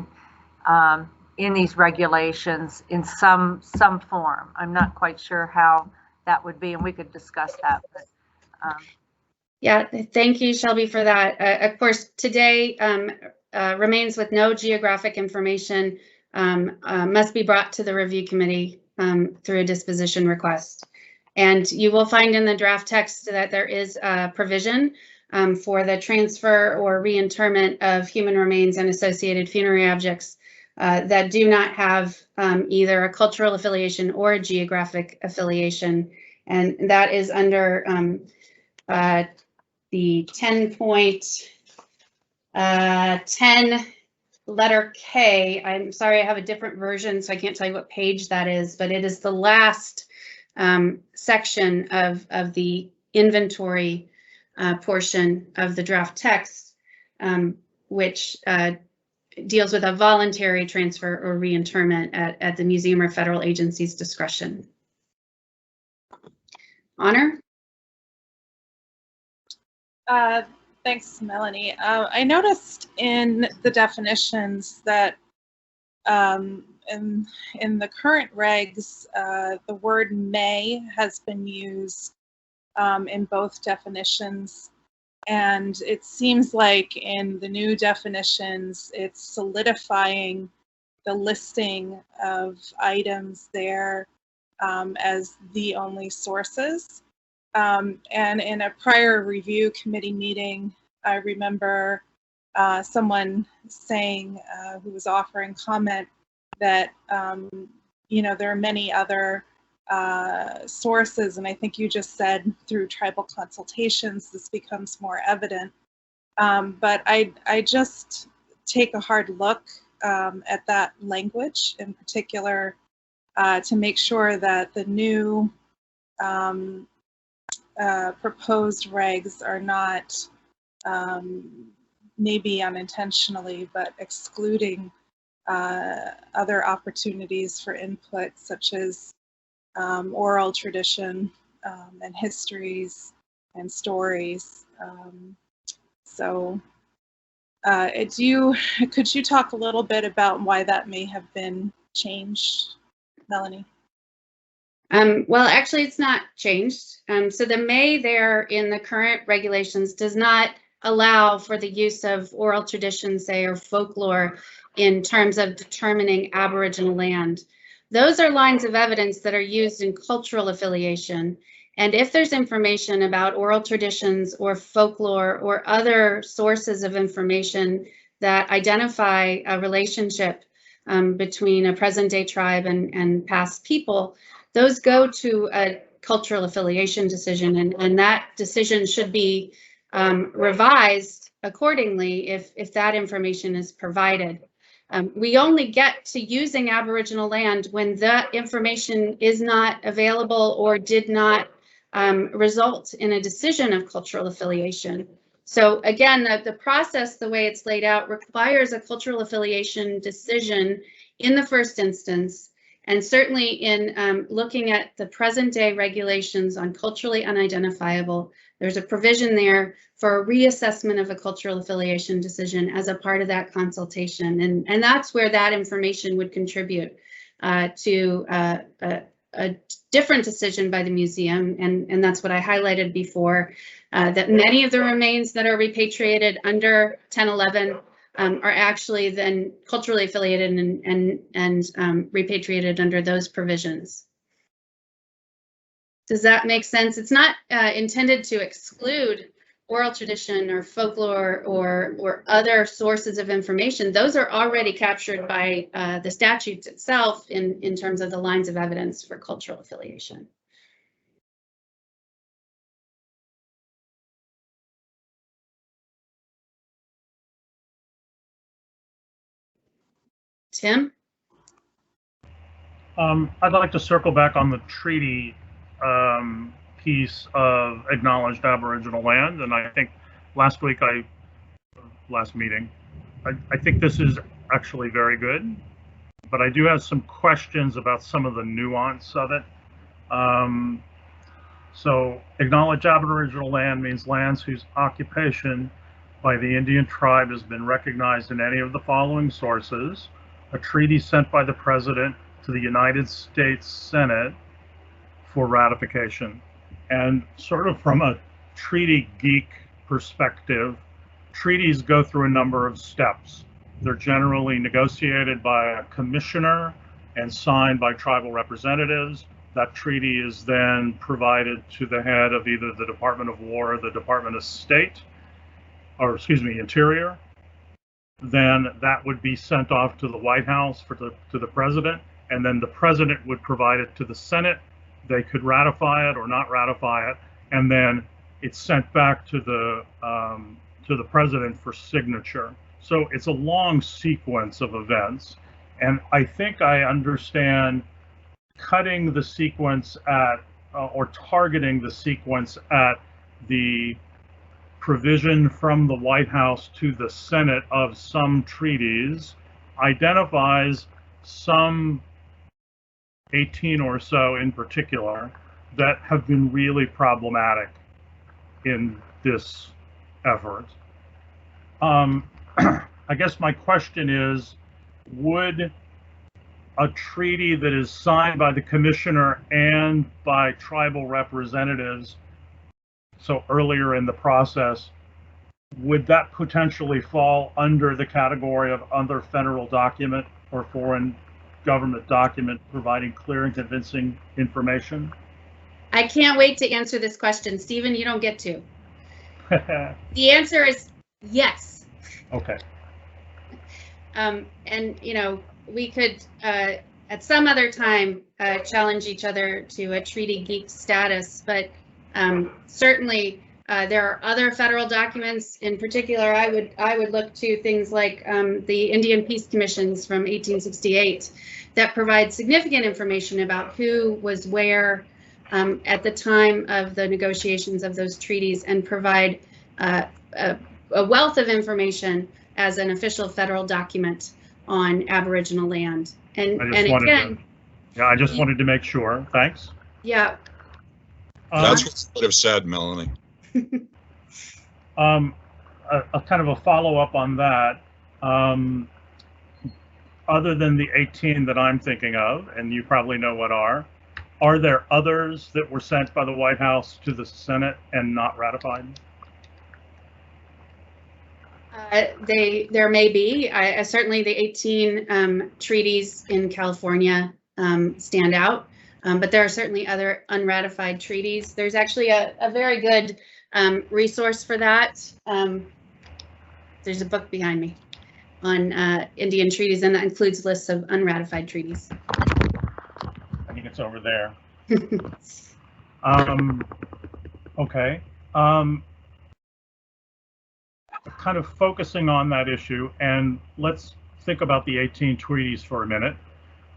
in these regulations in some form. I'm not quite sure how that would be, and we could discuss that. But, yeah, thank you, Shelby, for that. Of course, today remains with no geographic information must be brought to the review committee through a disposition request. And you will find in the draft text that there is a provision for the transfer or reinterment of human remains and associated funerary objects that do not have either a cultural affiliation or a geographic affiliation. And that is under the 10.10 letter K. I'm sorry, I have a different version, so I can't tell you what page that is, but it is the last section of the inventory portion of the draft text, which deals with a voluntary transfer or reinterment at the museum or federal agency's discretion. Honor? Thanks, Melanie. I noticed in the definitions that in the current regs, the word may has been used in both definitions. And it seems like in the new definitions, it's solidifying the listing of items there as the only sources. And in a prior review committee meeting, I remember someone saying, who was offering comment, that you know, there are many other sources, and I think you just said through tribal consultations this becomes more evident. But I just take a hard look at that language in particular to make sure that the new proposed regs are not maybe unintentionally, but excluding other opportunities for input, such as oral tradition and histories and stories. So could you talk a little bit about why that may have been changed, Melanie? Well, actually, it's not changed. So the may there in the current regulations does not allow for the use of oral tradition, say, or folklore in terms of determining Aboriginal land. Those are lines of evidence that are used in cultural affiliation. And if there's information about oral traditions or folklore or other sources of information that identify a relationship between a present day tribe and past people, those go to a cultural affiliation decision, and that decision should be revised accordingly if that information is provided. We only get to using Aboriginal land when that information is not available or did not result in a decision of cultural affiliation. So again, the process, the way it's laid out, requires a cultural affiliation decision in the first instance. And certainly in looking at the present day regulations on culturally unidentifiable, there's a provision there for a reassessment of a cultural affiliation decision as a part of that consultation. And that's where that information would contribute to a different decision by the museum. And that's what I highlighted before, that many of the remains that are repatriated under 1011 are actually then culturally affiliated and repatriated under those provisions. Does that make sense? It's not intended to exclude oral tradition or folklore or other sources of information. Those are already captured by the statute itself in terms of the lines of evidence for cultural affiliation. Tim? I'd like to circle back on the treaty piece of acknowledged Aboriginal land, and I think last meeting, I think this is actually very good, but I do have some questions about some of the nuance of it. So acknowledged Aboriginal land means lands whose occupation by the Indian tribe has been recognized in any of the following sources: a treaty sent by the President to the United States Senate for ratification. And sort of from a treaty geek perspective, treaties go through a number of steps. They're generally negotiated by a commissioner and signed by tribal representatives. That treaty is then provided to the head of either the Department of War or the Department of State, or excuse me, Interior. Then that would be sent off to the White House to the president, and then the president would provide it to the Senate. They could ratify it or not ratify it, and then it's sent back to the president for signature. So it's a long sequence of events, and I think I understand cutting the sequence at or targeting the sequence at the provision from the White House to the Senate of some treaties identifies some 18 or so in particular that have been really problematic in this effort. I guess my question is, would a treaty that is signed by the commissioner and by tribal representatives, so earlier in the process, would that potentially fall under the category of other federal document or foreign government document providing clear and convincing information? I can't wait to answer this question. Stephen, you don't get to. The answer is yes. Okay. And, you know, we could at some other time challenge each other to a treaty geek status, but certainly there are other federal documents. In particular, I would look to things like the Indian Peace Commissions from 1868 that provide significant information about who was where at the time of the negotiations of those treaties, and provide a wealth of information as an official federal document on Aboriginal land. And again, I just wanted to make sure. Thanks. Yeah. That's what I would have said, Melanie. A kind of a follow-up on that. Other than the 18 that I'm thinking of, and you probably know what are there others that were sent by the White House to the Senate and not ratified? There may be. Certainly the 18 treaties in California stand out, but there are certainly other unratified treaties. There's actually a very good resource for that. There's a book behind me on Indian treaties, and that includes lists of unratified treaties. I think it's over there. Okay. Kind of focusing on that issue, and let's think about the 18 treaties for a minute.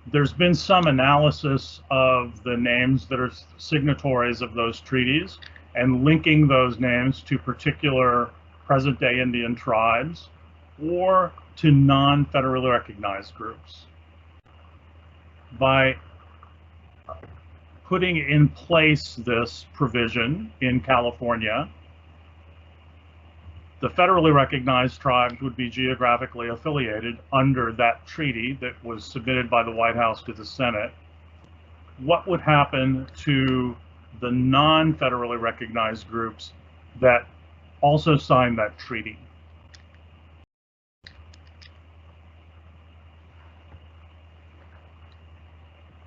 There's been some analysis of the names that are signatories of those treaties and linking those names to particular present-day Indian tribes or to non-federally recognized groups. By putting in place this provision in California, the federally recognized tribes would be geographically affiliated under that treaty that was submitted by the White House to the Senate. What would happen to the non-federally recognized groups that also signed that treaty?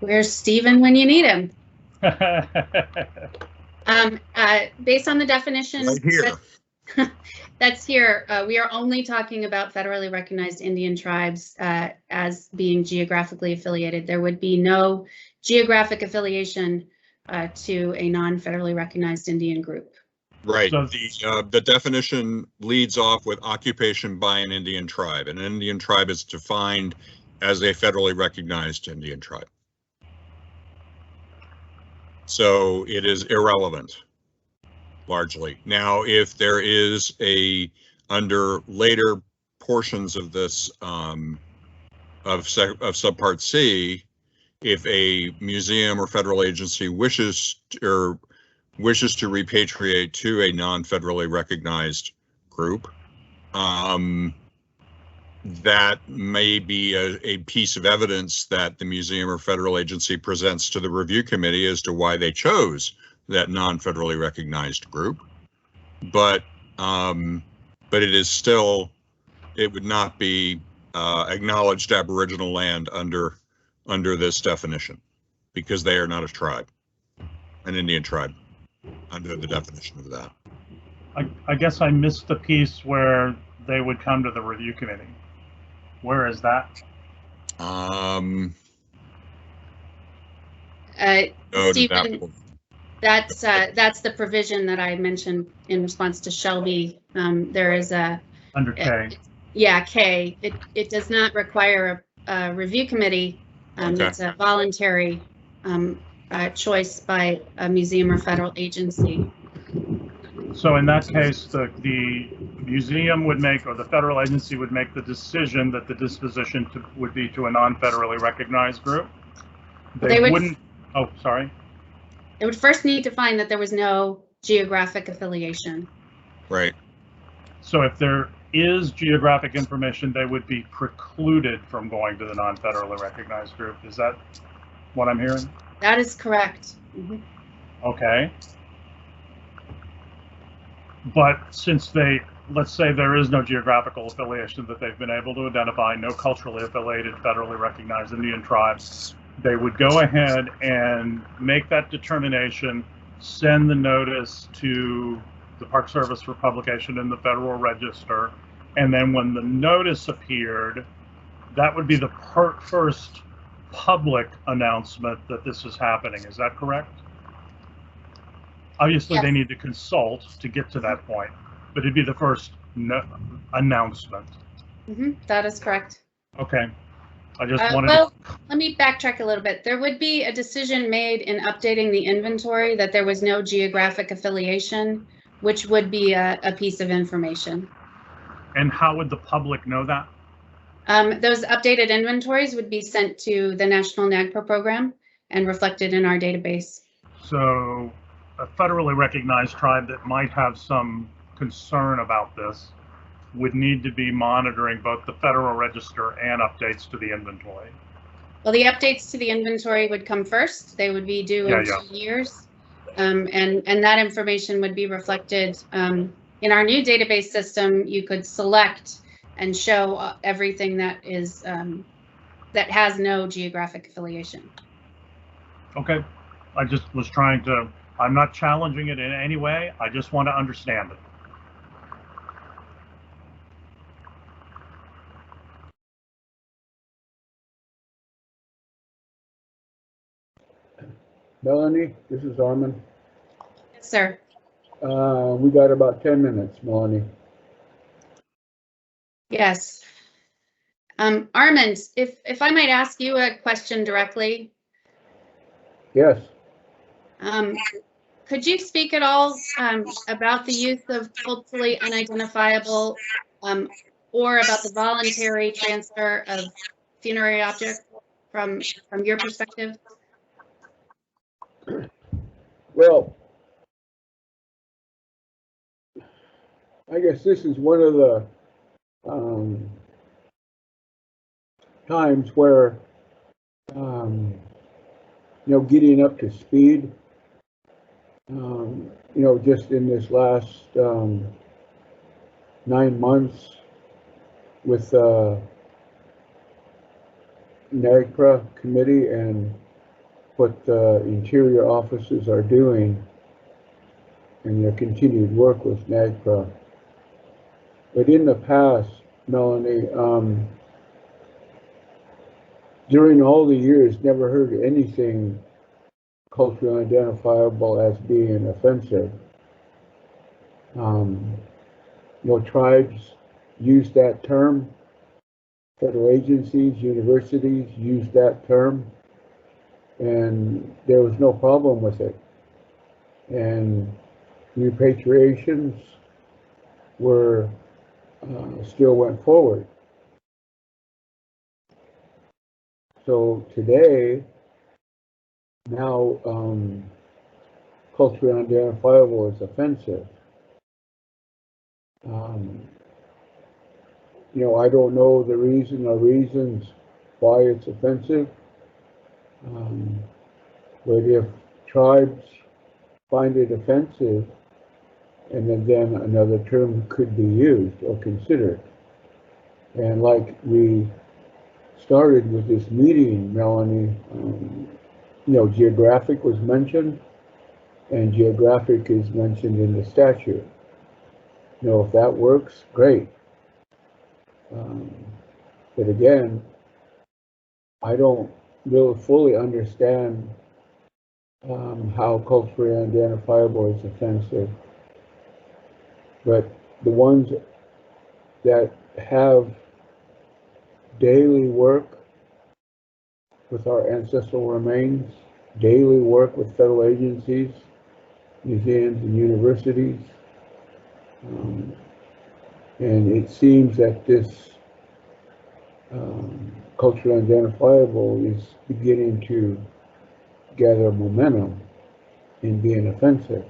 Where's Stephen when you need him? Based on the definition Right here. that's here, we are only talking about federally recognized Indian tribes as being geographically affiliated. There would be no geographic affiliation to a non-federally recognized Indian group. Right. So- The definition leads off with occupation by an Indian tribe. An Indian tribe is defined as a federally recognized Indian tribe. So it is irrelevant, largely. Now, if there is under later portions of this, of Subpart C, if a museum or federal agency wishes to repatriate to a non-federally recognized group, that may be a piece of evidence that the museum or federal agency presents to the review committee as to why they chose that non-federally recognized group. But it is still, it would not be acknowledged Aboriginal land under this definition, because they are not a tribe, an Indian tribe, under the definition of that. I guess I missed the piece where they would come to the review committee. Where is that? No, Stephen, that's the provision that I mentioned in response to Shelby. There is a Under K. K. It does not require a review committee. Okay. It's a voluntary choice by a museum or federal agency. So in that case, the museum would make, or the federal agency would make the decision that the disposition would be to a non-federally recognized group. They wouldn't. Oh, sorry. They would first need to find that there was no geographic affiliation. Right. So if there is geographic information, they would be precluded from going to the non-federally recognized group. Is that what I'm hearing? That is correct. Mm-hmm. Okay. But since let's say there is no geographical affiliation that they've been able to identify, no culturally affiliated, federally recognized Indian tribes, they would go ahead and make that determination, send the notice to the Park Service for publication in the Federal Register, and then when the notice appeared, that would be the first public announcement that this is happening. Is that correct? Obviously, Yes. They need to consult to get to that point, but it'd be the first announcement. Mm-hmm. That is correct. Okay. I just wanted well, let me backtrack a little bit. There would be a decision made in updating the inventory that there was no geographic affiliation, which would be a piece of information. And how would the public know that? Those updated inventories would be sent to the National NAGPRA program and reflected in our database. So a federally recognized tribe that might have some concern about this would need to be monitoring both the Federal Register and updates to the inventory. Well, the updates to the inventory would come first. They would be due in 2 years. And that information would be reflected in our new database system. You could select and show everything that is that has no geographic affiliation. Okay. I just was trying to, I'm not challenging it in any way. I just want to understand it. Melanie, this is Armin. Yes, sir. We got about 10 minutes, Melanie. Yes. Armand, if I might ask you a question directly. Yes. could you speak at all about the use of culturally unidentifiable or about the voluntary transfer of funerary objects from your perspective? Well, I guess this is one of the times where, getting up to speed, just in this last 9 months with NAGPRA committee and what the interior offices are doing and their continued work with NAGPRA. But in the past, Melanie, during all the years, never heard anything culturally identifiable as being offensive. Tribes use that term. Federal agencies, universities use that term, and there was no problem with it. And repatriations were still went forward. So today, now culturally unidentifiable is offensive. I don't know the reason or reasons why it's offensive, but if tribes find it offensive, and then another term could be used or considered. And like we started with this meeting, Melanie, geographic was mentioned, and geographic is mentioned in the statute. If that works, great. But again, I don't really fully understand how culturally identifiable is offensive. But the ones that have daily work with our ancestral remains, daily work with federal agencies, museums, and universities, and it seems that this culturally identifiable is beginning to gather momentum in being offensive.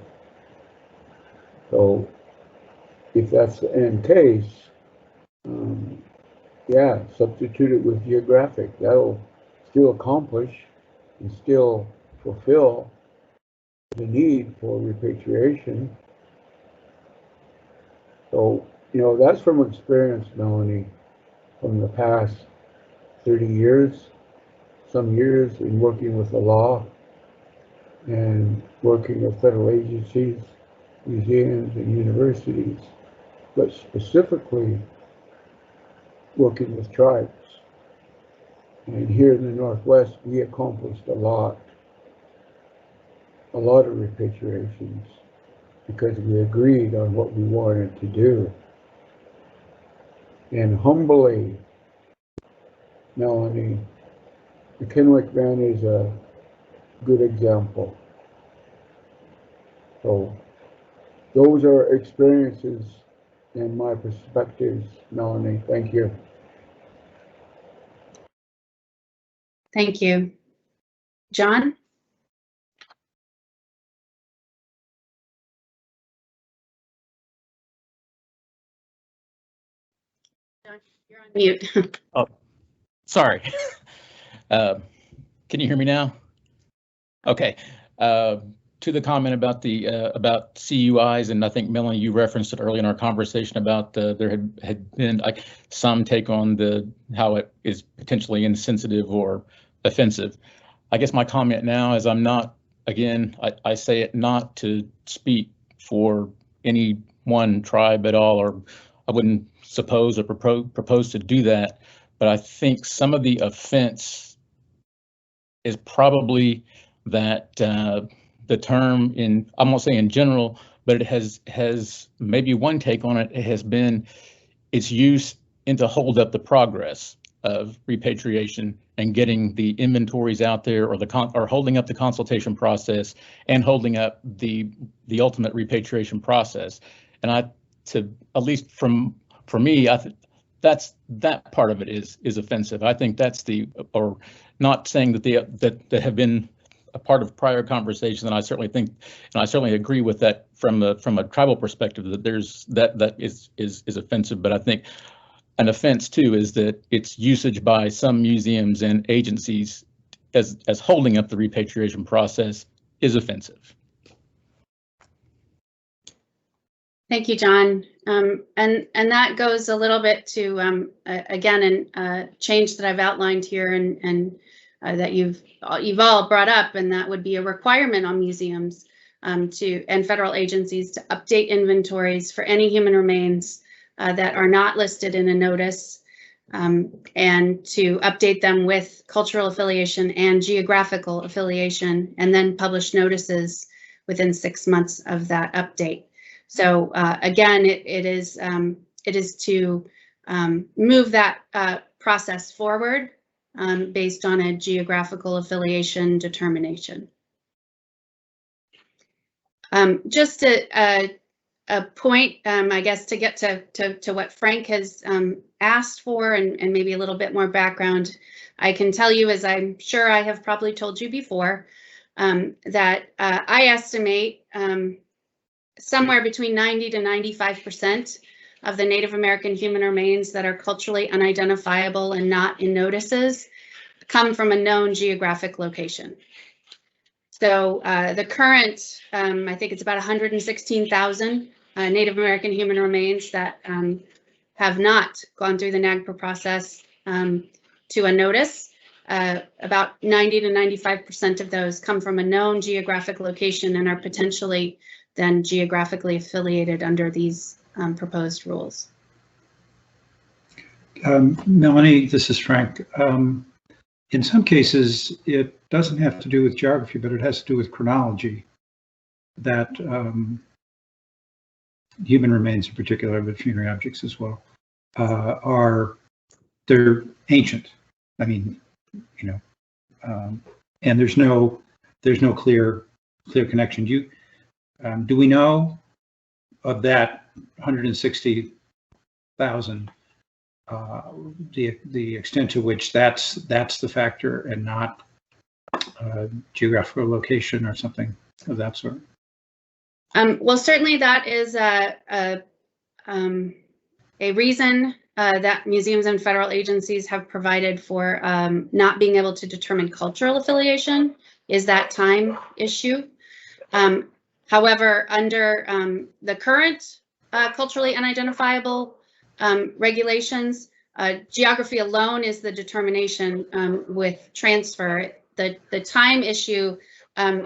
So if that's the end case, substitute it with geographic. That'll still accomplish and still fulfill the need for repatriation. So, that's from experience, Melanie, from the past 30 years, some years in working with the law and working with federal agencies, museums, and universities, but specifically working with tribes. And here in the Northwest, we accomplished a lot of repatriations because we agreed on what we wanted to do. And humbly, Melanie, the Kennewick Band is a good example. So those are experiences and my perspectives, Melanie. Thank you. Thank you. John? You're on mute. Oh, sorry. Can you hear me now? Okay. To the comment about the about CUIs, and I think Melanie, you referenced it early in our conversation about there had been like some take on how it is potentially insensitive or offensive. I guess my comment now is I'm not, again, I say it not to speak for any one tribe at all, or I wouldn't suppose or propose to do that, but I think some of the offense is probably that the term I won't say in general, but it has maybe one take on it. It has been its use to hold up the progress. of repatriation and getting the inventories out there, or holding up the consultation process and holding up the ultimate repatriation process. And at least for me, that part of it is offensive. I think that's or not saying that they have been a part of prior conversation. And I certainly think, and I certainly agree with that from a tribal perspective, that that is offensive. But I think an offense too is that its usage by some museums and agencies as holding up the repatriation process is offensive. Thank you, John. And that goes a little bit to again, a change that I've outlined here and that you've all brought up, and that would be a requirement on museums and federal agencies to update inventories for any human remains that are not listed in a notice, and to update them with cultural affiliation and geographical affiliation, and then publish notices within 6 months of that update. So again, it is to move that process forward based on a geographical affiliation determination. Just a point, I guess, to get to what Frank has asked for, and maybe a little bit more background. I can tell you, as I'm sure I have probably told you before, that I estimate somewhere between 90 to 95% of the Native American human remains that are culturally unidentifiable and not in notices come from a known geographic location. So the current, I think it's about 116,000 Native American human remains that have not gone through the NAGPRA process to a notice. About 90 to 95% of those come from a known geographic location and are potentially then geographically affiliated under these proposed rules. Melanie, this is Frank. In some cases, it doesn't have to do with geography, but it has to do with chronology. That human remains in particular, but funerary objects as well, they're ancient. I mean, you know, and there's no clear connection. Do we know of that 160,000, the extent to which that's the factor and not geographical location or something of that sort? Well, certainly that is a reason that museums and federal agencies have provided for not being able to determine cultural affiliation, is that time issue. However, under the current culturally unidentifiable regulations, geography alone is the determination with transfer. The time issue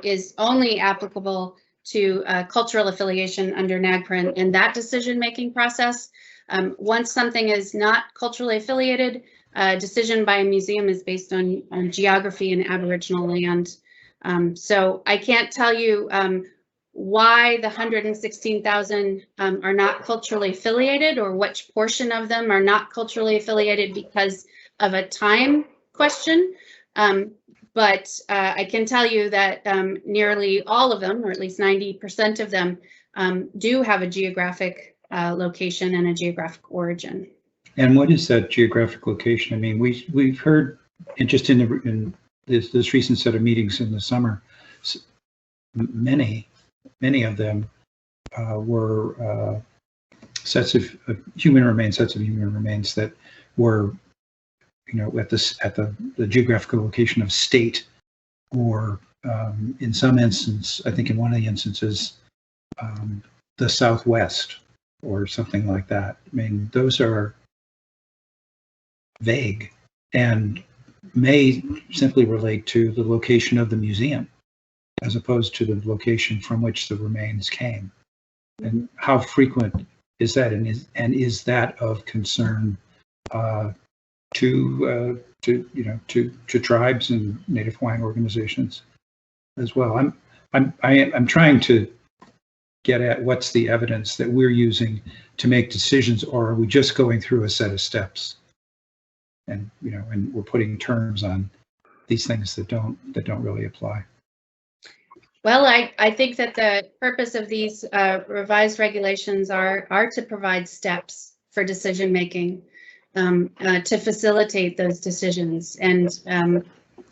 is only applicable to cultural affiliation under NAGPRA and that decision-making process. Once something is not culturally affiliated, decision by a museum is based on geography and Aboriginal land. So I can't tell you why the 116,000 are not culturally affiliated, or which portion of them are not culturally affiliated because of a time question. But I can tell you that nearly all of them, or at least 90% of them, do have a geographic location and a geographic origin. And what is that geographic location? I mean, we've heard, and just in this recent set of meetings in the summer, many of them were sets of human remains that were, you know, at the geographical location of state, or in some instance, I think in one of the instances, the Southwest or something like that. I mean, those are vague and may simply relate to the location of the museum, as opposed to the location from which the remains came. And how frequent is that? And is that of concern to tribes and Native Hawaiian organizations as well? I'm trying to get at what's the evidence that we're using to make decisions, or are we just going through a set of steps? and and we're putting terms on these things that don't really apply. Well, I think that the purpose of these revised regulations are to provide steps for decision making, to facilitate those decisions, and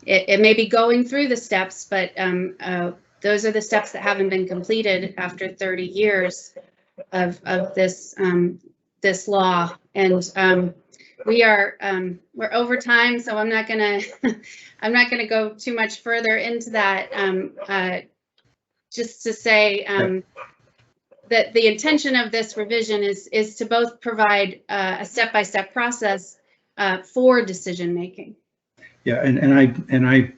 it may be going through the steps, but those are the steps that haven't been completed after 30 years of this this law, and we're over time, so I'm not gonna go too much further into that. Just to say that the intention of this revision is to both provide a step-by-step process for decision making. Yeah, and I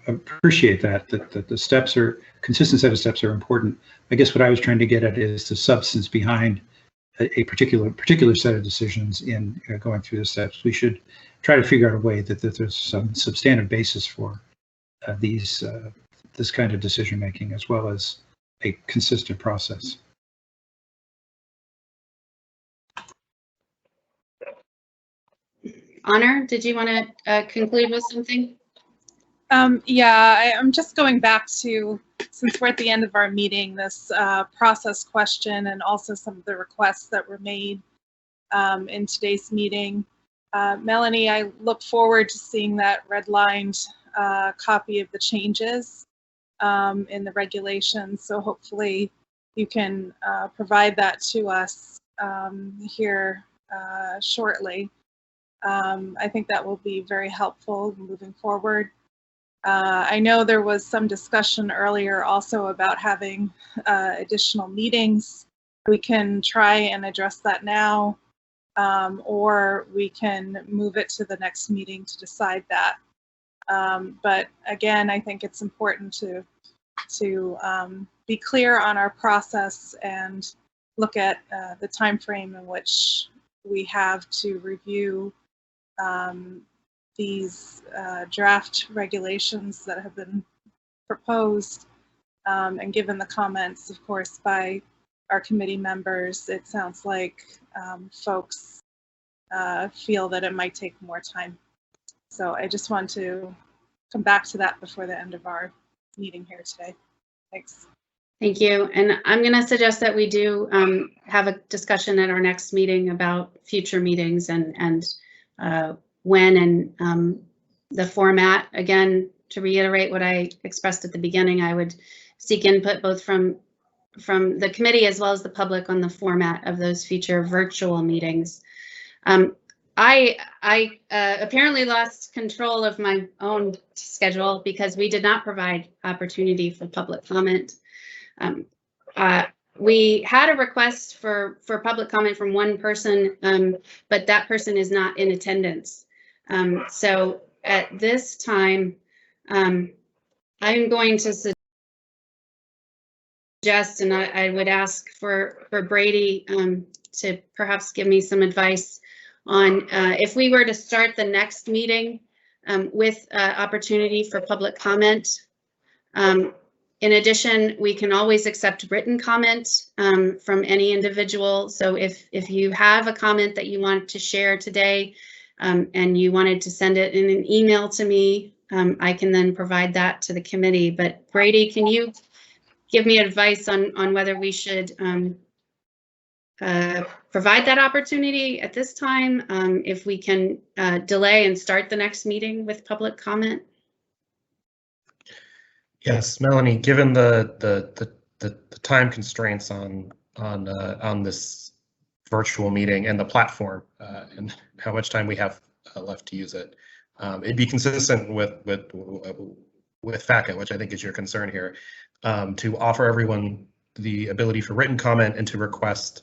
appreciate that the steps are consistent set of steps are important. I guess what I was trying to get at is the substance behind a particular set of decisions in going through the steps. We should try to figure out a way that there's some substantive basis for this kind of decision making, as well as a consistent process. Honor, did you want to conclude with something? Yeah, I'm just going back to, since we're at the end of our meeting, this process question and also some of the requests that were made in today's meeting. Melanie, I look forward to seeing that redlined copy of the changes in the regulations. So hopefully you can provide that to us here shortly. I think that will be very helpful moving forward. I know there was some discussion earlier also about having additional meetings. We can try and address that now, or we can move it to the next meeting to decide that. But again, I think it's important to be clear on our process and look at the time frame in which we have to review these draft regulations that have been proposed, and given the comments, of course, by our committee members, it sounds like folks feel that it might take more time. So I just want to come back to that before the end of our meeting here today. Thanks. Thank you. And I'm going to suggest that we do have a discussion at our next meeting about future meetings and when and the format. Again, to reiterate what I expressed at the beginning, I would seek input both from the committee as well as the public on the format of those future virtual meetings. I apparently lost control of my own schedule because we did not provide opportunity for public comment. We had a request for public comment from one person, but that person is not in attendance. So at this time, I'm going to suggest, and I would ask for Brady to perhaps give me some advice on if we were to start the next meeting with opportunity for public comment. In addition, we can always accept written comment from any individual. So if you have a comment that you want to share today and you wanted to send it in an email to me, I can then provide that to the committee. But Brady, can you give me advice on whether we should provide that opportunity at this time, if we can delay and start the next meeting with public comment? Yes, Melanie, given the time constraints on this virtual meeting and the platform and how much time we have left to use it, it'd be consistent with FACA, which I think is your concern here, to offer everyone the ability for written comment and to request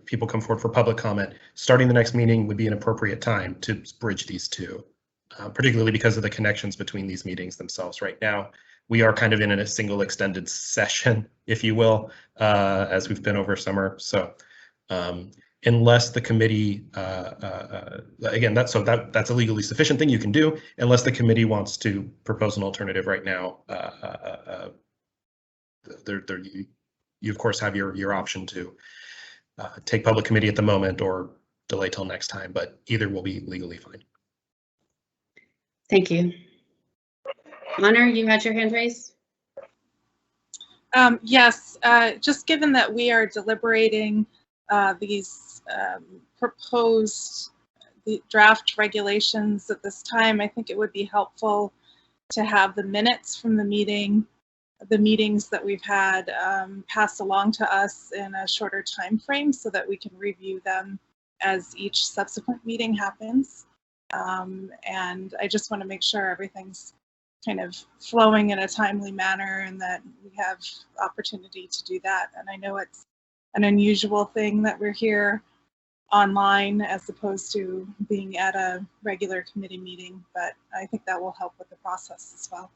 people come forward for public comment. Starting the next meeting would be an appropriate time to bridge these two. Particularly because of the connections between these meetings themselves. Right now, we are kind of in a single extended session, if you will, as we've been over summer. So unless the committee, again, that's a legally sufficient thing you can do, unless the committee wants to propose an alternative right now. You of course have your option to take public committee at the moment or delay till next time, but either will be legally fine. Thank you. Honor, you had your hand raised? Yes, just given that we are deliberating these proposed draft regulations at this time, I think it would be helpful to have the minutes from the meetings that we've had passed along to us in a shorter time frame so that we can review them as each subsequent meeting happens. And I just want to make sure everything's kind of flowing in a timely manner and that we have opportunity to do that. And I know it's an unusual thing that we're here online as opposed to being at a regular committee meeting, but I think that will help with the process as well.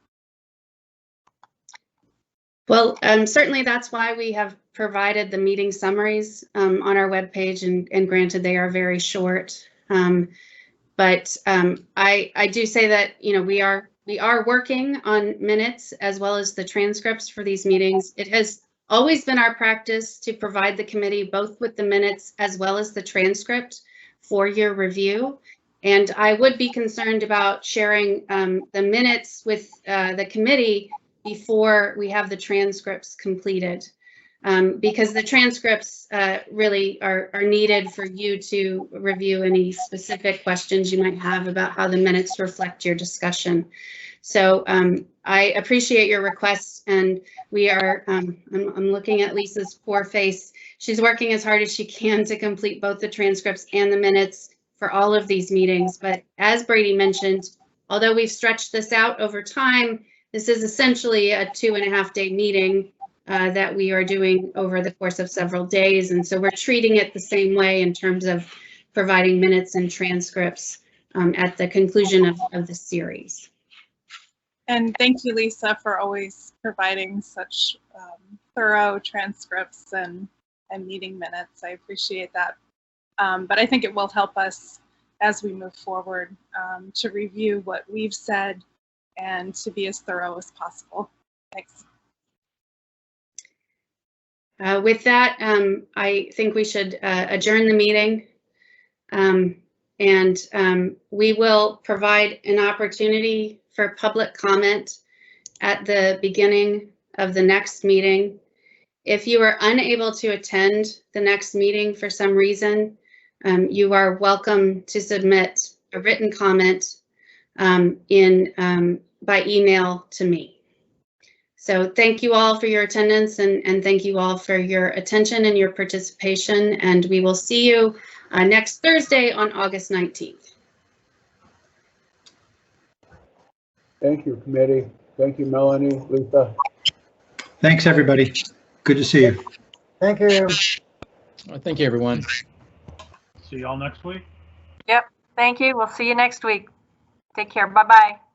Well, certainly that's why we have provided the meeting summaries on our webpage, and granted they are very short. But I do say that, you know, we are working on minutes as well as the transcripts for these meetings. It has always been our practice to provide the committee both with the minutes as well as the transcript for your review. And I would be concerned about sharing the minutes with the committee before we have the transcripts completed, because the transcripts really are needed for you to review any specific questions you might have about how the minutes reflect your discussion. So I appreciate your requests, and we are, I'm looking at Lisa's poor face. She's working as hard as she can to complete both the transcripts and the minutes for all of these meetings. But as Brady mentioned, although we've stretched this out over time, this is essentially a 2.5-day meeting that we are doing over the course of several days. And so we're treating it the same way in terms of providing minutes and transcripts at the conclusion of the series. And thank you, Lisa, for always providing such thorough transcripts and meeting minutes. I appreciate that. But I think it will help us as we move forward to review what we've said and to be as thorough as possible. Thanks. With that, I think we should adjourn the meeting, and we will provide an opportunity for public comment at the beginning of the next meeting. If you are unable to attend the next meeting for some reason, you are welcome to submit a written comment by email to me. So thank you all for your attendance, and thank you all for your attention and your participation, and we will see you next Thursday on August 19th. Thank you, committee. Thank you, Melanie, Lisa. Thanks, everybody. Good to see you. Thank you. Thank you, everyone. See y'all next week. Yep. Thank you. We'll see you next week. Take care. Bye-bye.